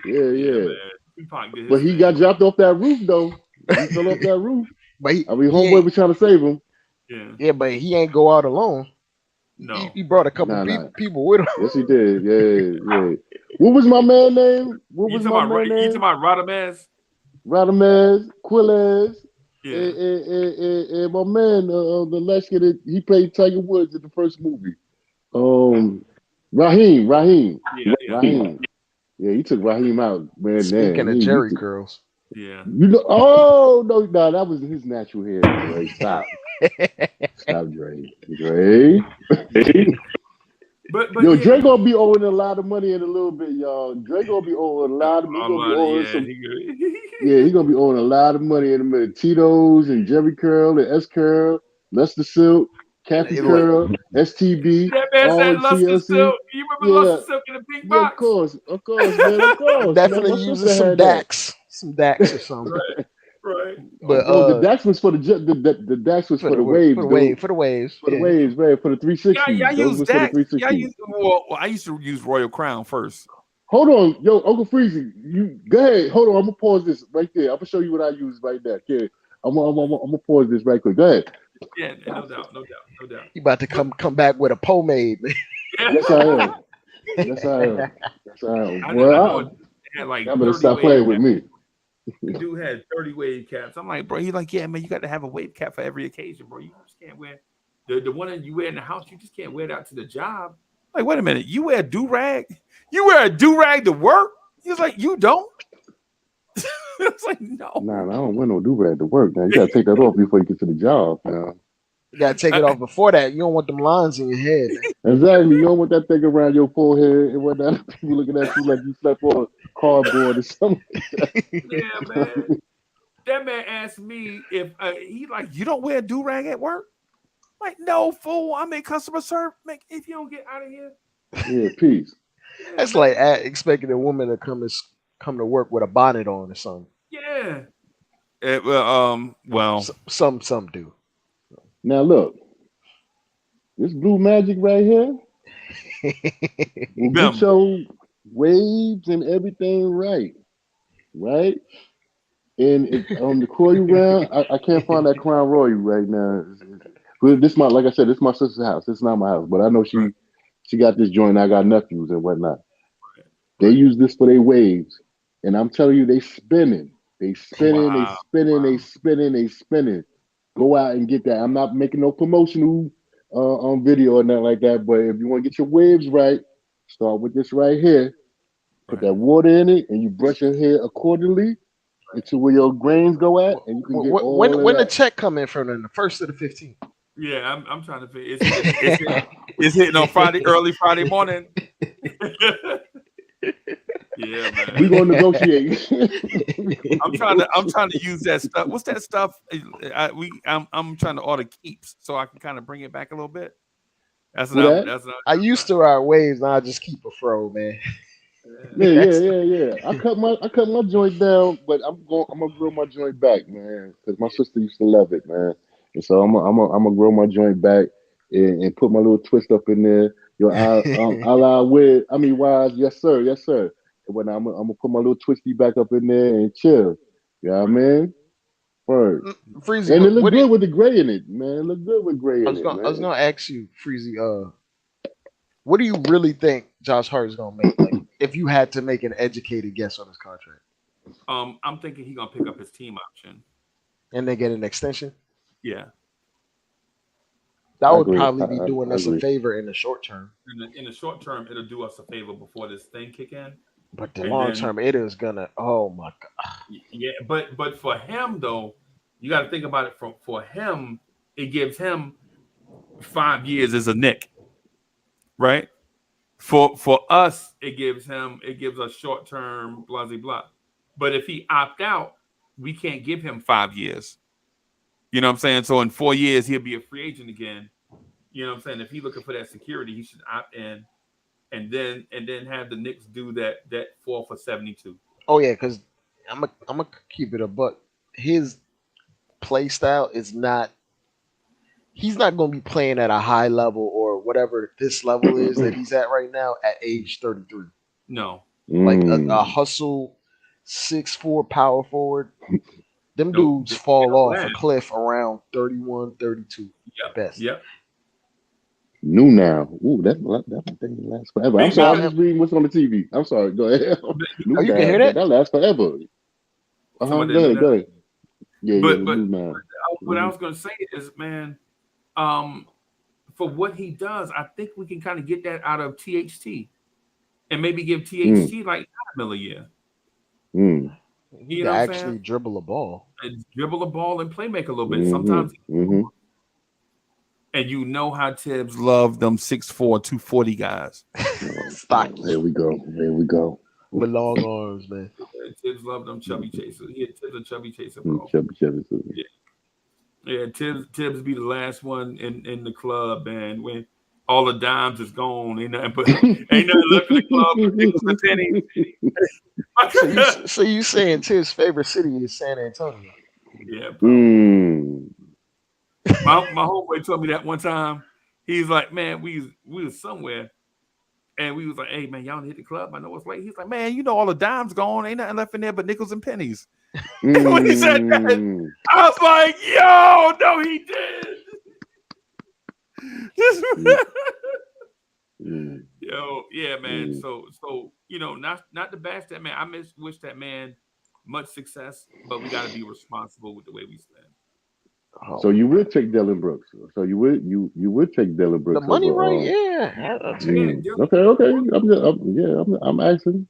Yeah, yeah. man. Tupac did But his he thing. got dropped off that roof though. He fell off that roof. But I mean, he homeboy ain't. was trying to save him. Yeah. Yeah, but he ain't go out alone. No. He brought a couple Nah. people with him. Yes, he did. Yeah. What was my man name? What You was talking my about man you talking name? about Radamez? Radamez, Quilez, Yeah. and my man, the last kid that he played Tiger Woods in the first movie. Raheem. Yeah. Yeah, he took Raheem out, man. Speaking Damn, of Jerry curls, Yeah. you know. Oh no, that was his natural hair, Dre. Stop, Dre. But Yo, yeah, Dre gonna be owing a lot of money in a little bit, y'all. Dre gonna be owing a lot of. He gonna be owing yeah, some. Yeah, he gonna be owing a lot of money in a minute. Tito's and Jerry Curl and S Curl, Lester Silk, Kathy Look, Curl, STB, that man all said in Luster TLC. Silk. You remember Yeah, Luster Silk in the pink yeah, box? of course, man, of course, man. definitely My using sister some had that. Dax or something. Right. But No, the Dax was for the Dax was for the waves, dude. for the waves, For the yeah. waves, man. For the Yeah, 360s. y'all Those use was for the Dax. Y'all 360s. use I used to use Royal Crown first. Hold on, yo, Uncle Freezy, you go ahead. Hold on, I'm gonna pause this right there. I'm gonna show you what I use right there. Okay, I'm gonna pause this right quick. Go ahead. Yeah, no doubt. He about to But come back with a pomade. yeah, Yes, I am. Yes, I am. Yes, I am. I know it Well, had like y'all better 30 stop wave playing with caps. me. The dude had 30 wave caps. I'm like, bro, he's like, yeah, man, you got to have a wave cap for every occasion, bro. You just can't wear the one that you wear in the house. You just can't wear it out to the job. Like, wait a minute, you wear a do rag? You wear a do rag to work? He was like, you don't? It's like, no. Nah, I don't wear no do rag to work. Now you gotta take that off before you get to the job. Now. You gotta take it off before that. You don't want them lines in your head, man. Exactly. You don't want that thing around your forehead and whatnot. People looking at you like you slept on cardboard or something. Yeah, man. That man asked me if he like, you don't wear a do rag at work? Like, no, fool. I'm in customer service. Like, if you don't get out of here, Yeah, peace. That's like expecting a woman to come to work with a bonnet on or something. yeah. Well, Some do. Now look, this blue magic right here will get them. your waves and everything right. Right? And on the Croy round, I can't find that Crown Royal right now. Well, this my like I said, this is my sister's house. It's not my house, but I know she got this joint. I got nephews and whatnot. They use this for their waves, and I'm telling you, they spinning. They spinning, they Wow. spinning, they spinning, they spinning. Go out and get that. I'm not making no promotional on video or nothing like that. But if you want to get your waves right, start with this right here. Put that water in it, and you brush your hair accordingly into where your grains go at, and you can get all of When the that. check come in from the 1st to the 15th? Yeah, I'm trying to figure. It's hitting on Friday, early Friday morning. Yeah, man. We gonna negotiate. I'm trying to use that stuff. What's that stuff? I'm trying to order keeps so I can kind of bring it back a little bit. That's what I used to ride waves, now I just keep a fro, man. Yeah. I cut my joint down, but I'm gonna grow my joint back, man, because my sister used to love it, man. And so I'm gonna grow my joint back and put my little twist up in there. Yo, I lie with, I mean, wise, yes sir. And when I'm gonna put my little twisty back up in there and chill. You know what I mean? Word. Freezy, And it look good with the gray in it, man. It look good with gray in it, man. I was gonna ask you, Freezy, what do you really think Josh Hart is gonna make? Like, if you had to make an educated guess on his contract, I'm thinking he's gonna pick up his team option. and they get an extension. Yeah. That I would agree. probably be doing I us a agree. favor in the short term. In the short term, it'll do us a favor before this thing kick in. But the and long then term, it is gonna. Oh my god. yeah, but for him though, you got to think about it. For him, it gives him 5 years as a Nick, right? For us, it gives us short term blah blah blah. But if he opt out, we can't give him 5 years. You know what I'm saying? So in 4 years, he'll be a free agent again. You know what I'm saying? If he's looking for that security, he should opt in and then have the Knicks do that 4 for 72. Oh yeah, because I'm gonna keep it a buck. His play style is not. He's not gonna be playing at a high level or whatever this level is that he's at right now at age 33. No, Like a Mm. hustle 6'4" power forward. Them nope. dudes They fall don't off last. a cliff around 31, 32 Yep, best. yep. New now. Ooh, that thing lasts forever. I'm sorry, I'm Because just reading what's on the TV. I'm sorry. Go ahead. Oh, New you can now. hear That, that? that lasts forever. some of Go that new ahead. now. Go ahead. Yeah. But The new now. what I Mm-hmm. was going to say is, man, um, for what he does, I think we can kind of get that out of THT and maybe give Mm, THT like 9 mil a year. mm, He You can know what I'm saying? actually dribble a ball. And dribble the ball and play make a little bit. mm-hmm. Sometimes, Mm-hmm. and you know how Tibbs love them 6'4", 240 guys. Stocky, Here we go. Here we go. but long arms, man. Yeah, Tibbs love them chubby chasers. Yeah, Tibbs a chubby chaser, Mm, bro. Chubby. Yeah, yeah. Tibbs be the last one in the club, man. When all the dimes is gone, ain't nothing left in the club but nickels and pennies. So you saying Tibbs' favorite city is San Antonio? Yeah, probably. mm. My homeboy told me that one time. He's like, man, we was somewhere, and we was like, hey, man, y'all hit the club. I know it's late. He's like, man, you know all the dimes gone. Ain't nothing left in there but nickels and pennies. And when he said that, Mm. I was like, yo, no, he did. Mm. Mm. Yo, yeah, man. Mm. So not to bash that man. Wish that man much success, but we got to be responsible with the way we spend. So Oh, you would take Dylan Brooks. So you would take Dylan the Brooks money, over. right? Yeah, I'll take Yeah, it. Okay. I'm asking.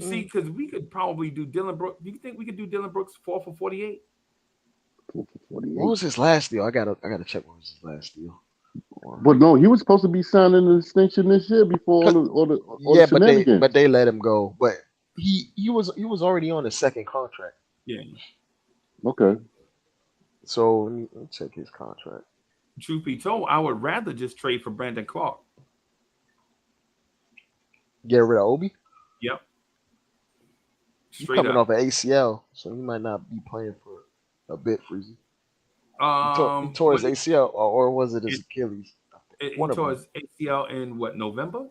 see, Mm. because we could probably do Dylan Brooks. Do you think we could do Dylan Brooks 4 for 48? What 48. was his last deal? I gotta check what was his last deal. But no, he was supposed to be signing an extension this year before 'Cause- all the yeah, but shenanigans. they let him go. But he was already on his second contract. Yeah. Okay. So let me check his contract. Truth be told, I would rather just trade for Brandon Clark. Get rid of Obi. Yep. He's Straight coming up. off an ACL, so he might not be playing for a bit, Freezy. He tore his But ACL, or was it his Achilles? he One of tore them. his ACL in what, November?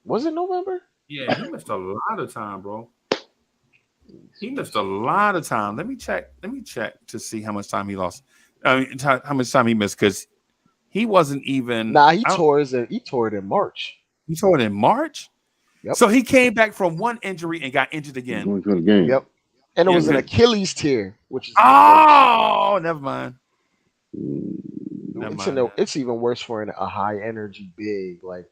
Was it November? Yeah, he missed a lot of time, bro. He missed a lot of time. Let me check. To see how much time he lost. I mean, how much time he missed because he wasn't even. Nah, he tore it in March. He tore it in March, Yep. so he came back from one injury and got injured He's again. going to the game. Yep. And it Yeah, was an because Achilles tear, which is even worse. oh, never mind. Never It's mind that. it's even worse for a high energy big. Like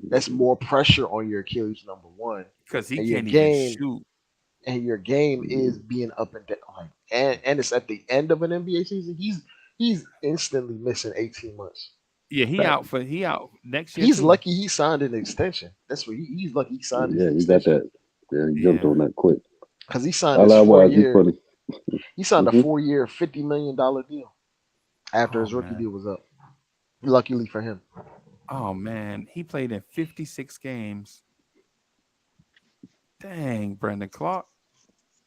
that's more pressure on your Achilles, number one, Because he and your can't even game shoot. and your game is being up and down. Like, and it's at the end of an NBA season. He's instantly missing 18 months. Yeah, That he out next year he's too. lucky he signed an extension. That's what he's lucky he signed his Yeah, he got extension that. Yeah, he jumped Yeah. on that quick. because he signed All his I four was, he's year funny. he signed a Mm-hmm. 4 year $50 million deal after Oh his rookie man. deal was up. Luckily for him. Oh man. He played in 56 games. Dang, Brandon Clark.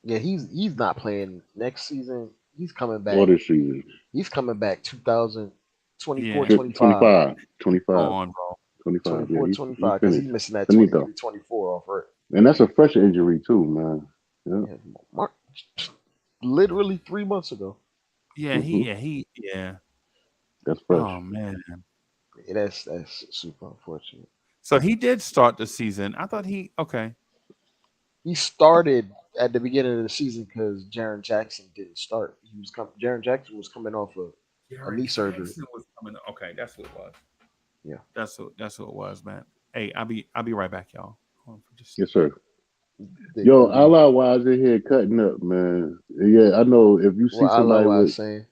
Yeah, he's not playing next season. He's coming All back. this season. He's coming back 2024, Yeah. 25. 25. He's 25. gone, bro. 25. Yeah, 24, he's 25, because he's finished. missing that Finito. 23, 24 off hurt. And that's a fresh injury, too, man. Yeah. Yeah, Mark, literally 3 months ago. Yeah, Mm-hmm. yeah. That's fresh. Oh man. Yeah, that's super unfortunate. So he did start the season. I thought okay. He started at the beginning of the season because Jaron Jackson didn't start. Jaron Jackson was coming off a Jaron knee surgery. Jackson was coming. Okay, that's what it was. Yeah. That's what it was, man. Hey, I'll be right back, y'all. Hold on for just a Yes, second. sir. Yo, Allah Wise in here cutting up, man. Yeah, I know. If you see What Allah somebody was with, saying.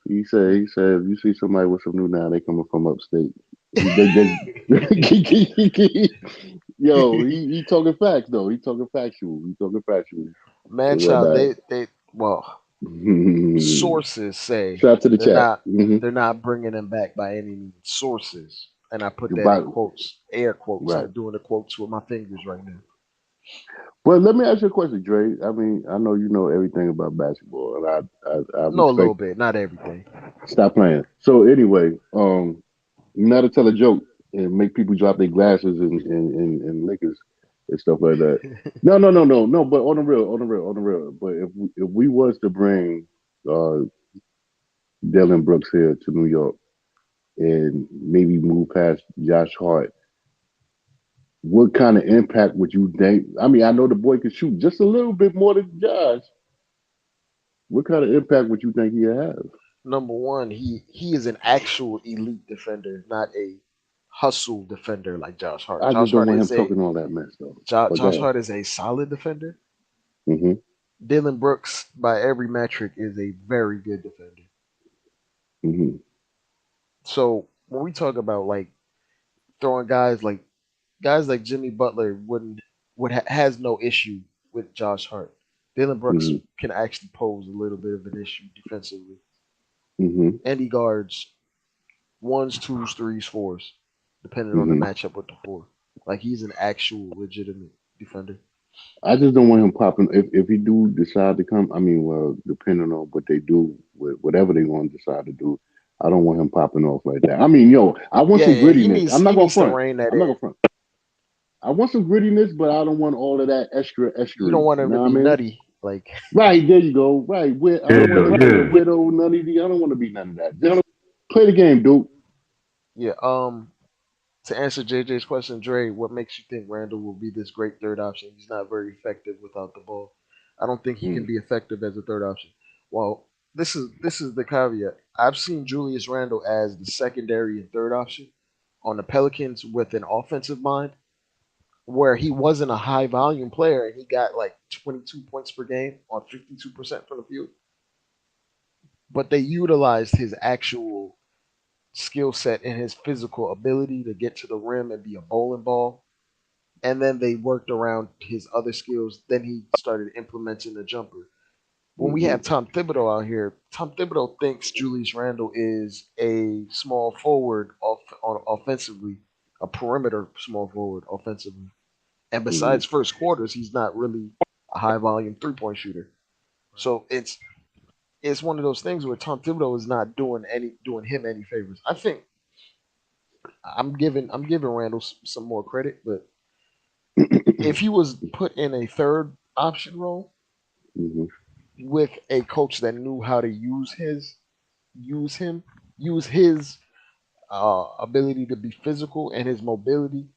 he said, if you see somebody with some new now, they coming from upstate. They yo, he talking facts though. He talking factual. He talking factual. Man, So child, that. they well, sources say Shout out to the they're chat. not they're not bringing him back by any means. Sources, and I put that in Right. quotes, air quotes. Right. I'm doing the quotes with my fingers right now. Well, let me ask you a question, Dre. I mean, I know you know everything about basketball, and I No, a little respect. bit, not everything. Stop playing. So anyway, you know how to tell a joke and make people drop their glasses and liquors and stuff like that. No. But on the real. But if we was to bring uh Dylan Brooks here to New York and maybe move past Josh Hart, what kind of impact would you think? I mean, I know the boy can shoot just a little bit more than Josh. What kind of impact would you think he'd have? Number one, he is an actual elite defender, not a hustle defender like Josh Hart. I just don't want him talking all that mess though. But go Josh ahead. Hart is a solid defender. Mm-hmm. Dylan Brooks, by every metric, is a very good defender. Mm-hmm. So when we talk about like throwing guys like Jimmy Butler has no issue with Josh Hart. Dylan Brooks Mm-hmm. can actually pose a little bit of an issue defensively, Mm-hmm. and he guards ones, twos, threes, fours, depending on the Mm-hmm. matchup with the four. Like he's an actual legitimate defender. I just don't want him popping. If he do decide to come, I mean, well, depending on what they do, with whatever they want to decide to do, I don't want him popping off like that. I mean, yo, I want Yeah, some yeah, grittiness. I'm not he gonna needs to front. rein that I'm not in. gonna front. I want some grittiness, but I don't want all of that extra. You don't want You him know to what I be mean? nutty. Like Right there, you go. Right, I don't want him being a widow, none of the. I don't want to be none of that. Just play the game, dude. yeah. To answer JJ's question, Dre, what makes you think Randall will be this great third option? He's not very effective without the ball. I don't think he can Mm, be effective as a third option. Well, this is the caveat. I've seen Julius Randle as the secondary and third option on the Pelicans with an offensive mind, where he wasn't a high volume player and he got like 22 points per game on 52% from the field. But they utilized his actual skill set and his physical ability to get to the rim and be a bowling ball. And then they worked around his other skills. Then he started implementing the jumper. When we mm-hmm, have Tom Thibodeau out here, Tom Thibodeau thinks Julius Randle is a small forward offensively, a perimeter small forward offensively. And mm-hmm. besides first quarters, he's not really a high volume 3-point shooter. So it's one of those things where Tom Thibodeau is not doing him any favors. I think I'm giving Randall some more credit, but if he was put in a third option role Mm-hmm. with a coach that knew how to use him, use his ability to be physical and his mobility,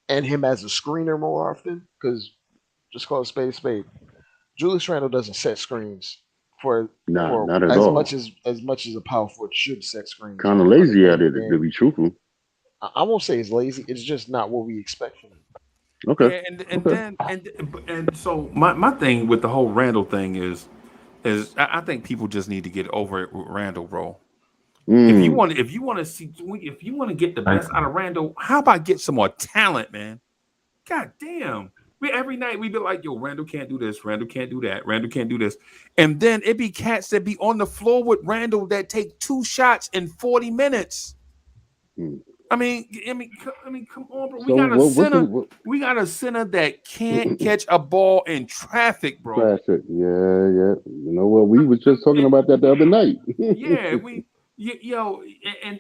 and him as a screener more often, because just call a spade a spade. Julius Randle doesn't set screens for Nah, for not at as all. much as a power forward should set screens Kind of on a lazy at game to it, to game. be truthful. I won't say it's lazy. It's just not what we expect from him. Okay, Yeah, and okay. then and so my thing with the whole Randall thing is I think people just need to get over it with Randall, bro. Mm, If you want to see if you want to get the best out of Randall, how about get some more talent, man? God damn. Every night we be like, yo, Randall can't do this, Randall can't do that, Randall can't do this. And then it be cats that be on the floor with Randall that take 2 shots in 40 minutes. mm. Come on, bro. So what's the what, We got a center that can't catch a ball in traffic, bro. classic? Yeah, yeah. You know what? We was just talking about that the other night. Yeah, yo,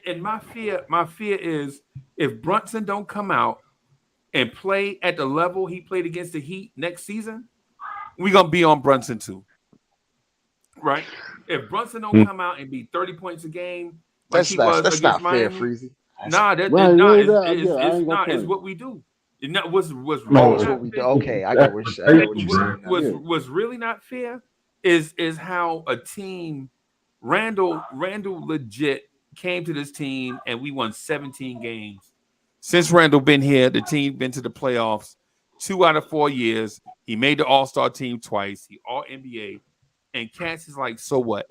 and my fear is if Brunson don't come out and play at the level he played against the Heat next season, we gonna be on Brunson too, right? If Brunson don't come out and be 30 points a game like he was That's against not fair, Miami, Freezy. nah, Right, nah, yeah, yeah. I ain't gonna it's front. what we do. What's Oh, really it's not what we do. fair. Okay, I get what you're saying now. Yeah. What's really not fair is how a team Randall legit came to this team and we won 17 games. Since Randall been here, the team been to the playoffs 2 out of 4 years. He made the All-Star team twice. He All NBA, and Cats is like, so what?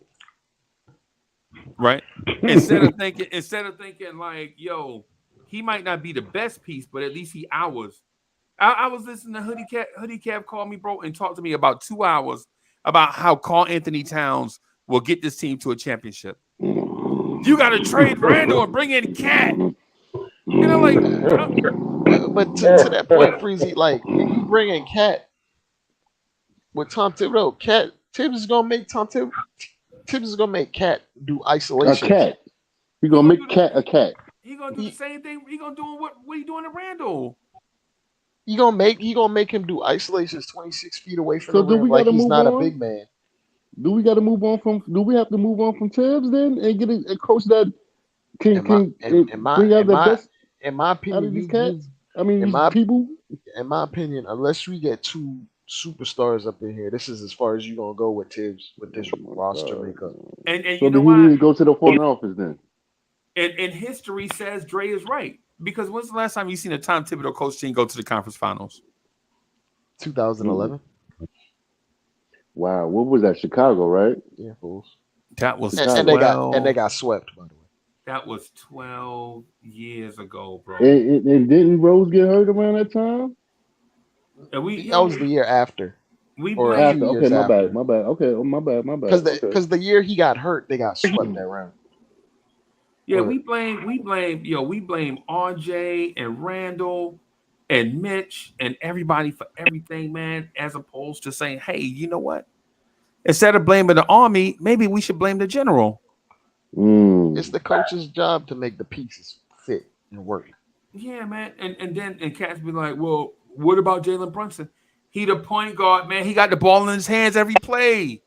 Right? Instead of thinking like, yo, he might not be the best piece, but at least he ours. I was listening to Hoodie Cap call me, bro, and talk to me about 2 hours about how Karl Anthony Towns will get this team to a championship. You got to trade Randall and bring in Cat. You know, like, but to that point, Freezy, like you bring in Cat with Tom Thibodeau, Tibbs is gonna make Tibbs is gonna make Cat do isolation. A cat. He gonna make Cat a cat. He gonna do the same thing. He gonna do what he doing to Randall. He gonna make him do isolations 26 feet away from So the do rim we like gotta he's move not on? a big man. Do we got to move on from? Do we have to move on from Tibbs then and get a coach that can bring out the best in my out opinion, of these cats? I mean, in these my people. in my opinion, unless we get 2 superstars up in here, this is as far as you gonna go with Tibbs with this roster makeup. And So you know then he why? need to go to the front office then. And history says Dre is right. Because when's the last time you seen a Tom Thibodeau coach team go to the conference finals? 2011. Wow, what was that? Chicago, right? Yeah, fools. That was And they got swept, by the way. That was 12 years ago, bro. And didn't Rose get hurt around that time? And That was the year after. Or a few years my after. bad. Okay, my bad. Because the year he got hurt, they got swept that round. Yeah, we blame RJ and Randall and Mitch and everybody for everything, man, as opposed to saying, hey, you know what? Instead of blaming the army, maybe we should blame the general. It's the coach's job to make the pieces fit and work. Yeah, man. And Cats be like, well, what about Jalen Brunson? He the point guard, man. He got the ball in his hands every play.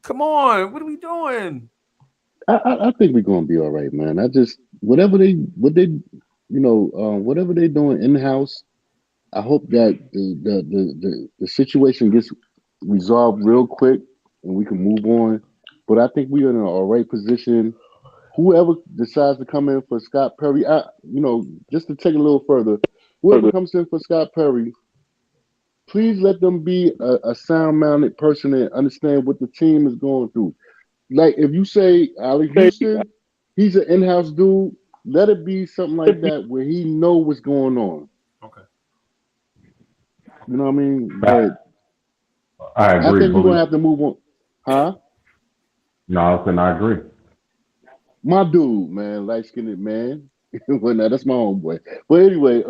Come on, what are we doing? I think we're gonna be all right, man. I just whatever they doing in house. I hope that the situation gets resolved real quick and we can move on. But I think we're in an all right position. Whoever decides to come in for Scott Perry, just to take it a little further, whoever comes in for Scott Perry, please let them be a sound-minded person and understand what the team is going through. Like if you say Alec Houston, he's an in-house dude. Let it be something like that where he know what's going on. Okay. You know what I mean? But I agree. I think we're gonna have to move on. Huh? No, I agree. My dude, man, light-skinned man. Well, no, that's my homeboy. But anyway,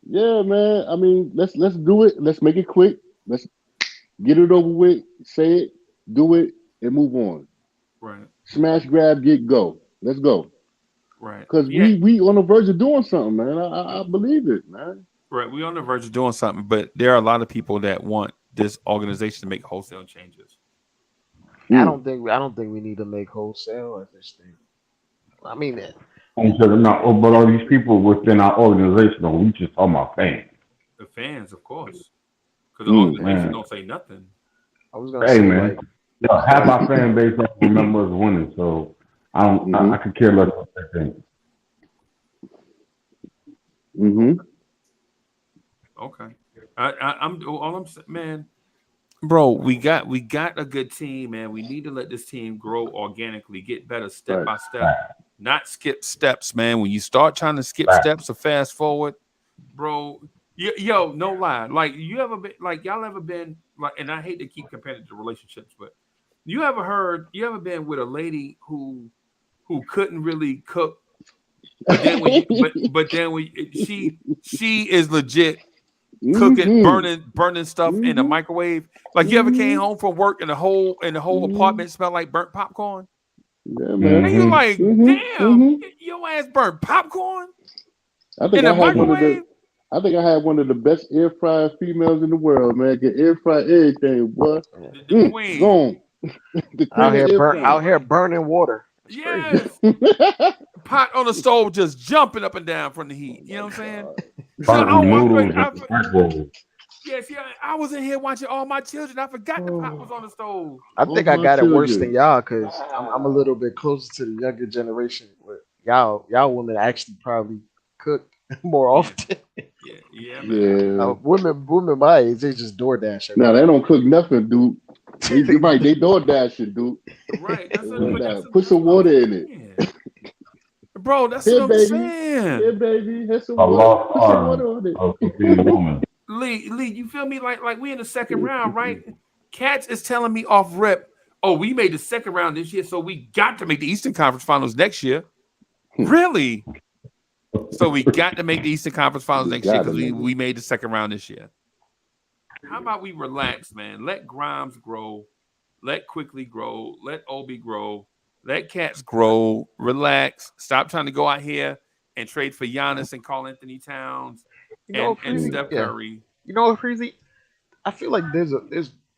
yeah, man. I mean, let's do it. Let's make it quick. Let's get it over with. Say it, do it, and move on. Right. Smash, grab, get, go. Let's go. Right. Because we on the verge of doing something, man. I believe it, man. Right. We're on the verge of doing something, but there are a lot of people that want this organization to make wholesale changes. I don't think we need to make wholesale at this thing. I mean, but all these people within our organization, we just talking about fans. The fans, of course, because the organization don't say nothing. I was gonna say, man, half our fan base don't remember us winning, so I could care less what they think. Okay, I'm all I'm saying, man. Bro, we got a good team, man. We need to let this team grow organically, get better step by step, not skip steps, man. When you start trying to skip steps or fast forward, bro, yo, no lie. Like y'all ever been like, and I hate to keep comparing it to relationships, but you ever been with a lady who couldn't really cook, but then she is legit cooking, burning stuff in the microwave. Like you ever came home from work and the whole apartment smelled like burnt popcorn? Yeah, man. And you're like, damn, your ass burnt popcorn in the microwave? I think I had one of the best air fryer females in the world, man. Can air fry everything, what? The queen. Gone. The queen out here burning water. Yes. Pot on the stove just jumping up and down from the heat. You know what I'm saying? I was in here watching All My Children. I forgot the pot was on the stove. I think I got it worse than y'all because I'm a little bit closer to the younger generation. But y'all women actually probably cook. more Yeah, often. yeah, man. Yeah. Women my age, they just DoorDash Now everything. they don't cook nothing, dude. You're right. They door dashing, dude. Right. But That's put that's some what I'm water in it. saying, bro. That's what Here, I'm baby. Here, saying. baby. Here's some A water. lost Put some art water on it. of cooking woman. Lee, you feel me? Like we in the second round, right? Cats is telling me off rip. Oh, we made the second round this year, so we got to make the Eastern Conference Finals next year. Really? So we got to make the Eastern Conference Finals We next year gotta because make it. we made the second round this year. How about we relax, man? Let Grimes grow, let Quickly grow, let Obi grow, let Cats grow. Relax. Stop trying to go out here and trade for Giannis and Carl Anthony Towns You know what, and Freezy? Steph Yeah. Curry. You know what, Freezy? I feel like there's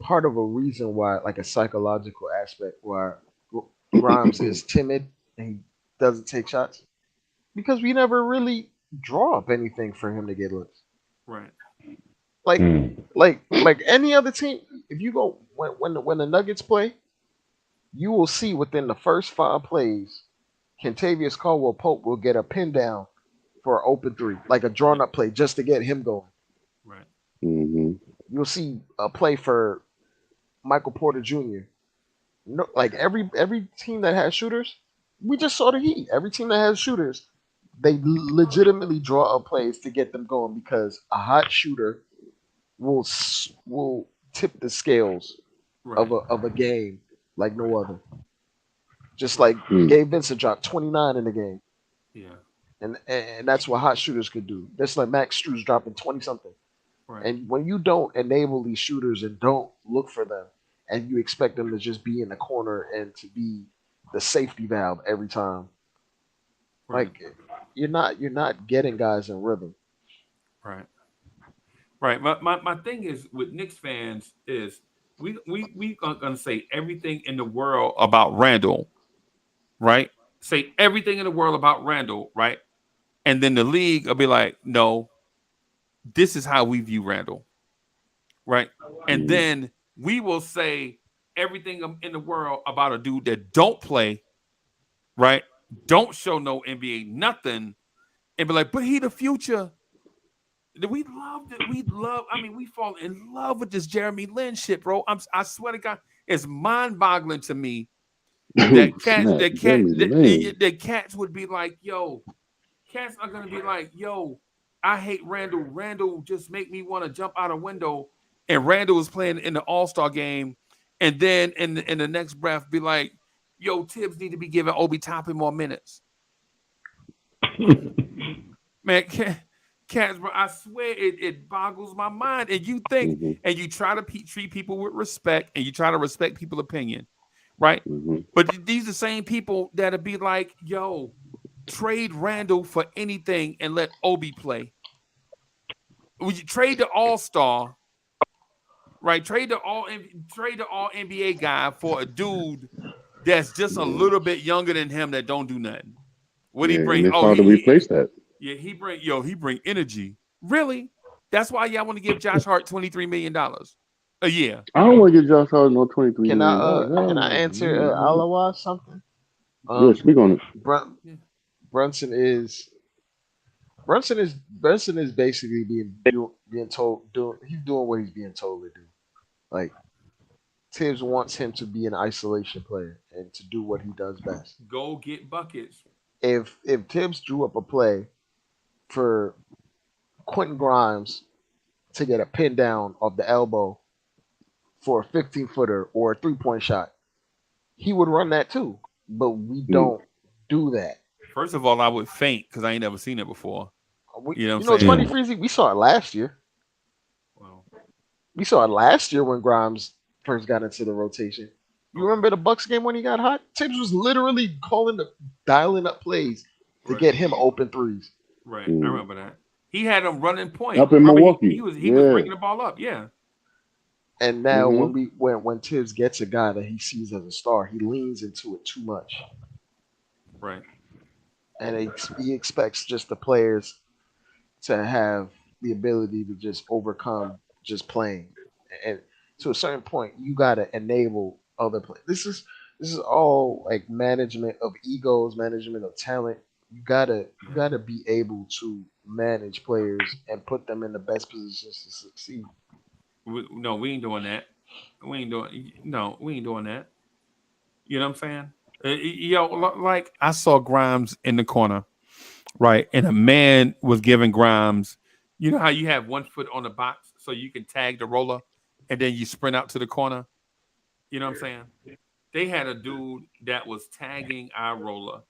part of a reason why, like a psychological aspect, why Grimes is timid and he doesn't take shots because we never really draw up anything for him to get looks. Right. Like Mm. like any other team, if you go when the Nuggets play, you will see within the first 5 plays, Kentavious Caldwell Pope will get a pin down for an open three, like a drawn up play just to get him going. Right. Mm-hmm. You'll see a play for Michael Porter Jr. No, like every team that has shooters, we just saw the Heat. Every team that has shooters, they legitimately draw up plays to get them going because a hot shooter will tip the scales Right. of a game like no Right. other. Just Right. like Gabe Vincent dropped 29 in the game, Yeah. and that's what hot shooters could do. That's like Max Struz dropping 20 something. Right. And when you don't enable these shooters and don't look for them, and you expect them to just be in the corner and to be the safety valve every time, Right. like you're not getting guys in rhythm. Right. Right. My thing is with Knicks fans is we are gonna say everything in the world about Randall, right? Say everything in the world about Randall, right? And then the league will be like, no, this is how we view Randall, right? And then we will say everything in the world about a dude that don't play, right? Don't show no NBA nothing, and be like, but he the future. We loved it. We love. I mean, we fall in love with this Jeremy Lin shit, bro. I swear to God, it's mind-boggling to me that cats, Snap. Jeremy Lin. that cats would be like, yo, cats are gonna be like, yo, I hate Randall. Randall just make me want to jump out a window. And Randall was playing in the All-Star game, and then in the next breath, be like, yo, Tibbs need to be giving Obi Toppin more minutes. Man, cats, bro, I swear it boggles my mind. And you think, Mm-hmm. and you try to treat people with respect, and you try to respect people's opinion, right? Mm-hmm. But these are the same people that'll be like, yo, trade Randall for anything and let Obi play. Would you trade the All-Star, right? Trade the all NBA guy for a dude that's just a Yeah. little bit younger than him that don't do nothing. What he Yeah, bring? and it's Oh, hard to replace that. yeah, he bring energy. Really? That's why y'all want to give Josh Hart $23 million a year. I don't want to get Josh Hart no $23 Can I million. can I answer Alawa something? Yeah, speak on it. Brun- Yeah. Brunson is Brunson is basically being told he's doing what he's being told to do. Like Tibbs wants him to be an isolation player and to do what he does best. Go get buckets. If Tibbs drew up a play for Quentin Grimes to get a pin down of the elbow for a 15-footer or a 3-point shot, he would run that too. But we don't do that. First of all, I would faint because I ain't never seen it before. You know what I'm It's funny, saying? Freezy. We saw it last year. Well, We saw it last year when Grimes first got into the rotation. You remember the Bucks game when he got hot? Tibbs was literally dialing up plays to right, get him open threes. right. I remember that. He had him running point. Up in Remember, Milwaukee. he was Yeah. bringing the ball up. Yeah, And now Mm-hmm. when Tibbs gets a guy that he sees as a star, he leans into it too much, right, and he expects just the players to have the ability to just overcome just playing. And to a certain point, you got to enable other players. This is all like management of egos, management of talent. You gotta be able to manage players and put them in the best positions to succeed. No, we ain't doing that. We ain't doing. No, we ain't doing that. You know what I'm saying? Like I saw Grimes in the corner, right, and a man was giving Grimes. You know how you have one foot on the box so you can tag the roller, and then you sprint out to the corner. You know what I'm saying? They had a dude that was tagging our roller,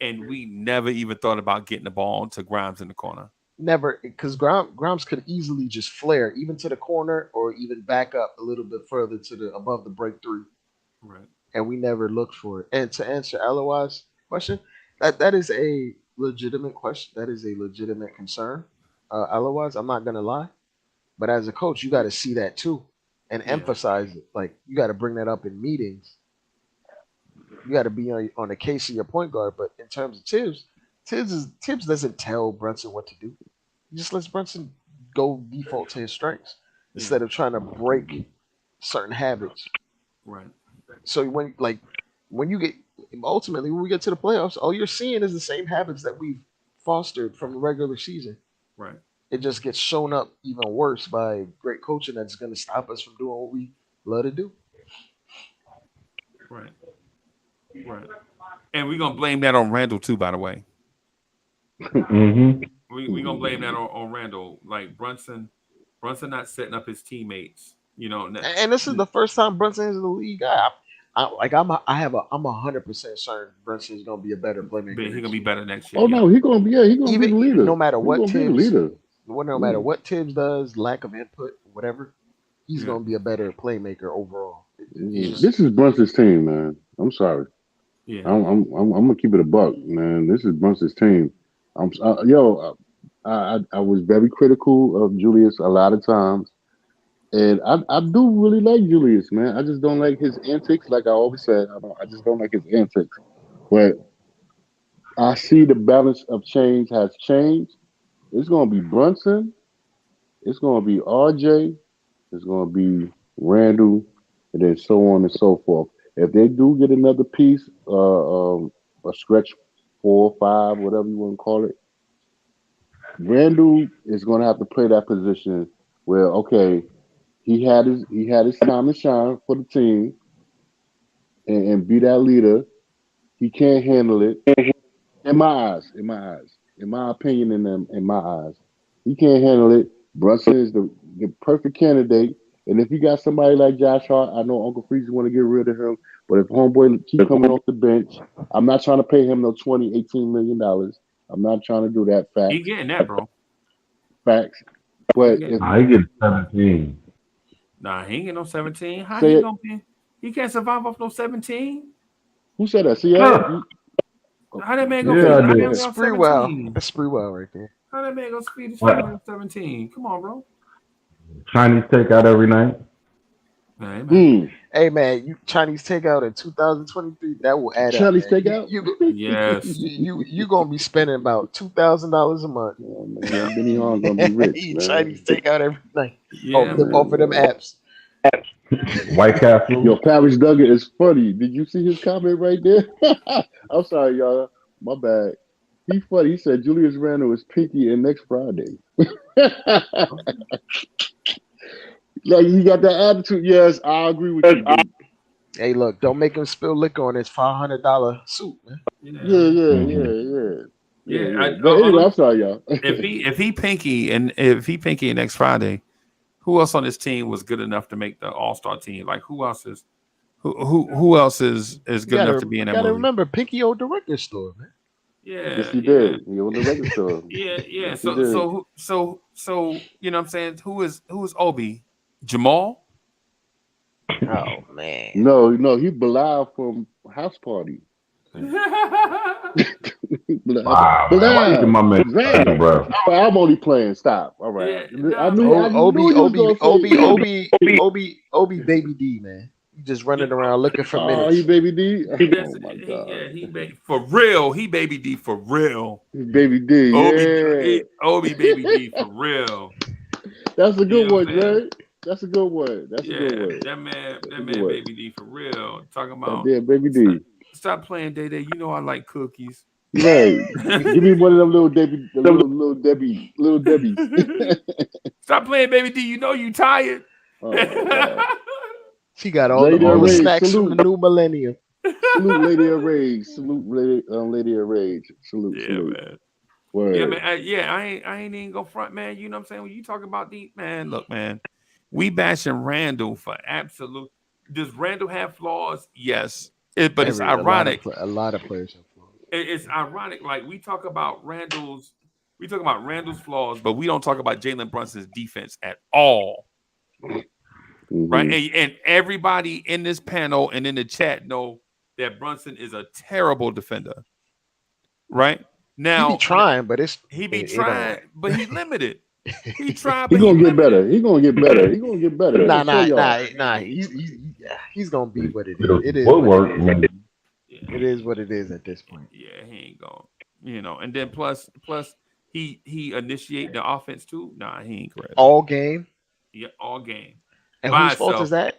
and we never even thought about getting the ball to Grimes in the corner. Never, because Grimes could easily just flare even to the corner or even back up a little bit further to the above the breakthrough, Right. and we never looked for it. And to answer Eloi's question, that is a legitimate question. That is a legitimate concern. Eloi's, I'm not gonna lie, but as a coach, you got to see that too and Yeah. emphasize it. Like you got to bring that up in meetings. You got to be on the case of your point guard. But in terms of Tibbs doesn't tell Brunson what to do. He just lets Brunson go default to his strengths Yeah. instead of trying to break certain habits. Right. So when you get ultimately when we get to the playoffs, all you're seeing is the same habits that we've fostered from the regular season. Right. It just gets shown up even worse by great coaching that's going to stop us from doing what we love to do. Right. Right. And we're gonna blame that on Randall too, by the way. Mm-hmm. We gonna blame that on Randall. Like Brunson not setting up his teammates. You know, And this is the first time Brunson is in the league. I'm 100% certain Brunson is going to be a better playmaker he gonna next be year. better next year. Oh Yeah. no, he gonna be Even the leader. no matter He what gonna be the Tibbs, leader. no matter Yeah. what Tibbs does, lack of input, whatever, he's Yeah. going to be a better playmaker overall. It's Yeah. just This is Brunson's team, man. I'm sorry. Yeah. I'm gonna keep it a buck, man. This is Brunson's team. I was very critical of Julius a lot of times, and I do really like Julius, man. I just don't like his antics. Like I always said, I just don't like his antics. But I see the balance of change has changed. It's gonna be Brunson. It's gonna be RJ. It's gonna be Randall, and then so on and so forth. If they do get another piece, a stretch 4 or 5, whatever you want to call it, Randall is gonna have to play that position where okay, he had his time to shine for the team and be that leader. He can't handle it. In my opinion, in my eyes, he can't handle it. Brunson is the perfect candidate. And if you got somebody like Josh Hart, I know Uncle Freeze want to get rid of him. But if homeboy keep coming off the bench, I'm not trying to pay him no 20, $18 million. I'm not trying to do that. He Facts, getting that, bro. facts. He But getting if that. Nah, he gets 17. Nah, he ain't get no 17. How say he it, gonna be? He can't survive off no 17. who said that? CL? Oh, How that man gonna Yeah, feed I his okay. did. family that's off Sprewell. 17? That's Sprewell right there. How that man gonna feed his family What? off 17? Come on, bro. Chinese takeout every night. Hey, man. Hmm. Hey man, you Chinese takeout in 2023 that will add up, Charlie's man. takeout. Yes. You gonna be spending about $2,000 a month. Oh Yeah. man, Benny Hann's gonna be rich, Eat man. Chinese takeout every night Yeah, man. off of them Man, apps. White yo, Castle. Paris Duggan is funny. Did you see his comment right there? I'm sorry, y'all. My bad. He funny. He said Julius Randle is Pinky and next Friday. Like he got that attitude. Yes, I agree with you, dude. Hey, look, don't make him spill liquor on his $500 suit, man. Yeah, Yeah, man. yeah, Mm-hmm. yeah, yeah, yeah, Yeah. yeah. But anyway, I'm sorry, y'all. If he pinky next Friday, who else on this team was good enough to make the All Star team? Like who else is You good enough to be in that gotta movie? remember Pinky owned the record store, man. Yes, Yeah, he yeah, did. He on the record store. yeah, yeah. Yes, he did. So you know what I'm saying? Who is Obi? Jamal? Oh man. No, no, he Bilal from House Party. Bilal, Wow, man. Why you give Bilal, my man second Zay. breath? All right, I'm only playing. Stop. All right. Yeah, I nah, knew, I man. knew you was gonna say. Obi Baby D, man. You just Yeah, running around looking for Oh, he minutes. baby D. that's Oh my he. God, Yeah, for real. He baby D for real. baby D. Yeah, Obi baby D for real. that's a You good know what one, I'm saying? Dre. That's a good one. That's a good Yeah, one. that That's a good man one. baby D for real. Talking That about damn baby stop, D. stop playing Day Day. You know I like cookies. Right. Give me one of them little Debbie. Stop playing, baby D. You know you tired. Oh God. She got Lady all of the Rage, snacks from the salute. new millennium. Salute Lady of Rage. Salute Lady of Rage. Salute, Yeah, salute. man. Word. Yeah, man. I ain't even gonna front, man. You know what I'm saying? When you talk about the man, look, man, we bashing Randall for absolute. Does Randall have flaws? Yes. But it's ironic. A lot of players have flaws. It's ironic. Like we talk about Randall's flaws, but we don't talk about Jalen Brunson's defense at all. Right. And everybody in this panel and in the chat know that Brunson is a terrible defender. Right. Now He be trying, but but he limited. He tried, He but he gonna get limited. better. He gonna get better. He gonna get better. Nah. He's gonna be what it is. It is Footwork, what it is. It is what it is at this point. Yeah, he ain't going. You know, and then plus he initiate the offense too. Nah, he ain't correct. All game. Yeah, all game. And whose fault is that?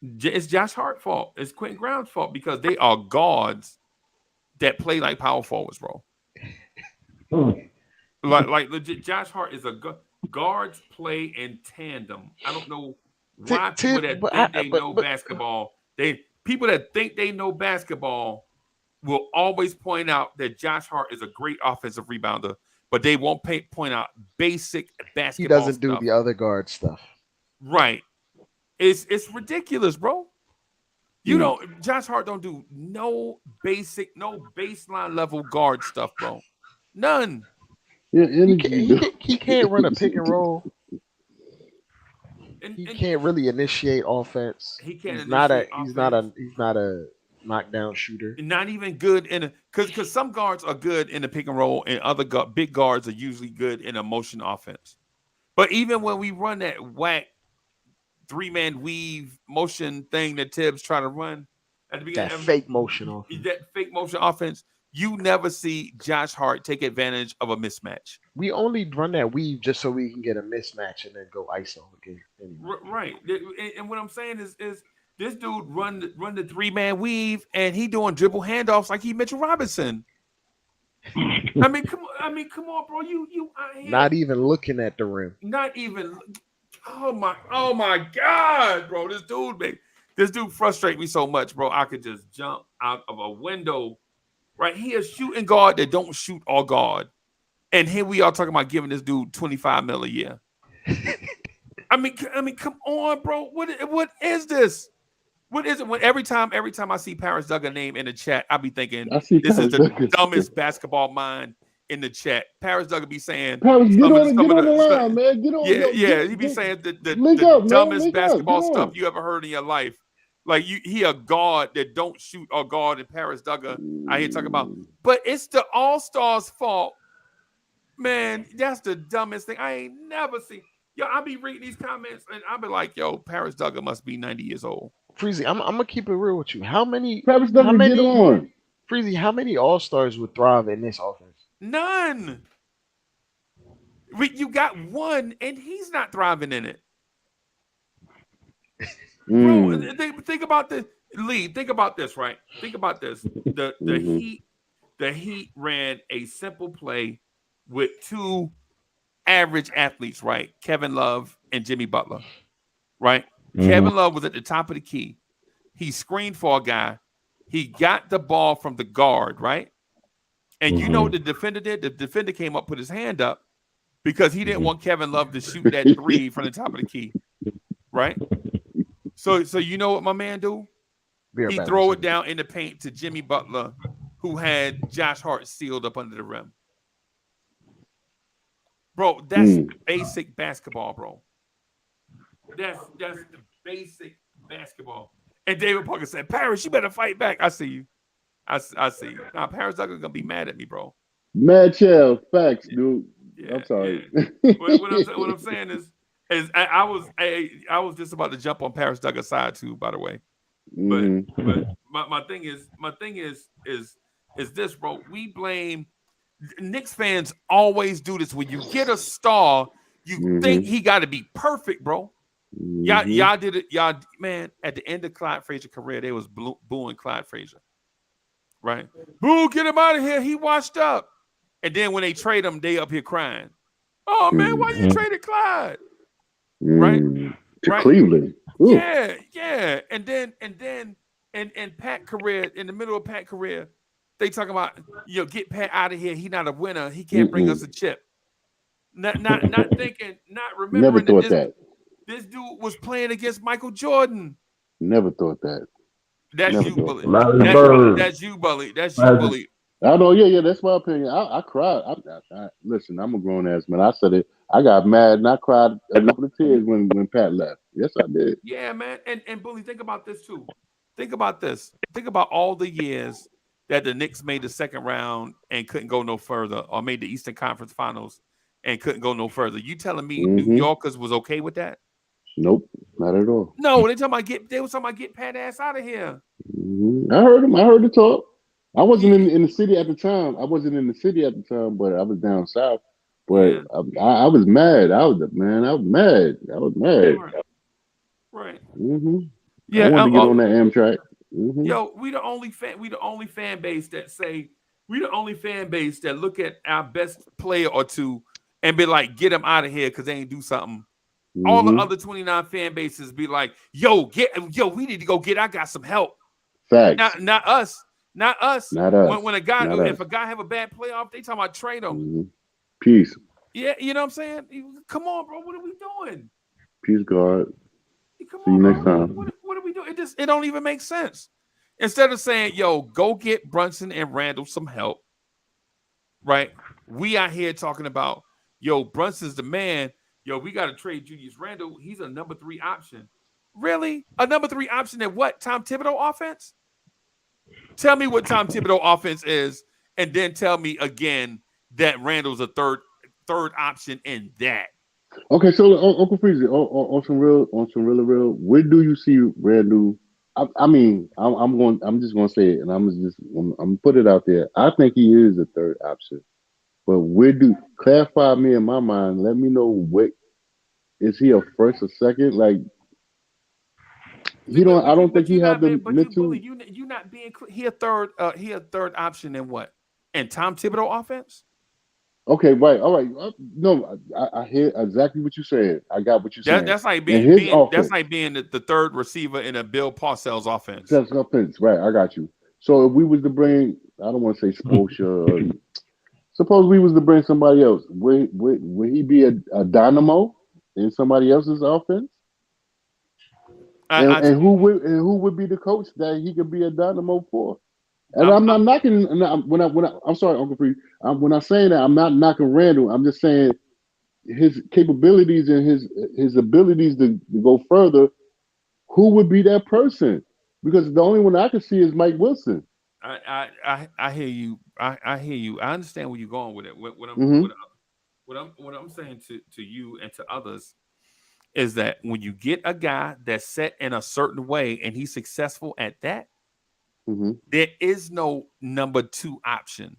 It's Josh Hart's fault. It's Quentin Grimes' fault because they are guards that play like power forwards, bro. like legit, Josh Hart is a guards play in tandem. I don't know why people that think they know basketball. People that think they know basketball will always point out that Josh Hart is a great offensive rebounder, but they won't point out basic basketball. He doesn't do the other guard stuff. Right. It's ridiculous, bro. You don't. Josh Hart don't do no baseline level guard stuff, bro. None. Yeah, he can't run a pick and roll. He can't really initiate offense. He can't. He's not a knockdown shooter. Not even good in because some guards are good in the pick and roll, and other big guards are usually good in a motion offense. But even when we run that whack 3-man weave motion thing that Tibbs try to run at the beginning, that fake motion offense, you never see Josh Hart take advantage of a mismatch. We only run that weave just so we can get a mismatch and then go ISO again. Anyway. Right. And what I'm saying is this dude run the 3-man weave and he doing dribble handoffs like he Mitchell Robinson. I mean, come on, bro. You not even looking at the rim. Not even. Oh my God, bro. This dude frustrates me so much, bro. I could just jump out of a window. Right. He a shooting guard that don't shoot or guard. And here we are talking about giving this dude $25 million a year. I mean, come on, bro. What is this? What is it? When every time I see Paris Duggar name in the chat, I be thinking this is the dumbest basketball mind in the chat. Paris Duggar be saying, Paris, get on the line, man. Get on. Yeah. He be saying the dumbest basketball stuff you ever heard in your life. Like he a guard that don't shoot or guard in Paris Duggar. I hear talking about, but it's the All-Stars' fault. Man, that's the dumbest thing. I ain't never seen. Yo, I be reading these comments and I be like, yo, Paris Duggar must be 90 years old. Freezy, I'm gonna keep it real with you. How many Freezy, how many All-Stars would thrive in this offense? None. You got one and he's not thriving in it. Bro, think about this. Lee, think about this, right? Think about this. The Heat ran a simple play with two average athletes, right? Kevin Love and Jimmy Butler, right? Kevin Love was at the top of the key. He screened for a guy. He got the ball from the guard, right? And you know what the defender did? The defender came up, put his hand up because he didn't want Kevin Love to shoot that three from the top of the key, right? So you know what my man do? He throw it down in the paint to Jimmy Butler, who had Josh Hart sealed up under the rim. Bro, that's basic basketball, bro. That's the basic basketball. And David Parker said, Paris, you better fight back. I see you. I see you. Now, Paris Duggar gonna be mad at me, bro. Mad chill. Facts, dude. Yeah, I'm sorry. Yeah. What I'm saying is I was just about to jump on Paris Duggar's side too, by the way. But my thing is this, bro. We blame Knicks fans always do this. When you get a star, you think he got to be perfect, bro. Y'all did it. Y'all, man, at the end of Clyde Frazier's career, they was booing Clyde Frazier. right? Boo, get him out of here. He washed up. And then when they trade him, they up here crying. Oh man, why you traded Clyde? Right? To Right? Cleveland. Ooh. Yeah. And Pat career, in the middle of Pat career, they talking about, get Pat out of here. He not a winner. He can't bring us a chip. Not thinking, not Never remembering thought that that. this dude was playing against Michael Jordan. Never thought that. That's Never you, thought bully. that. Larry Bird. That's you, bully. That's you, bully. I know, yeah, that's my opinion. I cried. Listen, I'm a grown ass man. I said it. I got mad and I cried a couple of tears when Pat left. Yes, I did. Yeah, man. And bully, think about this too. Think about this. Think about all the years that the Knicks made the second round and couldn't go no further, or made the Eastern Conference Finals and couldn't go no further. You telling me New Yorkers was okay with that? Nope, not at all. No, they were talking about get Pat ass out of here. I heard him. I heard the talk. I wasn't in the city at the time. I wasn't in the city at the time, but I was down south. But I was mad. I was mad. I was mad. Right. Yeah, I wanted to get on that Amtrak. Yo, we the only fan base that say, we the only fan base that look at our best player or two and be like, get him out of here because they ain't do something. All the other 29 fan bases be like, we need to go get. I got some help. Facts. Not us. Not us. Not us. When a guy, if a guy have a bad playoff, they talking about trade him. Peace. Yeah, you know what I'm saying? Come on, bro. What are we doing? Peace, God. Come See you next time. What are we doing? It don't even make sense. Instead of saying, yo, go get Brunson and Randall some help, right? We out here talking about, yo, Brunson's the man. Yo, we got to trade Julius Randle. He's a number 3 option. Really? A number 3 option in what? Tom Thibodeau offense? Tell me what Tom Thibodeau offense is, and then tell me again that Randall's a third option in that. Okay, so Uncle Freezy, on some real, where do you see Randall? I'm just gonna say it, and I'm put it out there. I think he is a third option, but clarify me in my mind? Let me know what is he a first or second? Like I don't think he have the mental. You not being clear. He a third option in what? And Tom Thibodeau offense? Okay, right, all right. No, I hear exactly what you said. I got what you said. That's like being the third receiver in a Bill Parcells offense. That's offense, right? I got you. So if we was to bring, I don't want to say Spoelstra. Suppose we was to bring somebody else. Would he be a dynamo in somebody else's offense? And who would be the coach that he could be a dynamo for? And I'm not knocking. I'm sorry, Uncle Free. When I'm saying that, I'm not knocking Randall. I'm just saying his capabilities and his abilities to go further. Who would be that person? Because the only one I can see is Mike Wilson. I hear you. I hear you. I understand where you're going with it. What I'm saying to you and to others is that when you get a guy that's set in a certain way and he's successful at that, there is no number 2 option.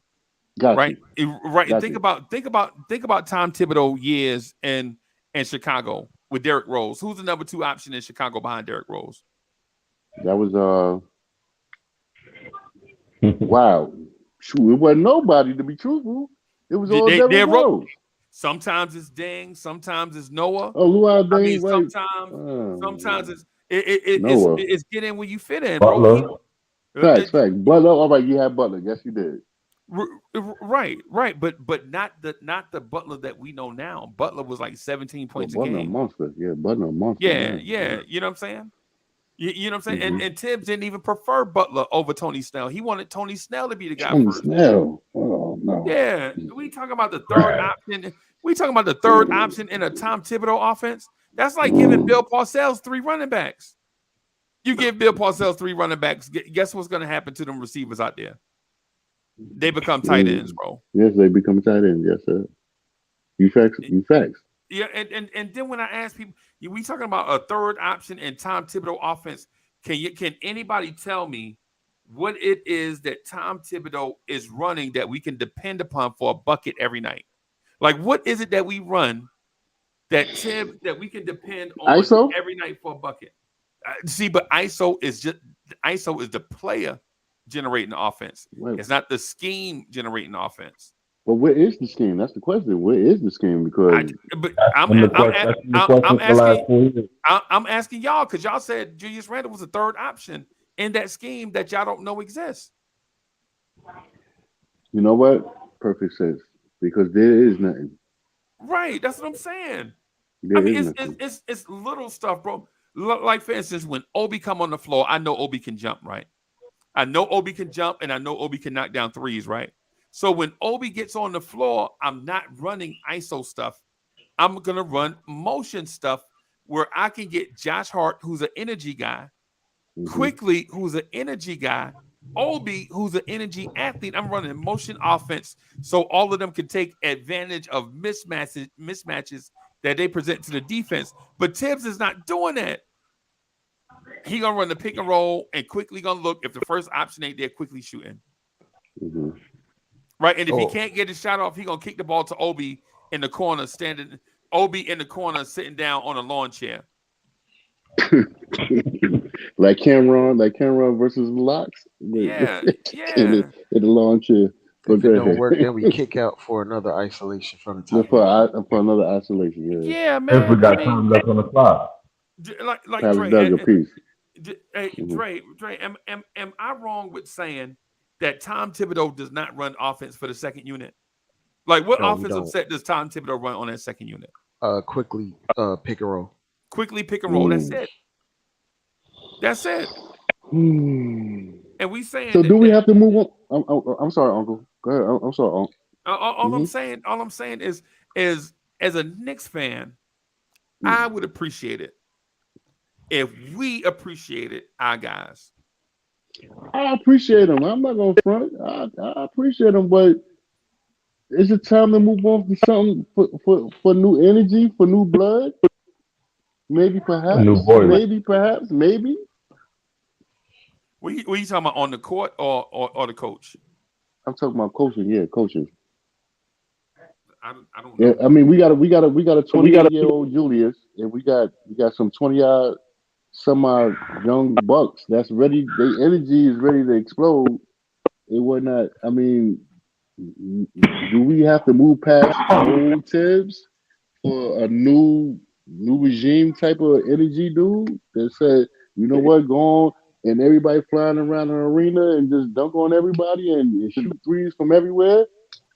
Right. Think about Tom Thibodeau years in Chicago with Derrick Rose. Who's the number 2 option in Chicago behind Derrick Rose? That was wow. Shoot, it wasn't nobody, to be truthful. It was all Derrick Rose. Sometimes it's Deng, sometimes it's Noah. Oh, Luau Deng, I mean, right. sometimes it's get in where you fit in, bro. Butler. Facts. Butler, all right, you had Butler. Yes, you did. Right. But not the Butler that we know now. Butler was like 17 points a game. Butler a monster. Yeah, Butler a monster. Yeah. You know what I'm saying? You know what I'm saying? And Tibbs didn't even prefer Butler over Tony Snell. He wanted Tony Snell to be the guy first. Snell. Oh, no. Yeah. We talking about the third option. We talking about the third option in a Tom Thibodeau offense. That's like giving Bill Parcells 3 running backs. You give Bill Parcells 3 running backs, guess what's going to happen to them receivers out there? They become tight ends, bro. Yes, they become tight ends. Yes, sir. You facts. Yeah, and then when I ask people, we talking about a third option in Tom Thibodeau offense. Can anybody tell me what it is that Tom Thibodeau is running that we can depend upon for a bucket every night? Like, what is it that we run that we can depend on every night for a bucket? See, but ISO is the player generating offense. Right. It's not the scheme generating offense. But where is the scheme? That's the question. Where is the scheme? Because But That's been the question. That's been the I'm question for the last asking 4 years. I'm asking y'all because y'all said Julius Randle was a third option in that scheme that y'all don't know exists. you know what? Perfect sense. Because there is nothing. Right, that's what I'm saying. I There mean, is nothing. it's little stuff, bro. Like for instance, when Obi come on the floor, I know Obi can jump, right? I know Obi can jump, and I know Obi can knock down threes, right? So when Obi gets on the floor, I'm not running ISO stuff. I'm gonna run motion stuff where I can get Josh Hart, who's an energy guy, Mm-hmm. Quickly, who's an energy guy, Obi, who's an energy athlete. I'm running motion offense so all of them can take advantage of mismatches that they present to the defense. But Tibbs is not doing that. He gonna run the pick and roll and quickly gonna look if the first option ain't there, quickly shooting. Mm-hmm. Right. And if he Oh, can't get his shot off, he gonna kick the ball to Obi in the corner, Obi in the corner, sitting down on a lawn chair. Like Cameron versus Locks in Yeah, the, yeah. in the lawn chair. But if go it don't ahead. work, then we kick out for another isolation from the Well, top of the key. for another isolation, yeah. Yeah, If we man. I got mean, time left on the clock. like Alex Dre, Duggar, peace. hey, Mm-hmm. Dre, am I wrong with saying that Tom Thibodeau does not run offense for the second unit? Like, what No, we offensive don't. set does Tom Thibodeau run on that second unit? Quickly, pick and roll. Quickly pick and roll. That's Mm. it. That's it. Hmm. And we saying So do that, we have to move on? I'm sorry, Uncle. Go ahead. I'm sorry, Uncle. all Mm-hmm. all I'm saying is as a Knicks fan, I Mm. would appreciate it if we appreciated our guys. I appreciate them. I'm not gonna front. I appreciate them, but is it time to move on to something for new energy, for new blood? Maybe, A new perhaps, voice. maybe, perhaps, maybe. What you talking about, on the court or the coach? I'm talking about coaching. Yeah, coaching. I don't Yeah, know. I mean, we got a 28-year-old Julius, and we got some 20 some young bucks that's ready. Their energy is ready to explode. It was not. I mean, do we have to move past old Tibbs for a new regime type of energy dude that said, you know what, go on and everybody flying around an arena and just dunk on everybody and shoot threes from everywhere?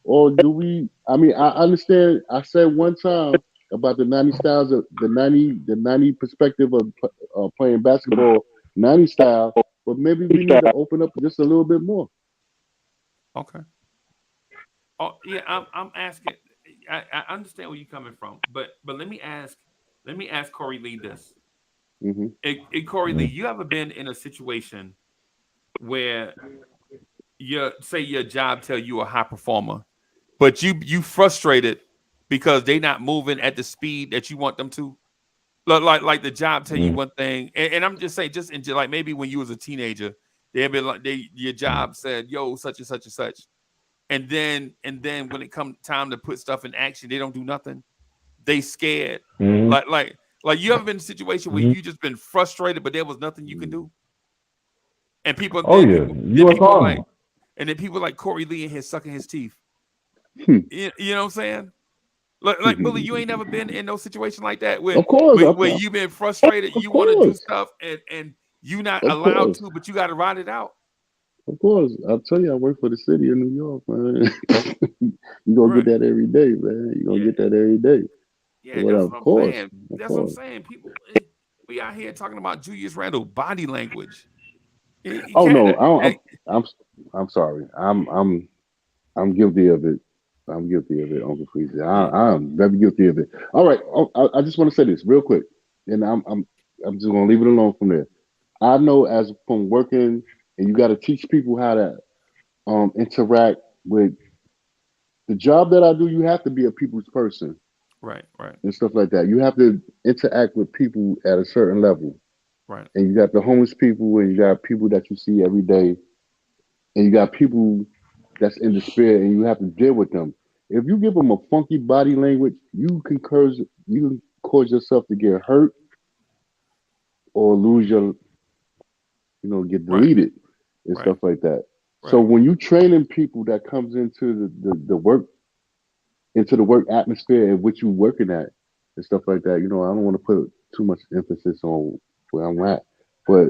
Or do we? I mean, I understand. I said one time about the 90 styles of the 90 perspective of playing basketball 90 style, but maybe we need to open up just a little bit more. Okay. Oh yeah, I'm asking. I understand where you're coming from, but let me ask Corey Lee this. Hmm. Corey Lee, Mhm. you ever been in a situation where your job tell you a high performer, but you frustrated because they not moving at the speed that you want them to? Like the job tell you Mhm. one thing, and I'm just saying, like maybe when you was a teenager, they'd be like your job said, yo, such and such and such. And then when it comes time to put stuff in action, they don't do nothing. They scared. Mhm. Like like like you ever been in a situation where Mhm. you just been frustrated, but there was nothing you can do, and people Oh then yeah, people then U.S. people like Army. and then people like Corey Lee in here sucking his teeth. Hmm. You know what I'm saying? Like Billy, you ain't never been in no situation like that where Of course, where you been frustrated, of you want to do course, stuff and you not of allowed course, to, but you got to ride it out. of course. I'll tell you, I work for the city of New York, man. You gonna get Right? that every day, man. You gonna Yeah, get that every day. yeah. But That's what I'm saying. of That's what I'm course. saying. People, we out here talking about Julius Randle body language. You Oh can't. no, I'm I'm sorry. I'm guilty of it. I'm guilty of it, Uncle Freezy. Yeah, I'm very guilty of it. All right, I just want to say this real quick, and I'm just gonna leave it alone from there. I know as from working, and you got to teach people how to interact with the job that I do. You have to be a people's person right, right, and stuff like that. You have to interact with people at a certain level, right, and you got the homeless people, and you got people that you see every day, and you got people that's in despair, and you have to deal with them. If you give them a funky body language, you can cause yourself to get hurt or lose your, get right. deleted. and Right. stuff like that. So Right. when you training people that comes into the work into the work atmosphere in which you working at and stuff like that, I don't want to put too much emphasis on where I'm at, but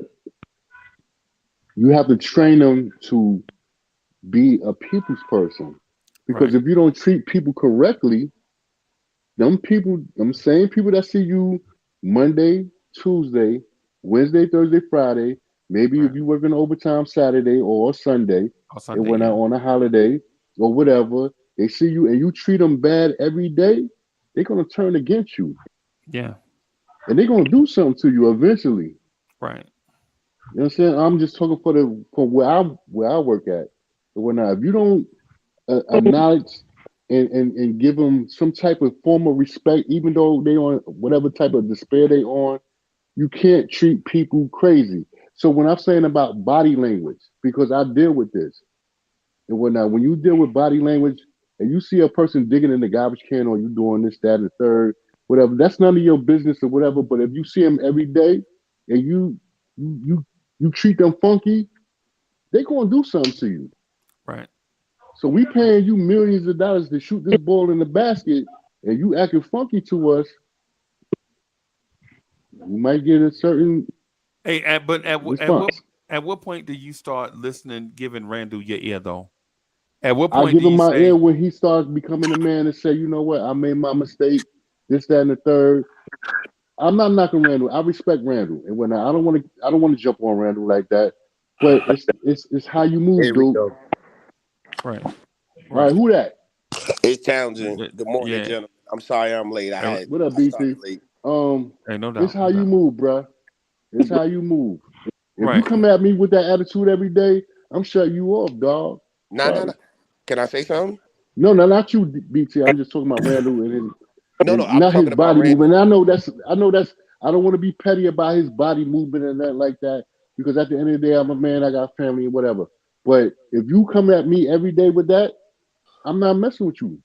you have to train them to be a people's person. Because Right. if you don't treat people correctly, them same people that see you Monday, Tuesday, Wednesday, Thursday, Friday, maybe if Right. you working overtime Saturday or Sunday, On and Sunday, when yeah. out on a holiday or whatever, they see you and you treat them bad every day, they're gonna turn against you Yeah. and they're gonna do something to you eventually. Right. You know what I'm saying? I'm just talking for where I work at. And whatnot. If you don't acknowledge and give them some type of form of respect, even though they on whatever type of despair they on, you can't treat people crazy. So when I'm saying about body language, because I deal with this and whatnot, when you deal with body language and you see a person digging in the garbage can or you doing this, that, and the third, whatever, that's none of your business or whatever. But if you see them every day and you you, you treat them funky, they gonna do something to you. Right. So we paying you millions of dollars to shoot this ball in the basket, and you acting funky to us, you might get a certain Hey, but response. at what point do you start listening, giving Randall your ear though? At what I point give do him you my ear say, when he starts becoming a man and say, you know what, I made my mistake, this, that, and the third. I'm not knocking Randall. I respect Randall, and when I don't want to jump on Randall like that. But it's how you move, Here we dude. go. right, All right, right, who that? It's Townsend. Good morning, yeah, gentlemen. I'm sorry I'm late. hey, What up, I started BT? late. hey, no It's doubt, how no you doubt, move, bruh. It's how you move. If you right. come at me with that attitude every day, I'm shutting you off, dog. No, no, Sorry. no. Can I say something? No, no, not you, BT. I'm just talking about Randall and his, No, no. and I'm not his talking about body Randall. movement. I know that's. I don't want to be petty about his body movement and that like that because at the end of the day, I'm a man. I got family and whatever. But if you come at me every day with that, I'm not messing with you.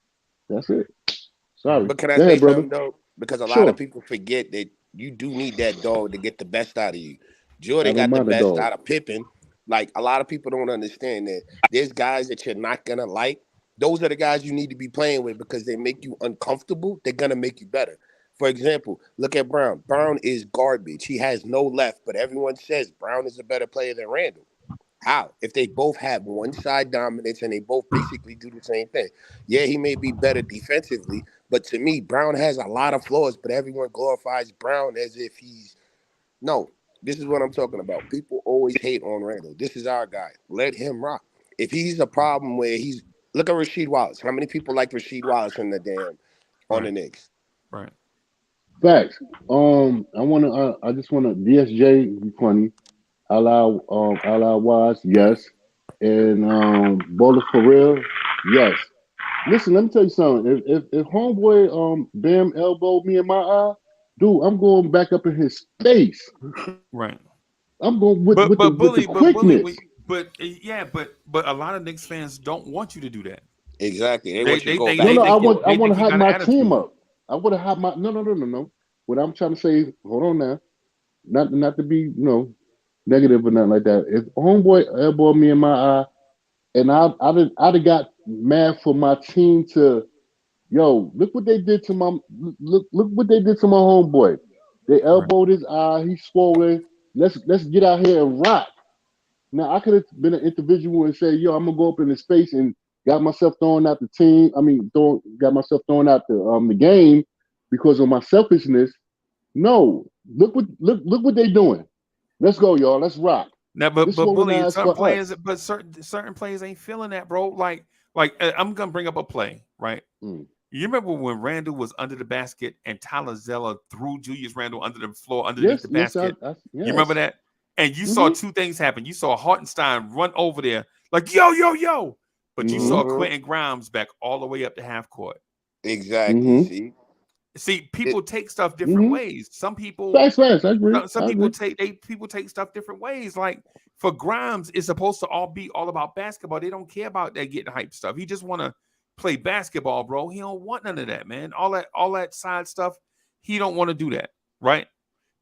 That's it. Right. Sorry. But can I Go say ahead, brother. something though? Because a lot of Sure. people forget that you do need that dog to get the best out of you. Jordan I don't got the mind a best dog. out of Pippen. Like a lot of people don't understand that there's guys that you're not gonna like. Those are the guys you need to be playing with because they make you uncomfortable. They're gonna make you better. For example, look at Brown. Brown is garbage. He has no left, but everyone says Brown is a better player than Randall. How? If they both have one side dominance and they both basically do the same thing. Yeah, he may be better defensively, but to me, Brown has a lot of flaws, but everyone glorifies Brown as if he's no. This is what I'm talking about. People always hate on Randall. This is our guy. Let him rock. If he's a problem where he's look at Rasheed Wallace. How many people like Rasheed Wallace in the damn on the Right. Knicks? Right. Facts. I just wanna DSJ be funny. Allow Wise, yes. And Bowler for real, yes. Listen, let me tell you something. If homeboy Bam elbowed me in my eye, dude, I'm going back up in his face. Right. I'm going with the But bully, quickness. yeah, but a lot of Knicks fans don't want you to do that. Exactly. They They want you to they go they No, back they no, and think forth. I they want to think you hype got an my team attitude. up. I would have hyped my no. What I'm trying to say, hold on now. Not to be, negative or nothing like that. If homeboy elbowed me in my eye and I'd have got mad for my team to yo, look what they did to my look what they did to my homeboy. They Right. elbowed his eye, he's swollen. Let's get out here and rock. Now I could have been an individual and say, yo, I'm gonna go up in his face and got myself thrown out the team. Got myself thrown out the game because of my selfishness. No, look what they doing. Let's go, y'all. Let's rock. Now, This but swollen bully, eyes some for players, us. but certain players ain't feeling that, bro. I'm gonna bring up a play, right? Mm. You remember when Randall was under the basket and Tyler Zeller threw Julius Randall under the floor underneath Yes, the yes, basket? You remember yes. that? And you saw Mm-hmm. two things happen. You saw Hartenstein run over there like yo yo yo, but you Mm-hmm. saw Hmm. Quentin Grimes back all the way up to half court. Exactly. Mm-hmm. See? See, It, people take stuff different Mm-hmm. ways. Facts. I agree. Some I people agree. take stuff different ways. Like for Grimes, it's supposed to all about basketball. They don't care about that getting hype stuff. He just want to play basketball, bro. He don't want none of that, man. All that side stuff, he don't want to do that, right?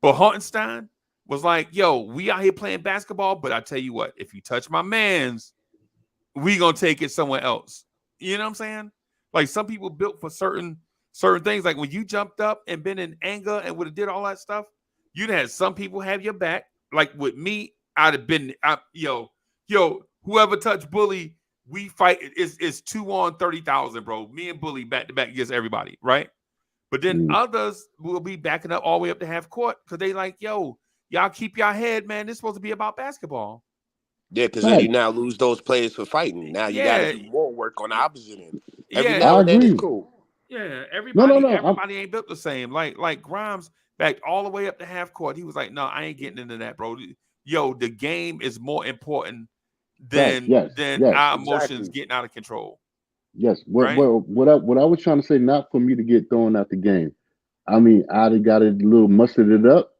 But Hartenstein, he was the was like, yo, we out here playing basketball, but I tell you what, if you touch my mans, we gonna take it somewhere else. You know what I'm saying? Like some people built for certain things. Like when you jumped up and been in anger and would have did all that stuff, you'd had some people have your back. Like with me, I'd have been whoever touched Bully, we fight. It's 2 on 30,000, bro. Me and Bully back to back against everybody, right? But then others will be backing up all the way up to half court because they like, yo, y'all keep your head, man. This is supposed to be about basketball. Yeah, because then you now lose those players for fighting. Now you got to do more work on the opposite end. Every now and then it's cool. Yeah, everybody ain't built the same. Like Grimes backed all the way up to half court. He was like, no, I ain't getting into that, bro. Yo, the game is more important than our emotions getting out of control. Yes. What I was trying to say, not for me to get thrown out the game. I mean, I'd have got a little mustered it up.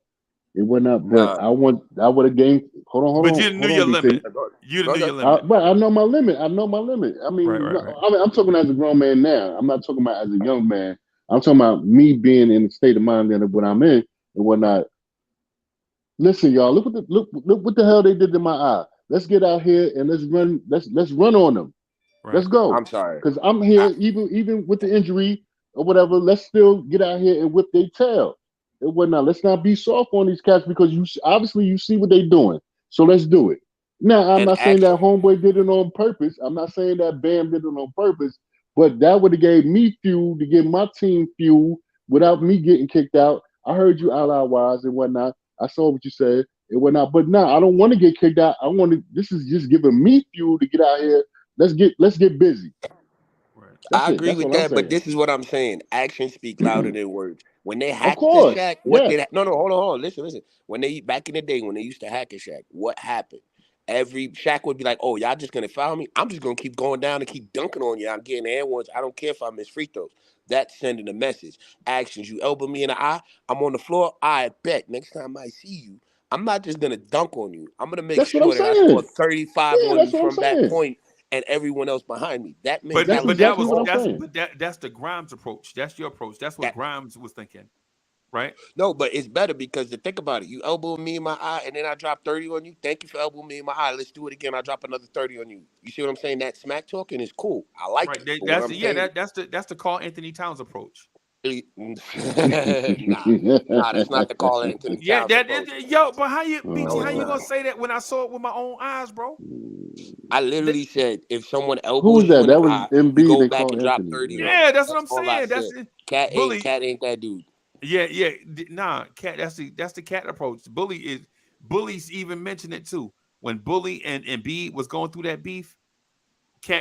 It went up, but I would have gained. Hold on. But you knew your limit. You knew your limit. But I know my limit. I mean, I'm talking as a grown man now. I'm not talking about as a young man. I'm talking about me being in the state of mind that when I'm in and whatnot. Listen, y'all, look what the hell they did to my eye. Let's get out here and let's run. Let's run on them. Right. Let's go. I'm sorry, because I'm here. Even with the injury or whatever, let's still get out here and whip their tail and whatnot. Let's not be soft on these cats because you see what they're doing. So let's do it. Now, I'm not saying that Homeboy did it on purpose. I'm not saying that Bam did it on purpose, but that would have gave me fuel to give my team fuel without me getting kicked out. I heard you out wise and whatnot. I saw what you said and whatnot. But now I don't want to get kicked out. This is just giving me fuel to get out here. Let's get busy. I agree with that, but this is what I'm saying. Actions speak louder than words. When they hacked the Shaq, hold on. Listen. When they back in the day when they used to hack a Shaq, what happened? Every Shaq would be like, "Oh, y'all just gonna foul me? I'm just gonna keep going down and keep dunking on you. I'm getting air ones. I don't care if I miss free throws." That's sending a message. Actions. You elbow me in the eye. I'm on the floor. I bet next time I see you, I'm not just gonna dunk on you. I'm gonna make sure that I score 35 on you from that point. And everyone else behind me. That mentality. That's the Grimes approach. That's your approach. That's what Grimes was thinking, right? No, but it's better because to think about it, you elbow me in my eye, and then I drop 30 on you. Thank you for elbowing me in my eye. Let's do it again. I drop another 30 on you. You see what I'm saying? That smack talking is cool. I like it. That's the Carl Anthony Towns approach. Nah, that's not the Carl Anthony Towns approach. But how you gonna say that when I saw it with my own eyes, bro? I literally said if someone elbows you in the eye, you go back and drop 30. Yeah, that's what I'm saying. That's Cat ain't that dude. Yeah. Nah, Cat. That's the Cat approach. Bully's even mentioned it too. When Bully and B was going through that beef,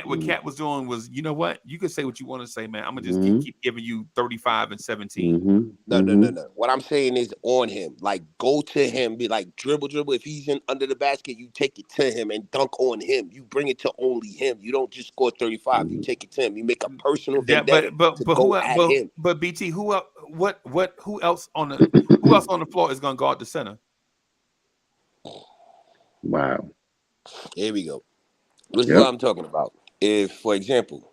what Cat was doing was, you know what? You can say what you want to say, man. I'm gonna just keep giving you 35 and 17. No. What I'm saying is on him. Like go to him, be like dribble. If he's in under the basket, you take it to him and dunk on him. You bring it to only him. You don't just score 35. You take it to him. You make a personal vendetta to go at him. But BT, who else on the floor is gonna guard the center? Wow. Here we go. This is what I'm talking about. If, for example,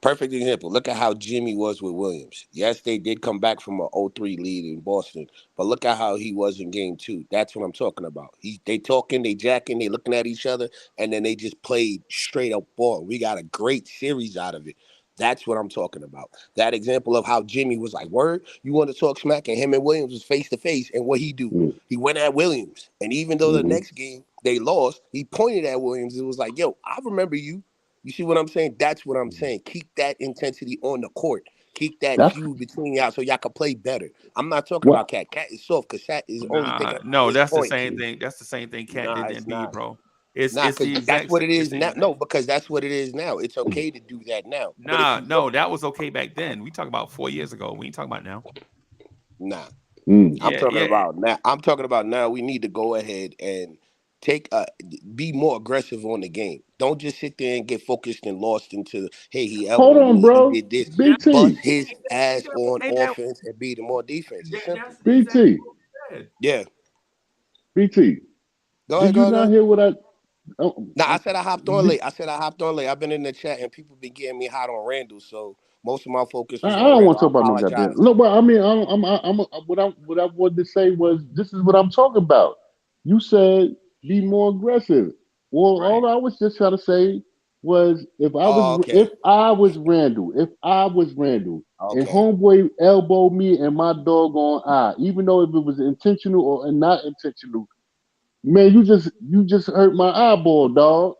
perfect example, look at how Jimmy was with Williams. Yes, they did come back from an 0-3 lead in Boston, but look at how he was in game 2. That's what I'm talking about. They talking, they jacking, they looking at each other, and then they just played straight up ball. We got a great series out of it. That's what I'm talking about. That example of how Jimmy was like, word, you want to talk smack, and him and Williams was face to face, and what he do? He went at Williams, and even though the next game they lost, he pointed at Williams. It was like, yo, I remember you. You see what I'm saying? That's what I'm saying. Keep that intensity on the court. Keep that feud between y'all so y'all can play better. I'm not talking about Cat. Cat is soft because Cat is only thinking about that's point. The same thing. That's the same thing Cat did to Embiid, bro. It's the that's what it is now. No, because that's what it is now. It's okay to do that now. That was okay back then. We talk about 4 years ago. We ain't talking about now. Nah. I'm talking about now. I'm talking about now. We need to go ahead and be more aggressive on the game. Don't just sit there and get focused and lost into he hold on, bro. He did this. BT. Bust his ass on offense and beat him on defense. BT. Yeah. BT. Did you not hear what I? I said I hopped on late. I've been in the chat and people been getting me hot on Randall. So Most of my focus I was on don't want Randall. to I talk about no goddamn. apologize. No, but I mean, what I wanted to say was this is what I'm talking about. You said be more aggressive. Well, Right. all I was just trying to say was Oh, if okay. I was Randall, and Okay. homeboy elbowed me and my doggone eye, even though if it was intentional or not intentional, man, you just hurt my eyeball, dog.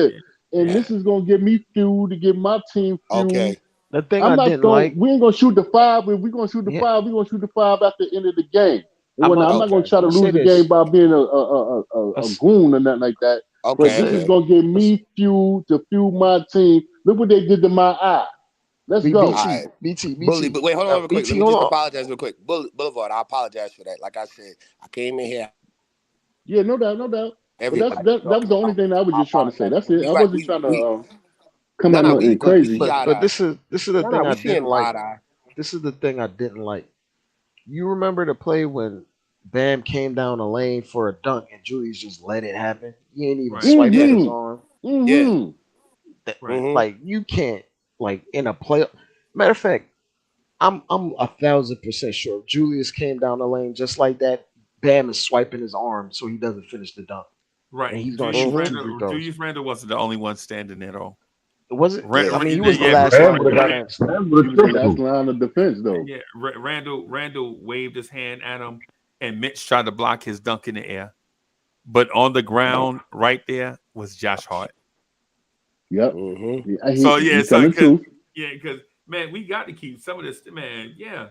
Yeah. And Yeah. this is gonna give me fuel to give my team fuel. Okay. The thing I'm I not didn't going. like, We ain't gonna shoot the five. If we gonna shoot the yeah, five, we gonna shoot the five at the end of the game. And I'm when a, I'm I'm, not gonna Okay. try I'm to gonna say lose the game this. by being A a s- goon or nothing like that. a But Okay. this is say, Okay. gonna give a s- me fuel to fuel my team. Look what they did to my eye. Let's go. All BT, right. BT, Bully, BT, but wait, hold on real quick. Let BT, me hold just on. apologize real quick. Boulevard, I apologize for that. Like I said, I came in here. Yeah, no doubt, no doubt. But Everybody that was talking the only about. thing I was I just trying to say. apologize That's for it. it. We I right. wasn't trying to We come no out no nothing But we see crazy. eye to but eye. this is the No no thing I we didn't seeing eye like. to eye. This is the thing I didn't like. You remember the play when Bam came down the lane for a dunk and Julius just let it happen? He ain't even Right. swipe at Yeah. his Mm-hmm. arm. Yeah. Mm-hmm. Right. Mm-hmm. Like you can't like in a play. Matter of fact, I'm 1,000% sure if Julius came down the lane just like that, Bam is swiping his arm so he doesn't finish the dunk, and Right. he's gonna Julius shoot two Mm-hmm. free Randle. throws. Julius Randle wasn't the only one standing there though. Was it? Yeah. I mean, he was the Yeah. last Bam line would of have got defense. Bam would He have was the tripped last him. line of defense, though. Yeah. Randle waved his hand at him, and Mitch tried to block his dunk in the air. But on the ground, right there, was Josh Hart. Yep. Mm-hmm. Yeah, So he yeah, so telling the because truth. yeah, because man, we got to keep some of this. Man, yeah.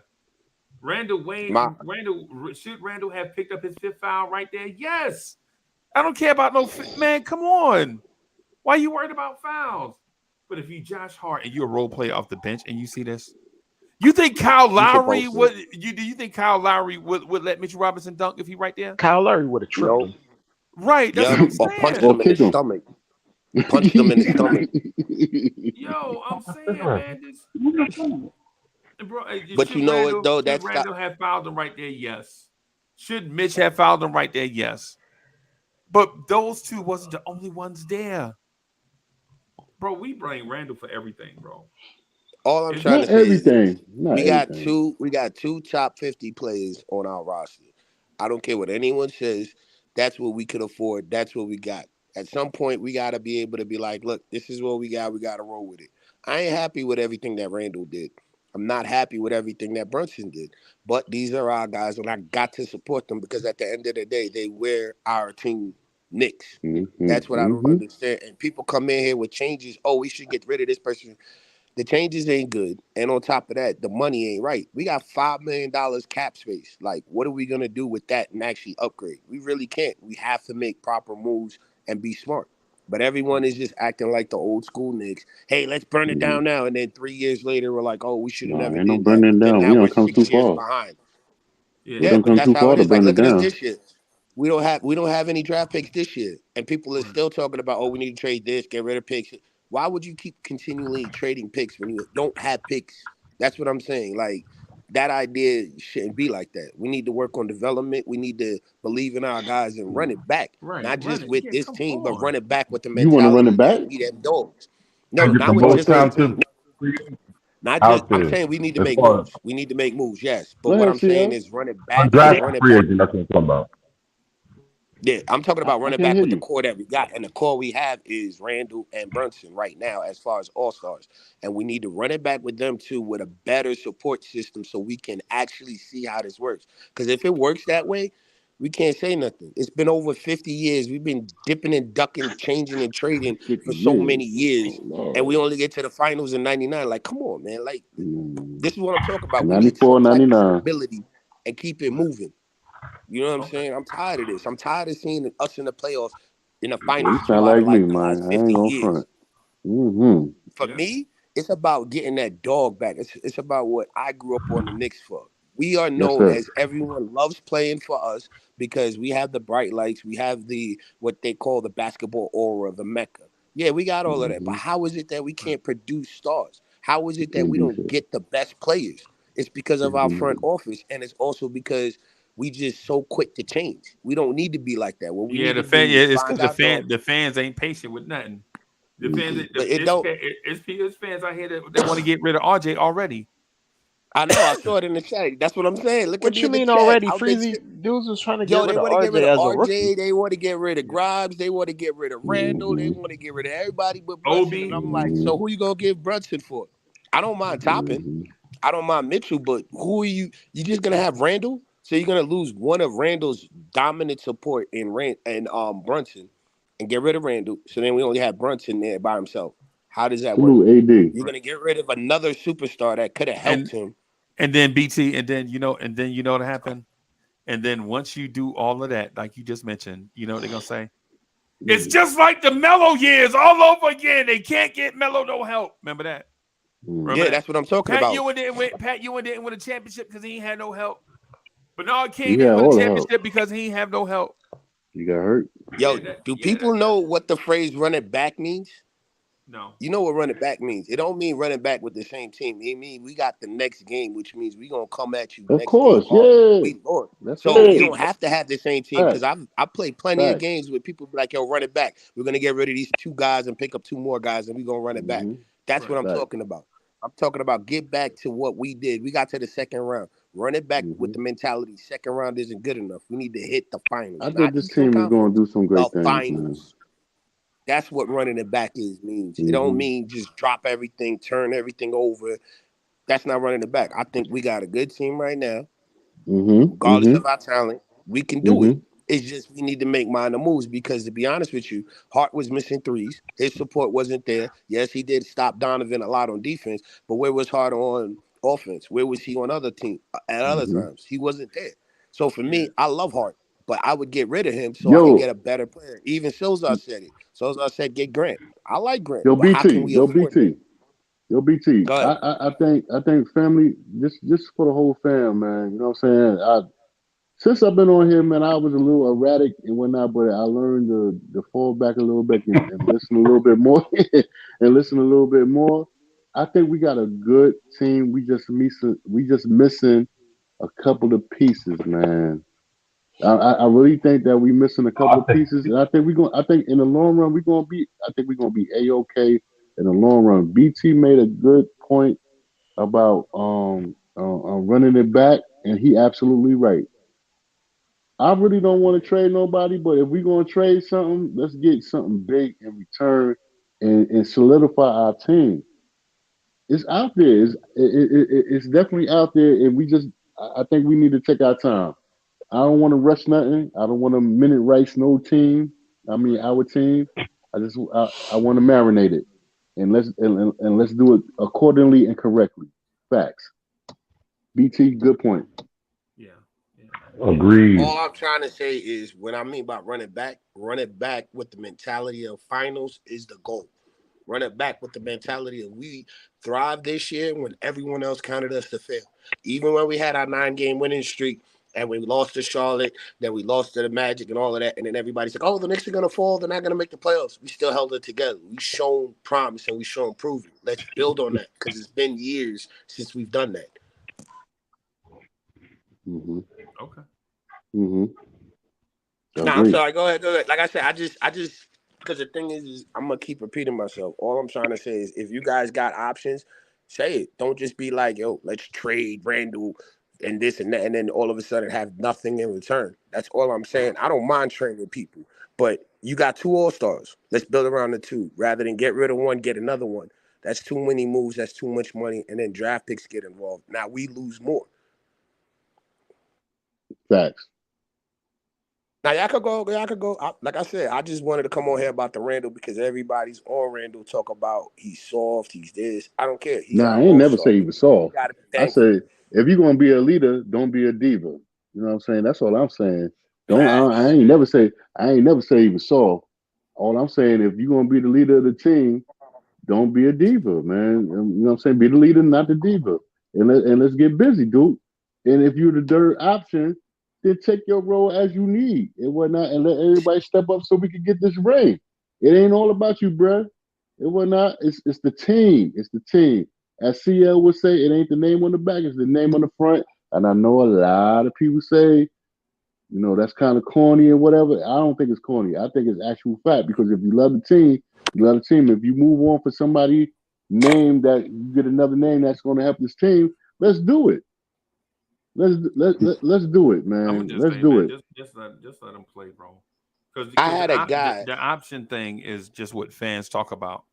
Randall My Wayne, Randall should Randall have picked up his fifth foul right there? Yes. I don't care about no man. Come on, why are you worried about fouls? But if you Josh Hart and you're a role player off the bench and you see this, you think Kyle you Lowry supposed to. would? Do you think Kyle Lowry would let Mitchell Robinson dunk if he right there? Kyle Lowry would have tripped Nope. him. Right. That's what Yep. I'm Or punched saying. Or him in the kick him. stomach. Punched him in the stomach. Yo, I'm saying, man, this bro. But you know what though? Should That's Randall have fouled him right there? Yes. Should Mitch have fouled him right there? Yes. But those two wasn't the only ones there, bro. We blame Randall for everything, bro. all I'm It's trying just to Not say is this. everything. Not everything. We got two top 50 players on our roster. I don't care what anyone says. That's what we could afford. That's what we got. At some point, we got to be able to be like, look, this is what we got. We got to roll with it. I ain't happy with everything that Randall did. I'm not happy with everything that Brunson did. But these are our guys, and I got to support them because at the end of the day, they wear our team Knicks. Mm-hmm. That's what I don't Mm-hmm. understand. And people come in here with changes. Oh, we should get rid of this person. The changes ain't good, and on top of that, the money ain't right. We got $5 million cap space. Like, what are we gonna do with that and actually upgrade? We really can't. We have to make proper moves and be smart. But everyone is just acting like the old school Knicks. Hey, let's burn it Mm-hmm. down now. And then 3 years later, we're like, oh, we should have Nah, never ain't no did that. burning But then down. now We we're don't come too 6 years far. behind. We yeah, Yeah, don't but come that's too how far it to is. Like, burn it look at us down. this year. We don't have any draft picks this year, and people are right, still talking about, oh, we need to trade this, get rid of picks. Why would you keep continually trading picks when you don't have picks? That's what I'm saying. Like that idea shouldn't be like that. We need to work on development. We need to believe in our guys and run it back, right. not Run just it. with Yeah, this come team, but on. run it back with the You want to run mentality it back? that we them dogs. And No, get the not with most just the talented not just. out I'm there saying we need to as make far as moves. We need to make moves. Yes, but Go what ahead, I'm saying CL. is run it back and undrafted run it free back. agent. That's what I'm talking about. Yeah, I'm talking about I running can't back hear with the you. core that we got, and the core we have is Randall and Brunson right now, as far as all stars, and we need to run it back with them too, with a better support system, so we can actually see how this works. Because if it works that way, we can't say nothing. It's been over 50 years. We've been dipping and ducking, changing and trading 50 for so years. many years, Oh, and Lord. we only get to the finals in '99. Like, come on, man! Like, Mm. this is what I'm talking about. We need 94, some type of 99. stability and keep it moving. You know what I'm saying? I'm tired of this. I'm tired of seeing us in the playoffs in the Yeah, you finals sound two out like of me, like the man. last I 50 ain't gonna years. front. Mm-hmm. For Yeah, me, it's about getting that dog back. It's about what I grew up on the Knicks for. We are Yes, known sir. as everyone loves playing for us because we have the bright lights, we have the what they call the basketball aura, the mecca. Yeah, we got all of that. But Mm-hmm. how is it that we can't produce stars? How is it that Can't we do don't shit. get the best players? It's because of Can't our do front nothing. office, and it's also because we just so quick to change. We don't need to be like that. What we yeah. need The to fan. do Yeah, is it's find because our dog. the fans ain't patient with nothing. The fans, But it don't. it's fans out here that want to get rid of RJ already. I know. I saw it in the chat. That's what I'm saying. Look at What me you in the mean chat. already, How they Freezy? Dudes was trying to get Yo, rid they of want to get rid RJ of as a rookie. RJ. They want to get rid of Grimes. They want to get rid of Randall. They want to get rid of everybody but Brunson. And Obi. I'm like, so who you gonna give Brunson for? I don't mind Toppin. I don't mind Mitchell, but who are you? You just gonna have Randall? So you're gonna lose one of Randall's dominant support in Brunson, and get rid of Randall. So then we only have Brunson there by himself. How does that work? Salute AD. You're gonna get rid of another superstar that could have helped him. And then BT, and then what happened. And then once you do all of that, like you just mentioned, you know what they're gonna say? It's just like the Melo years all over again. They can't get Melo no help. Remember that? Remember that? That's what I'm talking Pat about. Ewing didn't win a championship because he ain't had no help. Bernard He King had didn't win a all the help. championship because he ain't have no help. He got hurt. Yo, do people know what the phrase "run it back" means? No. You know what run it back means? It don't mean running back with the same team. It means we got the next game, which means we gonna come at you Of next course, game hard. yeah. We Lord. That's So right. you don't have to have the same team because I played plenty of Facts. games with people be like, yo, run it back. We're gonna get rid of these two guys and pick up two more guys and we're gonna run it back. That's what I'm talking about. I'm talking about get back to what we did. We got to the second round. Run it back with the mentality. Second round isn't good enough. We need to hit the finals. I think Not this Eastern team is going Conference, to do some great the things, man. finals. That's what running it back means. It don't mean just drop everything, turn everything over. That's not running it back. I think we got a good team right now. Regardless of our talent, we can do it. It's just we need to make minor moves because, to be honest with you, Hart was missing threes. His support wasn't there. Yes, he did stop Donovan a lot on defense, but where was Hart on offense? Where was he on other teams at other times? He wasn't there. So for me, I love Hart, but I would get rid of him so I can get a better player. Even Silzar said it. Silzar said get Grant. I like Grant, but how can we afford him? Yo, BT. Go ahead. I think family, just for the whole fam, man. You know what I'm saying? Since I've been on here, man, I was a little erratic and whatnot, but I learned to fall back a little bit and listen a little bit more and listen a little bit more. I think we got a good team. We just missing a couple of pieces, man. I really think that we missing a couple of pieces, and I think I think in the long run I think we're gonna be A-OK in the long run. BT made a good point about running it back, and he absolutely right. I really don't want to trade nobody, but if we're gonna trade something, let's get something big in return and solidify our team. It's out there. It's definitely out there, and I think we need to take our time. I don't want to rush nothing. I don't want to minute rice no team. I mean our team. I want to marinate it, and let's do it accordingly and correctly. Facts. BT, good point. Yeah. Agreed. All I'm trying to say is what I mean by run it back with the mentality of finals is the goal. Run it back with the mentality of we thrived this year when everyone else counted us to fail. Even when we had our 9-game winning streak and we lost to Charlotte, then we lost to the Magic and all of that, and then everybody's like, oh, the Knicks are going to fall. They're not going to make the playoffs. We still held it together. We shown promise and we shown proven. Let's build on that because it's been years since we've done that. Okay. No, I'm sorry. Go ahead. Like I said, I just because the thing is I'm gonna keep repeating myself. All I'm trying to say is if you guys got options, say it. Don't just be like, yo, let's trade Randall and this and that, and then all of a sudden have nothing in return. That's all I'm saying. I don't mind trading people, but you got 2 All-Stars. Let's build around the 2 rather than get rid of one, get another one. That's too many moves. That's too much money, and then draft picks get involved. Now we lose more. Facts. Now y'all could go. Like I said, I just wanted to come on here about the Randall because everybody's on Randall talk about he's soft, he's this. I don't care. I ain't never say he was soft. I thankful. said if you're gonna be a leader, don't be a diva. You know what I'm saying? That's all I'm saying. I ain't never say he was soft. All I'm saying, if you're gonna be the leader of the team, don't be a diva, man. You know what I'm saying? Be the leader, not the diva. And let's get busy, dude. And if you're the third option, then take your role as you need and whatnot, and let everybody step up so we can get this ring. It ain't all about you, bruh. It whatnot. It's the team. It's the team. As CL would say, it ain't the name on the back, it's the name on the front. And I know a lot of people say, you know, that's kind of corny or whatever. I don't think it's corny. I think it's actual fact because if you love the team, You let a team. If you move on for somebody name that you get another name that's going to help this team, let's do it. Let's do it, I'm gonna man. just Let's say, do man, it. just let them play, bro. Because I because had a guy. the option thing is just what fans talk about,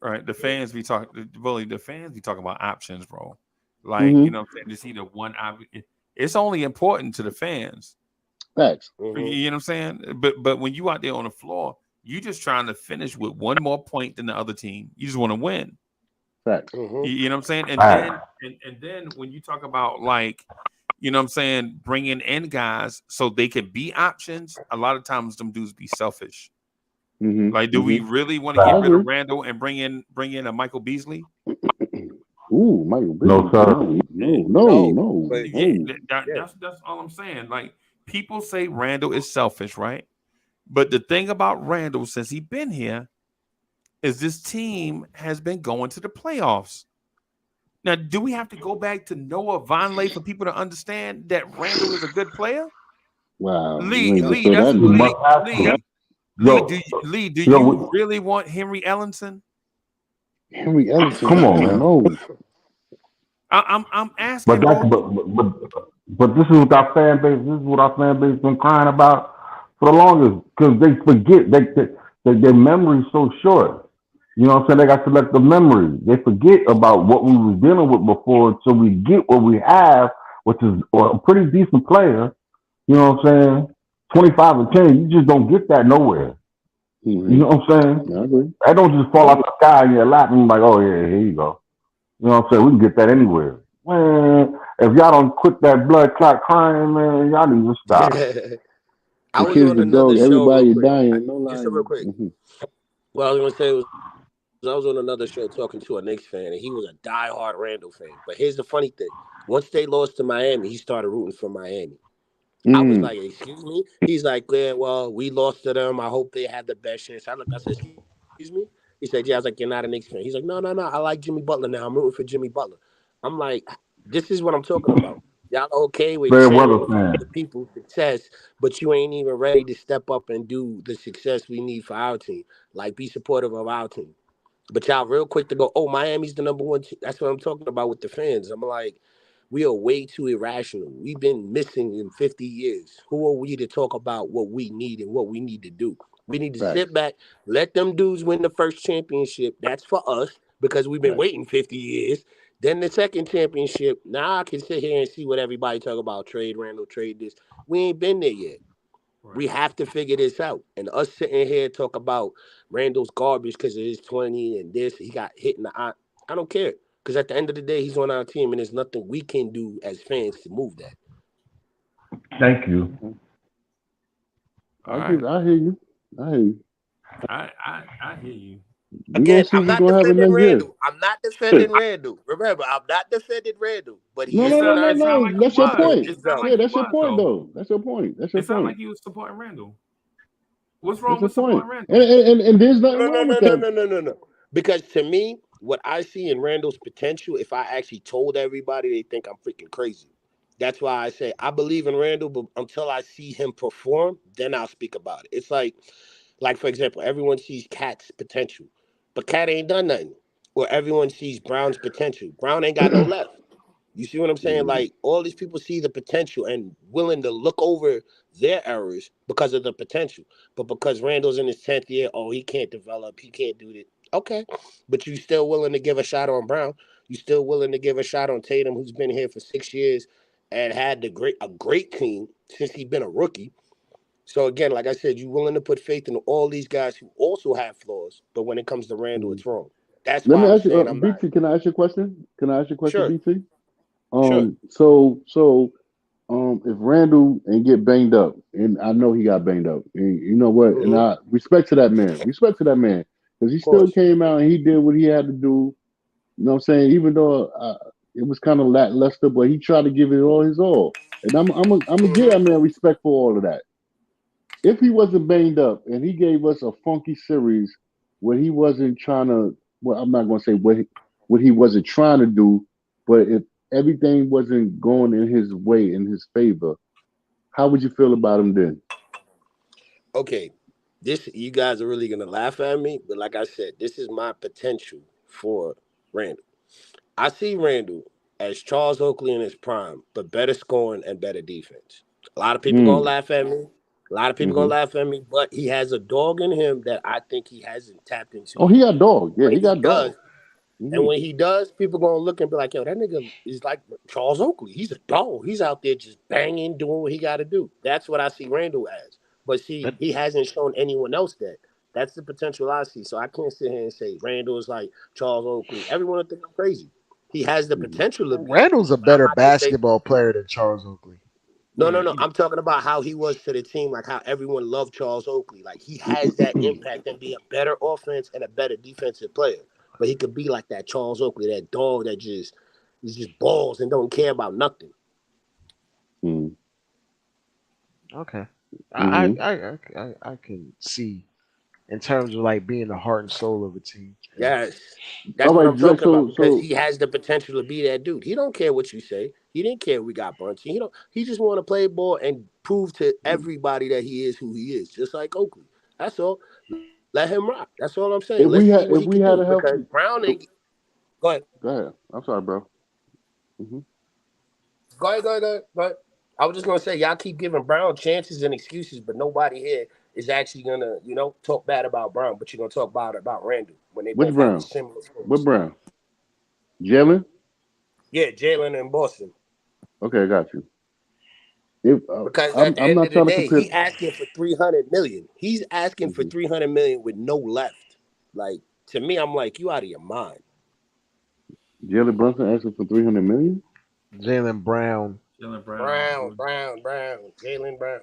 right? The fans be talking, bully. The fans be talking about options, bro. Like Mm-hmm. I'm saying, just either one. It's only important to the fans. Facts. Mhm. You know what I'm saying? But when you out there on the floor, you just trying to finish with one more point than the other team. You just want to win. Facts. Mhm. You know what I'm saying? And Facts. then and then when you talk about like, you know what I'm saying, bringing in guys so they can be options, a lot of times them dudes be selfish. Like, Mm-hmm. do we Mm-hmm. really want to get I Facts. rid of agree. Randall and bring in a Michael Beasley? Ooh, Michael No, Beasley. sir. No, no, no, No, no, but Yeah, no. yeah. that's all I'm saying. Like, people say Randall is selfish, right? But the thing about Randall since he been here is this team has been going to the playoffs. Now, do we have to go back to Noah Vonleh for people to understand that Randall is a good player? Wow, you Lee, ain't gonna Lee, throw that's that You in there. must have to. Yo, Lee, do yo, you really want Henry Ellenson? Henry Ellison. come I on, don't man. know. I'm But asking, that's bro. but this is what our fan base. This is what our fan base been crying about for the longest because they forget their memory's so short. You know what I'm saying? They got selective memory. They forget about what we was dealing with before, so we get what we have, which is a pretty decent player. You know what I'm saying? 25 and 10. You just don't get that nowhere. You Mm-hmm. know what I'm saying? I agree. That don't just fall out the sky in your lap and you're like, oh yeah, here you go. You know what I'm saying? We can get that anywhere. Man, if y'all don't quit that blood clot crying, man, y'all need to stop. I The was kids, on the another dog, show real everybody quick. dying. No Just real lying. quick. Mm-hmm. What I was gonna say was I was on another show talking to a Knicks fan, and he was a diehard Randall fan. But here's the funny thing: once they lost to Miami, he started rooting for Miami. I was Mm. like, "Excuse me?" He's like, "Yeah, well, we lost to them. I hope they had the best chance." I looked. I said, "Excuse me?" He said, "Yeah." I was like, "You're not a Knicks fan." He's like, "No, no, no. I like Jimmy Butler now. I'm rooting for Jimmy Butler." I'm like, "This is what I'm talking about. Y'all okay with Fair weather cheering for fan. other people's success, but you ain't even ready to step up and do the success we need for our team. Like, be supportive of our team." But y'all real quick to go, oh, Miami's the number one team. That's what I'm talking about with the fans. I'm like, we are way too irrational. We've been missing in 50 years. Who are we to talk about what we need and what we need to do? We need to Facts. sit back, let them dudes win the first championship. That's for us because we've been Facts. waiting 50 years. Then the second championship. Now I can sit here and see what everybody talk about. Trade Randall, trade this. We ain't been there yet. We Right. have to figure this out. And us sitting here talk about Randall's garbage because of his 20 and this, he got hit in the eye. I don't care. Because at the end of the day, he's on our team and there's nothing we can do as fans to move that. Thank you. All right. I hear you. I hear you. I hear you. We gonna Again, see I'm what's not gonna happen defending next year. Randall. I'm not defending Randall. Remember, I'm not defending Randall. But he No, It no, is no, on sound our no, it sound team no. like he That's your and was. we point. It need sound done. like Yeah, he that's your was point, though. though. That's your point. That's your It sound point. like he was supporting Randall. What's That's wrong your with point. supporting And Randall? and there's nothing No, no, wrong no, with no, that. no, no, no, no. Because to me, what I see in Randall's potential, if I actually told everybody, they think I'm freaking crazy. That's why I say I believe in Randall, but until I see him perform, then I'll speak about it. It's like for example, everyone sees Cat's potential, but Cat ain't done nothing. Or everyone sees Brown's potential. Brown ain't got no left. You see what I'm saying? Mhm. Like all these people see the potential and willing to look over their errors because of the potential. But because Randall's in his 10th year, oh, he can't develop, he can't do that. Okay. But you still willing to give a shot on Brown. You still willing to give a shot on Tatum, who's been here for 6 years and had a great team since he's been a rookie. So again, like I said, you willing to put faith in all these guys who also have flaws, but when it comes to Randall, Mhm. it's wrong. That's Let why me I'm ask you, saying I'm not. BT. Can I ask you a question? Can I ask you a question, Sure, BT? sure. If Randall and get banged up, and I know he got banged up, and you know what? And Mm-hmm. I respect to that man, because he Of still course. came out and he did what he had to do. You know what I'm saying? Even though it was kind of lackluster, but he tried to give it all his all. And I'm gonna give that Mm-hmm. man respect for all of that. If he wasn't banged up and he gave us a funky series where he wasn't trying to, well, I'm not gonna say what he wasn't trying to do, but if everything wasn't going in his way, in his favor, how would you feel about him then? Okay. This you guys are really gonna laugh at me, but like I said, this is my potential for Randall. I see Randall as Charles Oakley in his prime, but better scoring and better defense. A lot of people gonna Mm. laugh at me. A lot of people gonna Mm-hmm. laugh at me, but he has a dog in him that I think he hasn't tapped into Oh, he yet. got dog. Yeah, When he he got does, dog. Mm-hmm. and when he does, people gonna look and be like, "Yo, that nigga is like Charles Oakley. He's a dog. He's out there just banging, doing what he got to do." That's what I see Randall as. But see, But he hasn't shown anyone else that. That's the potential I see. So I can't sit here and say Randall is like Charles Oakley. Everyone will think I'm crazy. He has the Mm-hmm. potential to be, Randall's a but I'm better not gonna say basketball player than Charles Oakley. no, Yeah, no, no. I'm talking about how he was to the team, like how everyone loved Charles Oakley. Like he has that impact and be a better offense and a better defensive player. But he could be like that Charles Oakley, that dog that just is just balls and don't care about nothing. Mm-hmm. Okay, Mm-hmm. I can see in terms of like being the heart and soul of a team. Yes. All That's what right, I'm talking about because so he has the potential to be that dude. He don't care what you say. He didn't care we got Brunson. He just want to play ball and prove to everybody that he is who he is, just like Oakley. That's all. Let him rock. That's all I'm saying. Let's see what if he we can had do a because healthy, Brown go ain't go ahead. ahead. I'm sorry, bro. Mm-hmm. Go ahead. I was just gonna say y'all keep giving Brown chances and excuses, but nobody here is actually gonna, talk bad about Brown, but you're gonna talk about Randall when they Which both have the Brown? similar What skills. Brown? Jalen? Yeah, Jalen and Boston. Okay, I got you. If Because at the I'm end not of the trying to day, compare. he asking for 300 million. He's asking for Mm-hmm. 300 million with no left. Like to me, I'm like, you out of your mind. Jalen Brunson asking for 300 million. Jalen Brown, Jalen Brown. Brown, Jalen Brown.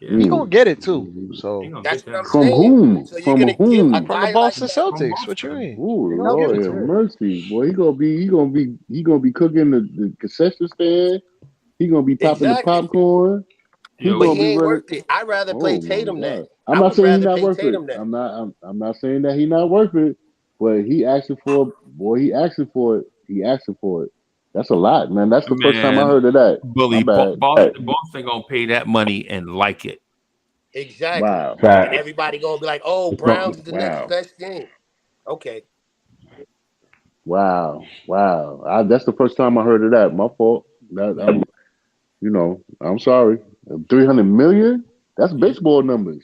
Yeah, he gonna Mm. get it too. Mm-hmm. he So gonna That's get what that I'm money From saying. whom? So you're From gonna give a whom? from the guy like Boston that. from Celtics, what you Boston. mean? Oh He gonna give Lord it have to him. mercy, boy. He gonna be cooking the concession stand. He gonna be popping the Exactly. popcorn. He Yo, But gonna he be ain't running. worth it. I'd rather play Oh my Tatum than. God! I'm I not would saying he's rather not pay worth it. Tatum than. I'm not saying that he's not worth it. But he asking for boy. He asking for it. He asking for it. That's a lot, man. That's the first time I man, heard of that. My Bully, bad. Boston gonna pay that money and like it. Exactly. Wow. And Fact. everybody gonna be like, oh, So, Brown's the next Wow. best thing. Okay. Wow. Wow. That's the first time I heard of that. My fault. That I'm sorry. 300 million? That's Yeah, baseball numbers.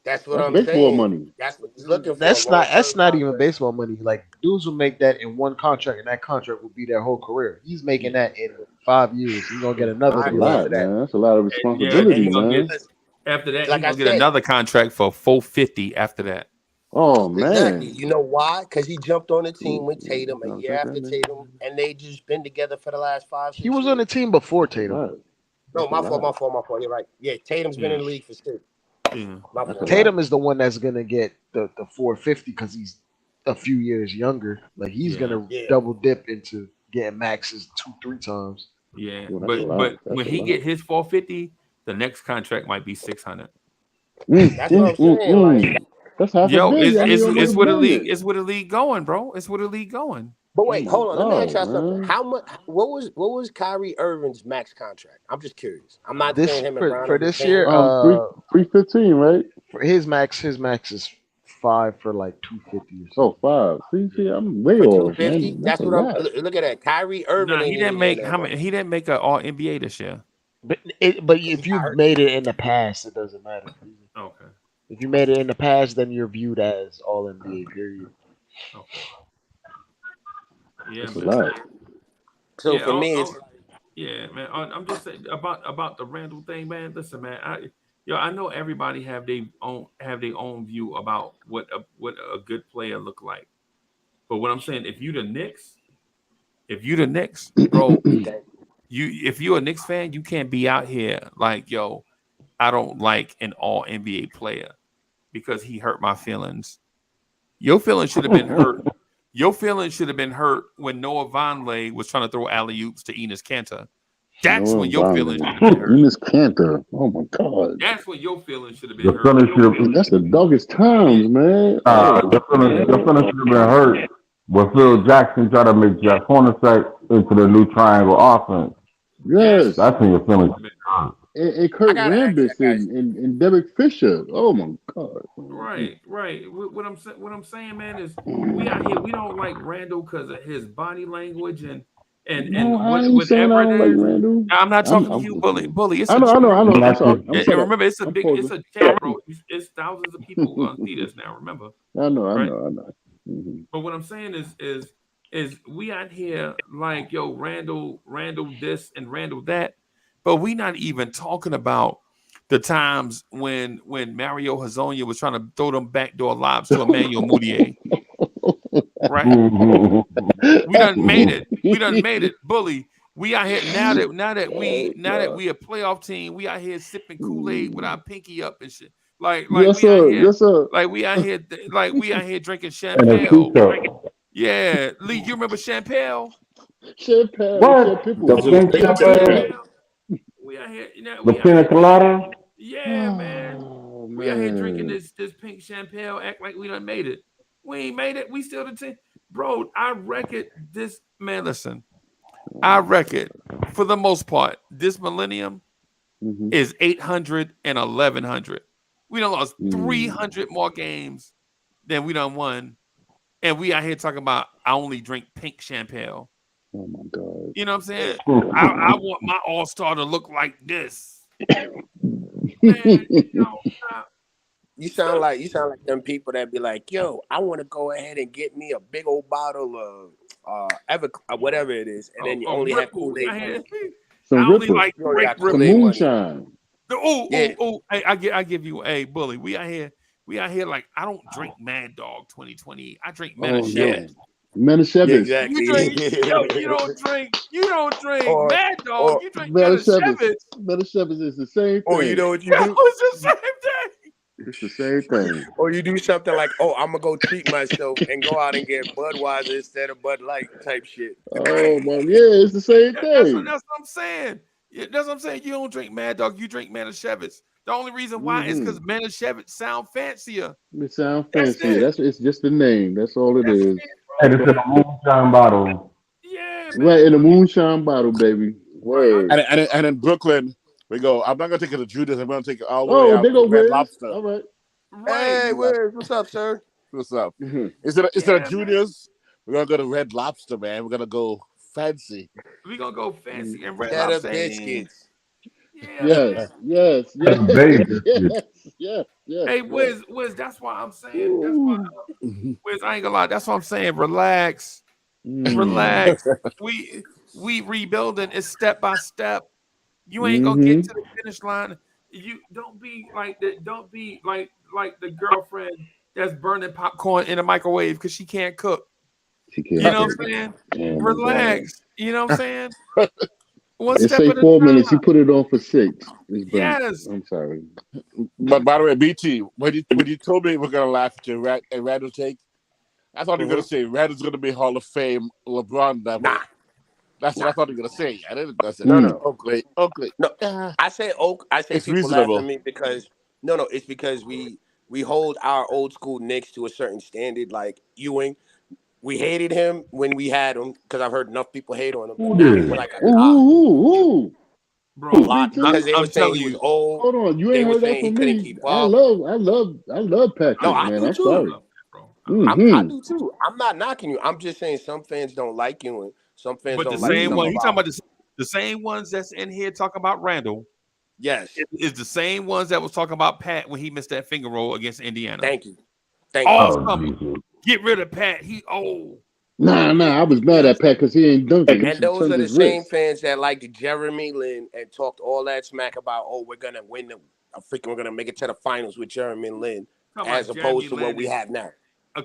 That's what That's I'm baseball saying. money. That's what he's looking for, a That's not long-term that's not even contract. baseball money. Like dudes will make that in one contract, and that contract will be their whole career. He's making yeah, that in 5 years. He's gonna get another That's a I deal agree lot, for after that. that. man. That's a lot of yeah. And He responsibility, it's gonna get man. because, after that. He like I gonna get said, another contract for 450 after that. Oh exactly. man. You know why? Because he jumped on the team with Tatum a I'll year take that, after man. Tatum, and they just been together for the last five, He six was on years. the team before That's a Tatum. lot. No, That's a lot. my fault. You're right. Yeah, Tatum's been Yeah, in the league for six. yeah, My That's a fault. lot. Tatum is the one that's gonna get the 450 because he's a few years younger. Like he's yeah, gonna Yeah. double dip into getting maxes 2-3 times. yeah. Well, that's a But lot. That's when a he lot. get his 450, the next contract might be 600. That's what I'm saying. Like, Mm. That's half a Yo, billion. I that's mean, what almost it's a where the billion. league it's where the league going, bro. It's where the league going. But Oh wait, my hold on. Let me ask God, y'all something. man. How much? What was Kyrie Irving's max contract? I'm just curious. I'm I not don't know. This saying him and for Brown for are the this year, same. Three 315, right? for his max is 5 for like 250 or Oh, something. five. See, Yeah. I'm way For off, 250. man. That's That's a what I'm. lot. Look at that. Kyrie Irving Nah, ain't he even didn't getting make that money he didn't make an All NBA this year. But because he if got you've hurt. made it in the past, it doesn't matter. Okay, If you made it in the past, then you're viewed as all NBA. Period. okay, yeah, That's a man. lot. So Yeah, for me, it's yeah, man. I'm just saying about the Randall thing, man. Listen, man. I know everybody have their own view about what a good player look like. But what I'm saying, if you the Knicks, bro, like, if you're a Knicks fan, you can't be out here like, yo, I don't like an All NBA player because he hurt my feelings. Your feelings should have been hurt. Your feelings should have been hurt when Noah Vonleh was trying to throw alley oops to Enos Kanter. That's when Noah your feelings Vonleh. should have been hurt. Enes Kanter. Oh my God. That's when your feelings should have been your hurt. feelings should That's the darkest times, man. Oh, your feelings should have been hurt when Phil Jackson tried to make Jack Hornacek into the new triangle offense. That's yes. That's when your feelings when hurt. and I Kurt gotta ask Rambis that guys. and Derek Fisher. Oh my God. Right, right. What I'm saying, man, is we out here. We don't like Randall because of his body language and No, I ain't saying I whatever it don't like is. Randall. I'm not talking to I'm you, bully. It's I a know, I know, I know. remember, I'm Like sorry. I'm and shut up. remember, it's a I'm big, it's pausing. a chat, bro. It's thousands of people see this now. Remember, I know, I right? know, I know. Mhm. But what I'm saying is we out here like yo Randall this and Randall that, but we not even talking about the times when Mario Hazonia was trying to throw them backdoor lobs to Emmanuel Mudiay, right? We done made it. We done made it, bully. We out here Oh now that God. we a playoff team. We out here sipping Kool Aid with our pinky up and shit. Like Yes, we out sir. here Yes, sir. like we out here drinking and a champagne. teacup. Yeah, Lee, you remember champagne? Champagne, What? champagne. The pink You remember champagne, champagne? We out here, the we out pina here drinking. colada. Yeah, man. Oh We out here drinking man. this pink champagne. Act like we done made it. We ain't made it. We still the team, bro. I reckon this man. Listen. Oh I my reckon, for the most part, this millennium God. is 800 and 1100. We done lost Mm-hmm. 300 more games than we done won. And we out here talking about I only drink pink champagne. Oh my God. You know what I'm saying? I want my all-star to look like this. Man, stop. You sound like them people that be like, yo, I want to go ahead and get me a big old bottle of ever whatever it is, and then you Oh, only have Ripple. Kool-Aid money. Some I only Ripper. like You only grape got Some Kool-Aid Ripple. money. moonshine. Yeah. Hey, I give you a bully. We out here like I don't drink Mad Dog 2020. I drink Oh Yeah. Manischewitz. no. Yeah, Manischewitz. You exactly. drink yo, you don't drink or Mad Dog, or you drink Manischewitz. Manischewitz. Manischewitz is the same or you thing. know what you That do? was the same thing. It's the same thing. Or you do something like, oh, I'm gonna go treat myself and go out and get Budweiser instead of Bud Light type shit. Oh man, yeah, it's the same thing. That's what I'm saying. Yeah, that's what I'm saying. You don't drink Mad Dog, you drink Manischewitz. The only reason why is Mm-hmm. because Manischewitz sound fancier. It sounds That's fancier. it. That's it's just the name. That's all it That's is. it, And bro. it's in a moonshine bottle. Yeah, Right man. in a moonshine bottle, baby. Right. Word. And in Brooklyn, we go. I'm not gonna take it to Judas. I'm gonna take it all the way Oh, out they to go Red Wiz. Lobster. All right. Hey, Right. what's up, sir? What's up? Mhm. Instead of Yeah, man. Juniors, we're gonna go to Red Lobster, man. We're gonna go fancy. We gonna go fancy and Red Cheddar Lobster. Ain't- biscuits. Yeah, Yes, man. yes, yes, And baby. yes, yes, yes, Hey, yes. Wiz, that's why I'm saying. That's why, Ooh. Wiz, I ain't gonna lie. That's what I'm saying. Relax, Mm. relax. We rebuilding. It's step by step. You ain't gonna get Mm-hmm. to the finish line. You don't be like that. Don't be like the girlfriend that's burning popcorn in a microwave because she can't cook. She You can't know what cook. I'm saying? Oh my God. Relax. You know what I'm saying? One It step say at a 4 minutes. You time. put it on for 6. It's burnt. Yes. I'm sorry. But by the way, BT, when you told me we're gonna laugh at your Randall take, I thought you were hmm gonna say Randall's gonna be Hall of Fame LeBron Nah, level. That's what nah, I thought you were gonna say. I didn't. I said no, Mm. no, Oakley. no. Yeah, I say Oak. I say it's people laugh at reasonable. me because no, it's because we hold our old school Knicks to a certain standard. Like Ewing, we hated him when we had him because I've heard enough people hate on him. But Who now he's did? like a Ooh, god. ooh, ooh. A Who, Bro, lot BT? because they were I'm saying telling he was you, old. Hold on. You They ain't were heard that saying he from couldn't me. keep I up. love, I love, I love No, Patrick, I man. do I'm I too. sorry. love that, bro. I love that. I Mm-hmm. do too. I'm not knocking you. I'm just saying some fans don't like you and some fans But the don't like same some one, of he talking our. about the same ones that's in here talking about Randall Yes. is the same ones that was talking about Pat when he missed that finger roll against Indiana. Thank you. Thank you. All Oh summer. Jesus. Get rid of Pat. He old. Nah. I was You mad know at Pat because he ain't dunking. He And should have those turned are the his same wrist. fans that liked Jeremy Lin and talked all that smack about, oh, we're gonna win we're gonna make it to the finals with Jeremy Lin, talking as about Jeremy opposed to what Lin we and have now.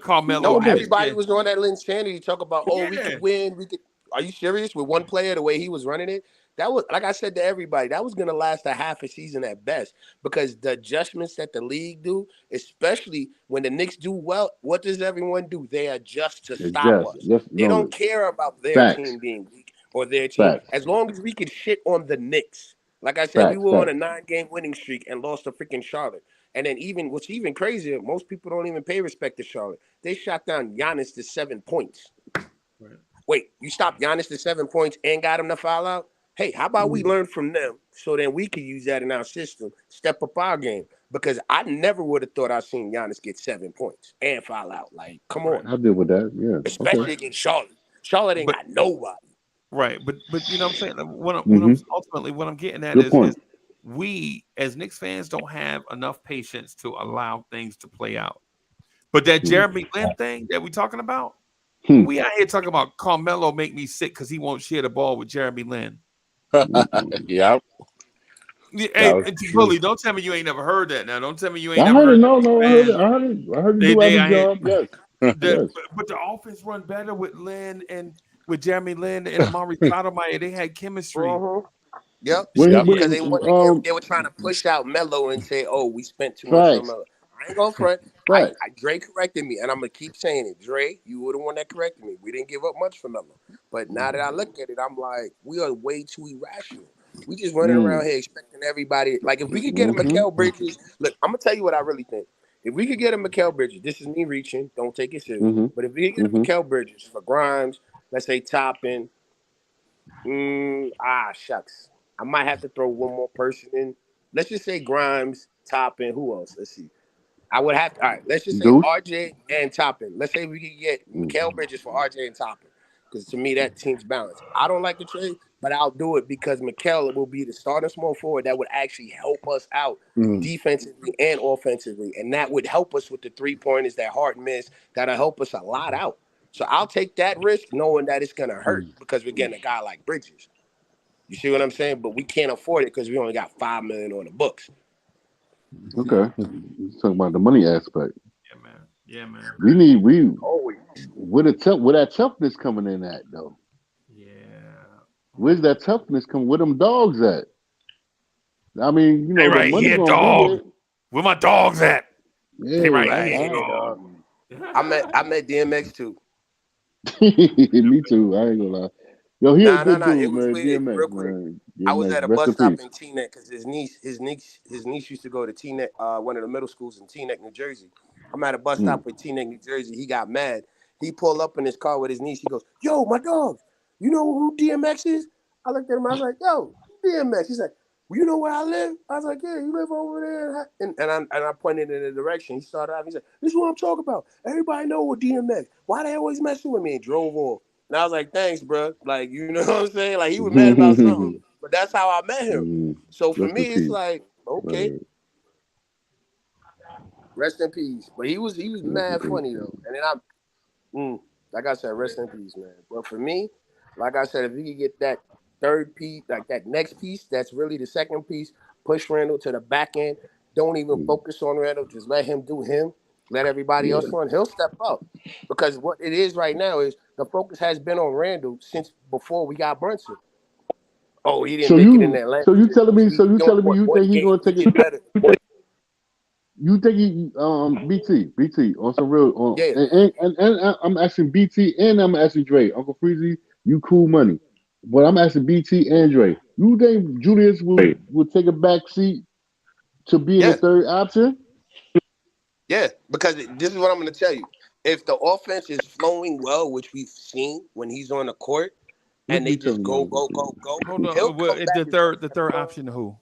Carmelo No, Oh no. last everybody year. was on that Lin sanity talk about, oh, we Yeah. could win. We could. Are you serious? With one player, the way he was running it, that was like I said to everybody, that was gonna last a half a season at best because the adjustments that the league do, especially when the Knicks do well, what does everyone do? They adjust to It's stop us. just They no don't care about their facts. team being weak or their team, Facts. as long as we can shit on the Knicks. Like I said, we Facts. were on a Facts. 9-game winning streak and lost to freaking Charlotte. And then even what's even crazier, most people don't even pay respect to Charlotte. They shot down Giannis to 7 points. Right. Wait, you stopped Giannis to 7 points and got him to foul out? hey, how about we learn from them so then we can use that in our system, step up our game? Because I never would have thought I seen Giannis get 7 points and foul out. Like, come Right. on, I deal with that. Yeah. Okay. especially against Charlotte. Charlotte ain't But got nobody. right, but you know what I'm saying. Mm-hmm. Ultimately what I'm getting at Good is point. we as Knicks fans don't have enough patience to allow things to play out. But that Mm. Jeremy Lin thing that we talking about, Hmm. we out here talking about Carmelo make me sick because he won't share the ball with Jeremy Lin. Mm-mm. Yeah, Yeah, that hey, was and T. true. Bully, don't tell me you ain't never heard that. Now, don't tell me you ain't I never heard it. heard No, that. Knicks no, I heard it. fans, I heard it. I heard it they do have they his out here. job. Yes. Yes. But the offense run better with Lin and with Jeremy Lin and Amari Stoudemire. They had chemistry. Uh-huh. Yep. When he Yep. Because they wanted to give, um they were trying to push out Melo and say, "Oh, we spent too much on facts. Melo." I ain't going front. Facts. Dre corrected me, and I'm gonna keep saying it. Dre, you were the one that corrected me. We didn't give up much for Melo, but now that I look at it, I'm like, we are way too irrational. We just running Mm. around here expecting everybody. Like, if we could get a Mm-hmm. Mikal Bridges, look, I'm gonna tell you what I really think. If we could get a Mikal Bridges, this is me reaching. Don't take it serious. Mm-hmm. But if we could get a Mm-hmm. Mikal Bridges for Grimes, let's say Toppin. Shucks. I might have to throw one more person in. Let's just say Grimes, Toppin. Who else? Let's see. I would have to. All right. Let's just say Deuce. RJ and Toppin. Let's say we could get Mm. Mikal Bridges for RJ and Toppin, because to me that team's balanced. I don't like the trade, but I'll do it because Mikal will be the starting small forward that would actually help us out Mm. defensively and offensively, and that would help us with the 3 pointers that Hart missed. That'll help us a lot out. So I'll take that risk, knowing that it's gonna hurt because we're getting a guy like Bridges. You see what I'm saying? But we can't afford it because we only got 5 million on the books. Okay. Let's talk about the money aspect. Yeah, man. Yeah, man. We Always. where that toughness coming in at though? Yeah. Where's that toughness coming? Where them dogs at? I mean, They the right money here, gonna be dog. there. Where my dogs at? They Yeah, right Right here, here, dog. dog. I met DMX too. me too. I ain't gonna lie. Yo, he a good Nah. It dude, was man. weird. DMX, Real quick. man. I was DMX, at a rest bus in stop peace. in Teaneck because his niece used to go to Teaneck, one of the middle schools in Teaneck, New Jersey. I'm at a bus Mm. stop in Teaneck, New Jersey. He got mad. He pulled up in his car with his niece. He goes, "Yo, my dogs. You know who DMX is?" I looked at him. I was like, "Yo, DMX." He's like, "Well, you know where I live?" I was like, "Yeah, you live over there." And I pointed in the direction. He started out. He said, "This is what I'm talking about. Everybody know what DMX. Why they always messing with me?" And drove off. And I was like, "Thanks, bro." Like, you know what I'm saying? Like, he was mad about something, but that's how I met him. Mm. So for Rest in me, it's peace. like, okay, rest in peace. But he was Rest in mad peace. funny though. And then like I said, rest in peace, man. But for me, like I said, if we could get that third piece, like that next piece, that's really the second piece, push Randall to the back end. Don't even Mm. focus on Randall. Just let him do him. Let everybody Yeah. else run. He'll step up. Because what it is right now is the focus has been on Randall since before we got Brunson. Oh, he didn't So make it in you Atlanta. so you telling me He so you only telling me won you one think he game. gonna He take it? get better. You think he BT on some real on Yeah. and I'm asking BT and I'm asking Dre. Uncle Freezy, you cool money. But I'm asking BT and Dre. You think Julius will take a back seat to being the Yeah. third option? Yeah, because this is what I'm going to tell you. If the offense is flowing well, which we've seen when he's on the court, What and you they be just telling me, go, Uncle go, Freezy? go, go, Hold on. he'll come back and start The stepping third on. option to who?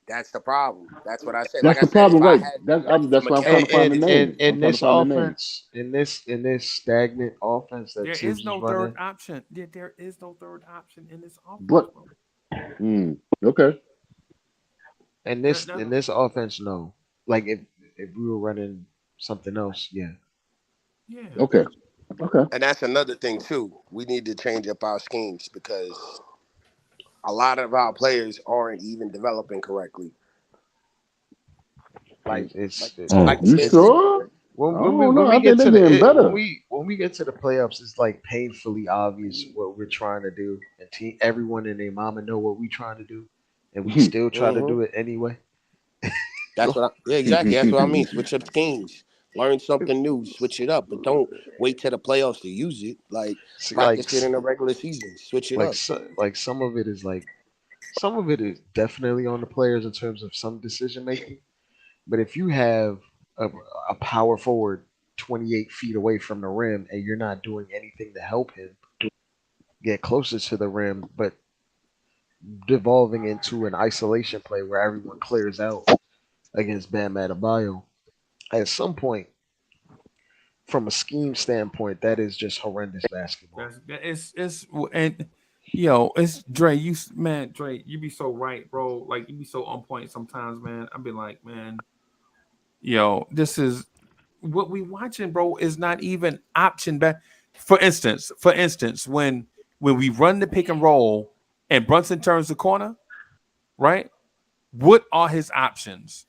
That's the problem. That's what I said. Like That's I the said, if problem, I right? had been ready for That's why I'm trying Mikael to find the Bridges, name. I'm In trying to this find the name. offense, in this stagnant offense that There Tibbs is is no third running, option. There is no third option in this offense, But bro. okay, in this offense, no. Like if we were running something else, yeah. Yeah. okay, okay. and that's another thing too. We need to change up our schemes because a lot of our players aren't even developing correctly. Like, like the You misses. sure? I don't know. When we I think get they're to getting better. when we get to the playoffs, it's like painfully obvious what we're trying to do, and everyone and their mama know what we're trying to do, and we still try to Mm-hmm. do it anyway. That's what. Yeah, exactly. That's what I mean. Switch up schemes. Learn something new. Switch it up, but don't wait till the playoffs to use it. Like See, practice it in the regular season. Switch it up. like some of it is some of it is definitely on the players in terms of some decision making. But if you have a power forward 28 feet away from the rim and you're not doing anything to help him get closer to the rim, but devolving into an isolation play where everyone clears out against Bam Adebayo. At some point, from a scheme standpoint, that is just horrendous basketball. It's and it's Dre. Man, Dre, you be so right, bro. Like you be so on point sometimes, man. I be like, man, this is what we watching, bro. Is not even option back. For instance, when we run the pick and roll and Brunson turns the corner, right? What are his options?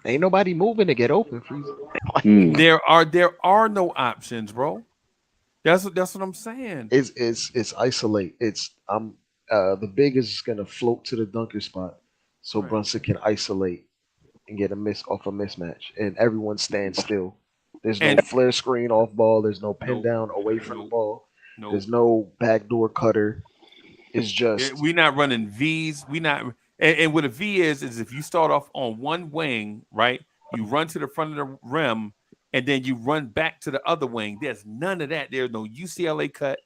Ain't nobody moving to get open, Freezer. There are no options, bro. That's what I'm saying. It's isolate. It's the big is gonna float to the dunker spot, so Right. Brunson can isolate and get a miss off a mismatch, and everyone stands still. There's no And flare screen off ball. There's no pin nope, down away from the nope, ball. nope. There's no backdoor cutter. It's just We not running V's. We not and what a V is if you start off on one wing, right? You run to the front of the rim and then you run back to the other wing. There's none of that. There's no UCLA cut,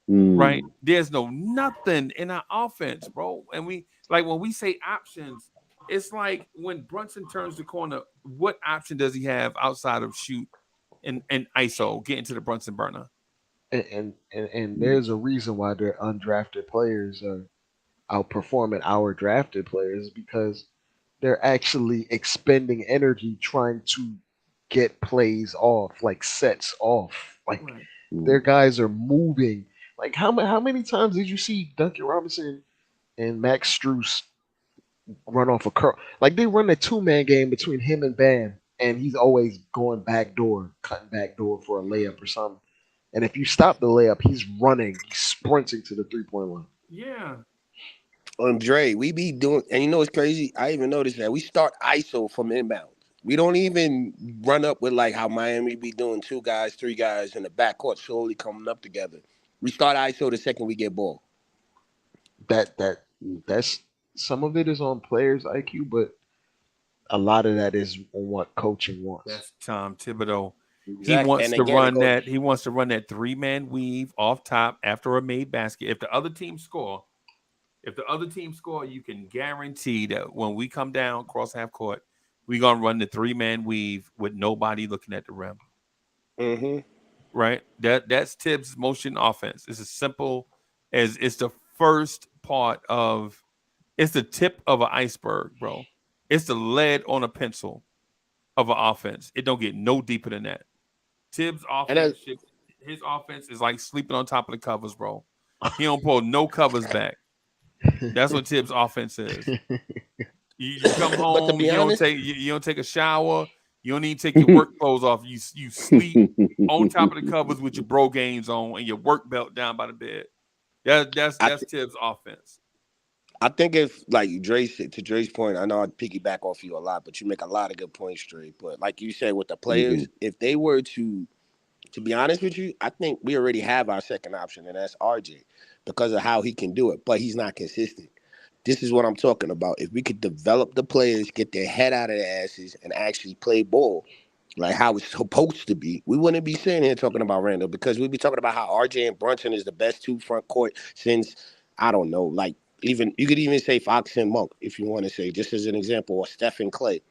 right? There's no nothing in our offense, bro. And we like when we say options, it's like when Brunson turns the corner, what option does he have outside of shoot and ISO, get into the Brunson burner? and there's a reason why their undrafted players are outperforming our drafted players because they're actually expending energy trying to get plays off, like sets off. Like Right. their guys are moving. Like how many times did you see Duncan Robinson and Max Struess run off a curl? Like they run a 2-man game between him and Bam, and he's always going back door, cutting back door for a layup or something. And if you stop the layup, he's running, he's sprinting to the 3-point line. Yeah. Dre, we be doing, and you know what's crazy? I even noticed that we start ISO from inbound. We don't even run up with like how Miami be doing 2 guys, 3 guys in the backcourt slowly coming up together. We start ISO the second we get ball. That's some of it is on players' IQ, but a lot of that is on what coaching wants. That's Tom Thibodeau. He Exactly. wants And to again, it run goes, that. He wants to run that 3-man weave off top after a made basket. If the other team score, you can guarantee that when we come down cross half court, we're gonna run the 3-man weave with nobody looking at the rim. mm-hmm. Right? That's Tibbs' motion offense. It's as simple as it's the first part of. It's the tip of an iceberg, bro. It's the lead on a pencil of an offense. It don't get no deeper than that. Tibbs' And offense, his offense is like sleeping on top of the covers, bro. He don't pull no covers back. That's what Tibbs' offense is. You come but to home, be honest, you don't take a shower, you don't even take your work clothes off. You sleep on top of the covers with your bro games on and your work belt down by the bed. That's Tibbs' offense. I think if like to Dre's point, I know I piggyback off you a lot, but you make a lot of good points, Dre. But like you said with the players, if they were to be honest with you, I think we already have our second option, and that's RJ because of how he can do it, but he's not consistent. This is what I'm talking about. If we could develop the players, get their head out of their asses, and actually play ball like how it's supposed to be, we wouldn't be sitting here talking about Randall because we'd be talking about how RJ and Brunson is the best 2 front court since, I don't know, like even you could even say Fox and Monk if you want to say, just as an example, or Steph and Clay.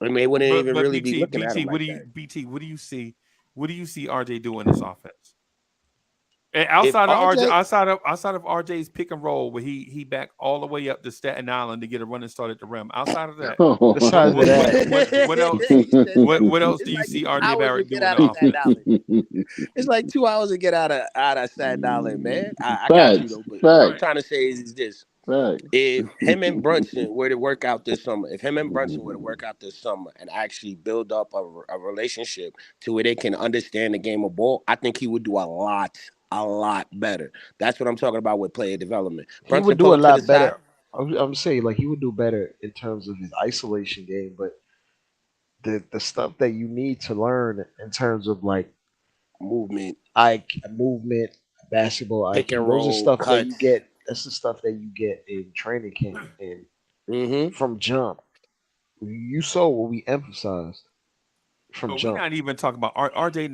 I mean, they wouldn't even But really be BT looking at BT them what like do you that. BT what do you see? What do you see RJ doing in this offense? And If RJ, outside of RJ's pick and roll, where he back all the way up to Staten Island to get a running start at the rim. Outside of that, Besides what that, what else? he said What else it's do you like see 2 RJ hours to Barrett get doing in out the of Staten offense? Island. It's like 2 hours to get out of Staten Island, man. I got you Facts, though, but what I'm Right. facts, trying to say is this: facts. if him and Brunson were to work out this summer, and actually build up a relationship to where they can understand the game of ball, I think he would do a lot better. That's what I'm talking about with player development. he would Brunson do pull a him to the lot side, better. I'm saying like he would do better in terms of his isolation game, but the stuff that you need to learn in terms of like movement, movement, basketball pick IQ, and those are roll, stuff that you cuts. get. That's the stuff that you get in training camp and Mm-hmm. from jump. You saw what we emphasized from But we're jump. not even talking about RJ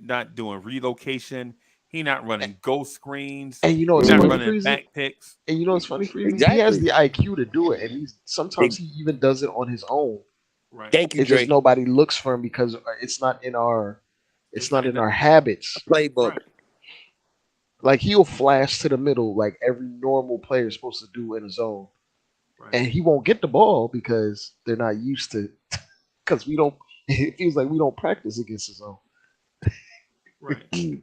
not doing relocation. He not running ghost screens. And you know He's what's not funny, running Freezy? back picks. And you know what's funny, Freezy? He has Exactly. the IQ to do it, and sometimes he even does it on his own. Right. Thank you, It's just Drake. nobody looks for him because it's not in our habits. Playbook. Right. Like he'll flash to the middle like every normal player is supposed to do in a zone, Right. and he won't get the ball because they're not used to. Because we don't. It feels like we don't practice against the zone. Right.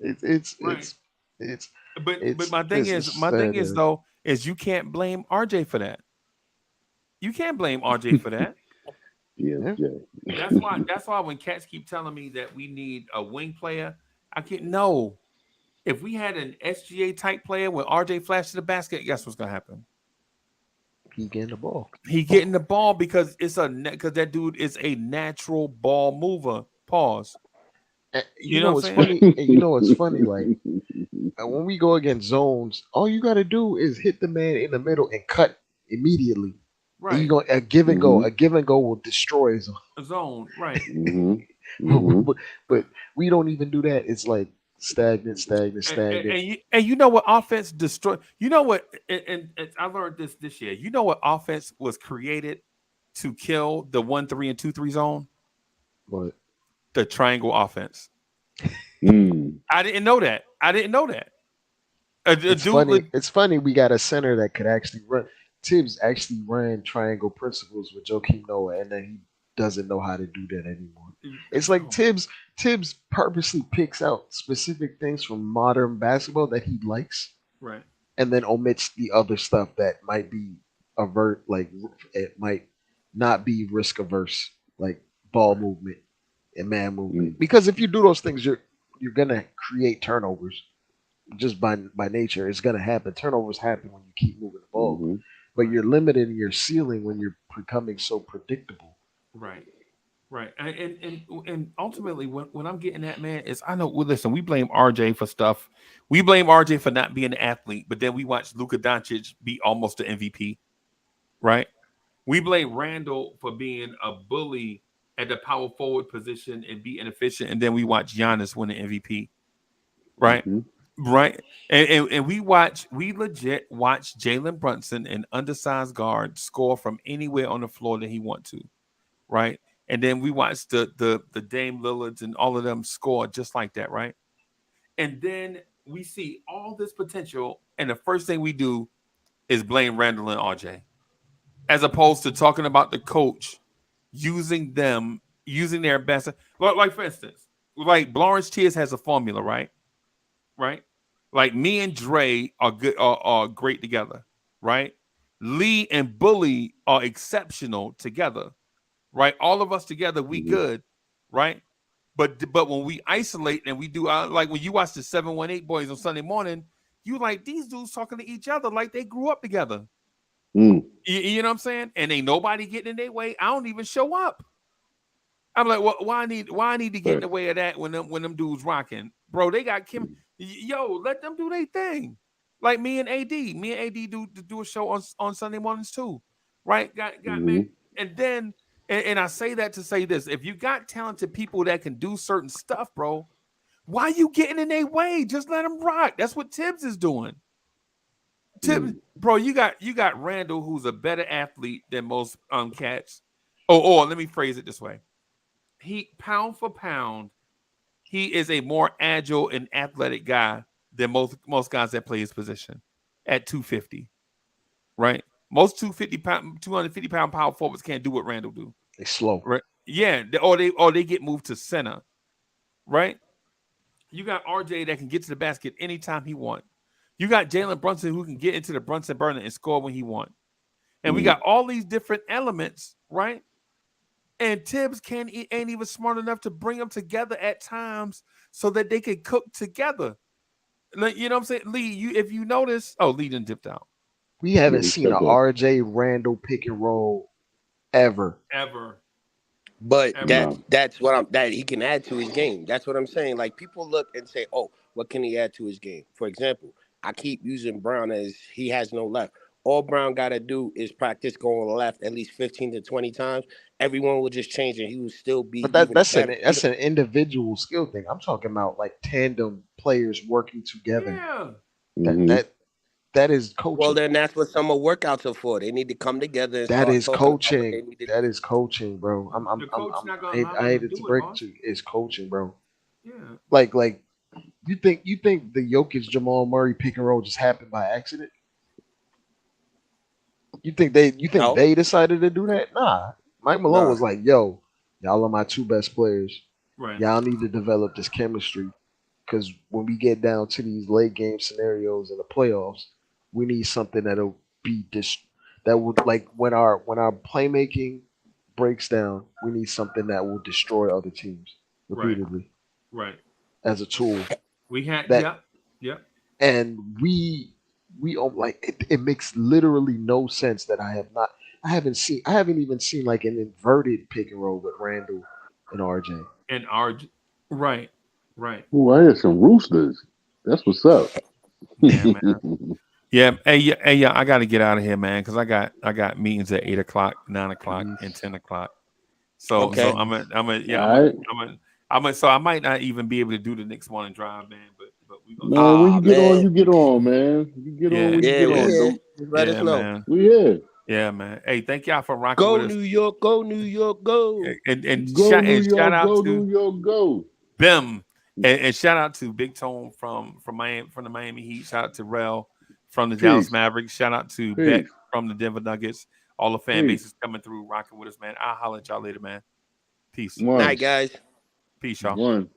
It's Right. it's But my thing is though is you can't blame RJ for that. You can't blame RJ for that. Yeah. That's why when cats keep telling me that we need a wing player, I can't. No. If we had an SGA type player when RJ flashed to the basket, guess what's gonna happen? he getting the ball. He getting the ball because because that dude is a natural ball mover. Pause. And You know what what's I'm saying? funny? And you know what's funny? Like when we go against zones, all you got to do is hit the man in the middle and cut immediately. And you Right. go a give and go. A give and go will destroy his zone. A zone. Right. But we don't even do that. It's like stagnant. And you know what offense destroy? You know what? And I learned this year. You know what offense was created to kill the 1-3 and 2-3 zone? What? The triangle offense. Mm. I didn't know that. It's funny. It's funny. We got a center that could actually run. Tibbs actually ran triangle principles with Joakim Noah, and then he doesn't know how to do that anymore. It's like Tibbs purposely picks out specific things from modern basketball that he likes, Right. and then omits the other stuff that might be like it might not be risk averse, like ball movement and man movement. Because if you do those things, you're gonna create turnovers. Just by nature, it's gonna happen. Turnovers happen when you keep moving the ball, but you're limiting your ceiling when you're becoming so predictable. Right. Right. And ultimately when I'm getting that, man, is I know listen, we blame RJ for stuff. We blame RJ for not being an athlete, but then we watch Luka Doncic be almost an MVP. Right? We blame Randall for being a bully at the power forward position and be inefficient, and then we watch Giannis win an MVP. Right? Right. And we legit watch Jalen Brunson, an undersized guard, score from anywhere on the floor that he wants to. Right. And then we watch the Dame Lillards and all of them score just like that, right? And then we see all this potential, and the first thing we do is blame Randall and RJ, as opposed to talking about the coach using their best. Like for instance, like Blorange Tears has a formula, right? Right? Like me and Dre are good, are great together, right? Lee and Bully are exceptional together. Right, all of us together, we good, right? But when we isolate and we do like when you watch the 718 boys on Sunday morning, you like these dudes talking to each other like they grew up together. You know what I'm saying? And ain't nobody getting in their way. I don't even show up. I'm like, well, why I need to get in the way of that when them dudes rocking, bro? They got Kim. Yo, let them do their thing. Like me and AD do a show on Sunday mornings too, right? Got man, and then. And I say that to say this: if you got talented people that can do certain stuff, bro, why you getting in their way? Just let them rock. That's what Tibbs is doing. Bro, you got Randall, who's a better athlete than most cats. Or let me phrase it this way: he pound for pound, he is a more agile and athletic guy than most guys that play his position at 250. Right? Most 250 pound power forwards can't do what Randall do. They slow. Right? Yeah, or they get moved to center. Right? You got RJ that can get to the basket anytime he wants. You got Jalen Brunson who can get into the Brunson burner and score when he wants. And we got all these different elements, right? And Tibbs ain't even smart enough to bring them together at times so that they can cook together. Like, you know what I'm saying? Lee, if you notice, Lee done dipped out. We haven't seen an RJ Randall pick and roll ever. But that's what that he can add to his game. That's what I'm saying. Like people look and say, "Oh, what can he add to his game?" For example, I keep using Brown as he has no left. All Brown got to do is practice going left at least 15 to 20 times. Everyone will just change and he will still be But even that's better. an individual skill thing. I'm talking about like tandem players working together. Yeah. That Mhm. that is Well, coaching. then that's what summer workouts are for. They need to come together and That start is talking about what they coaching. need to do. That is coaching, bro. The coach not gonna allow I them to hated to do it, break it boss. to you. It's coaching, bro. Yeah. Like you think the Jokic Jamal Murray pick and roll just happened by accident? You think No, they decided to do that? Nah. Mike Malone nah. was like, yo, y'all are my two best players. Right. Y'all need to develop this chemistry. Because when we get down to these late game scenarios in the playoffs, we need something that'll be that would like when our playmaking breaks down, we need something that will destroy other teams Right. repeatedly Right. as a tool. We had That yep. Yep. and we like it makes literally no sense that I haven't even seen like an inverted pick and roll with Randall and RJ. And our right. Right. Ooh, I hear some roosters. That's what's up. Yeah, man. Yeah. Hey, yeah, I gotta get out of here, man, because I got meetings at 8 o'clock, 9 o'clock, and 10 o'clock. So Okay. All right. so I might not even be able to do the next morning drive, man. But we gonna Man, when Ah, you get on, man. you get on, man. You get on yeah, when you Yeah, get we yeah, on, here. dude. Just let us yeah, know. man. We here. Yeah, man. Hey, thank y'all for rocking Go with us. New York, go New York, go. Go New Shout York, out go to New York, go. them. And shout out to Big Tone from Miami, from the Miami Heat. Shout out to Rel from the Dallas Peace. Mavericks. Shout out to Beck Peace. from the Denver Nuggets. All the fan Peace. bases coming through, rocking with us, man. I'll holler at y'all later, man. Peace. One. Night, guys. Peace, y'all. One.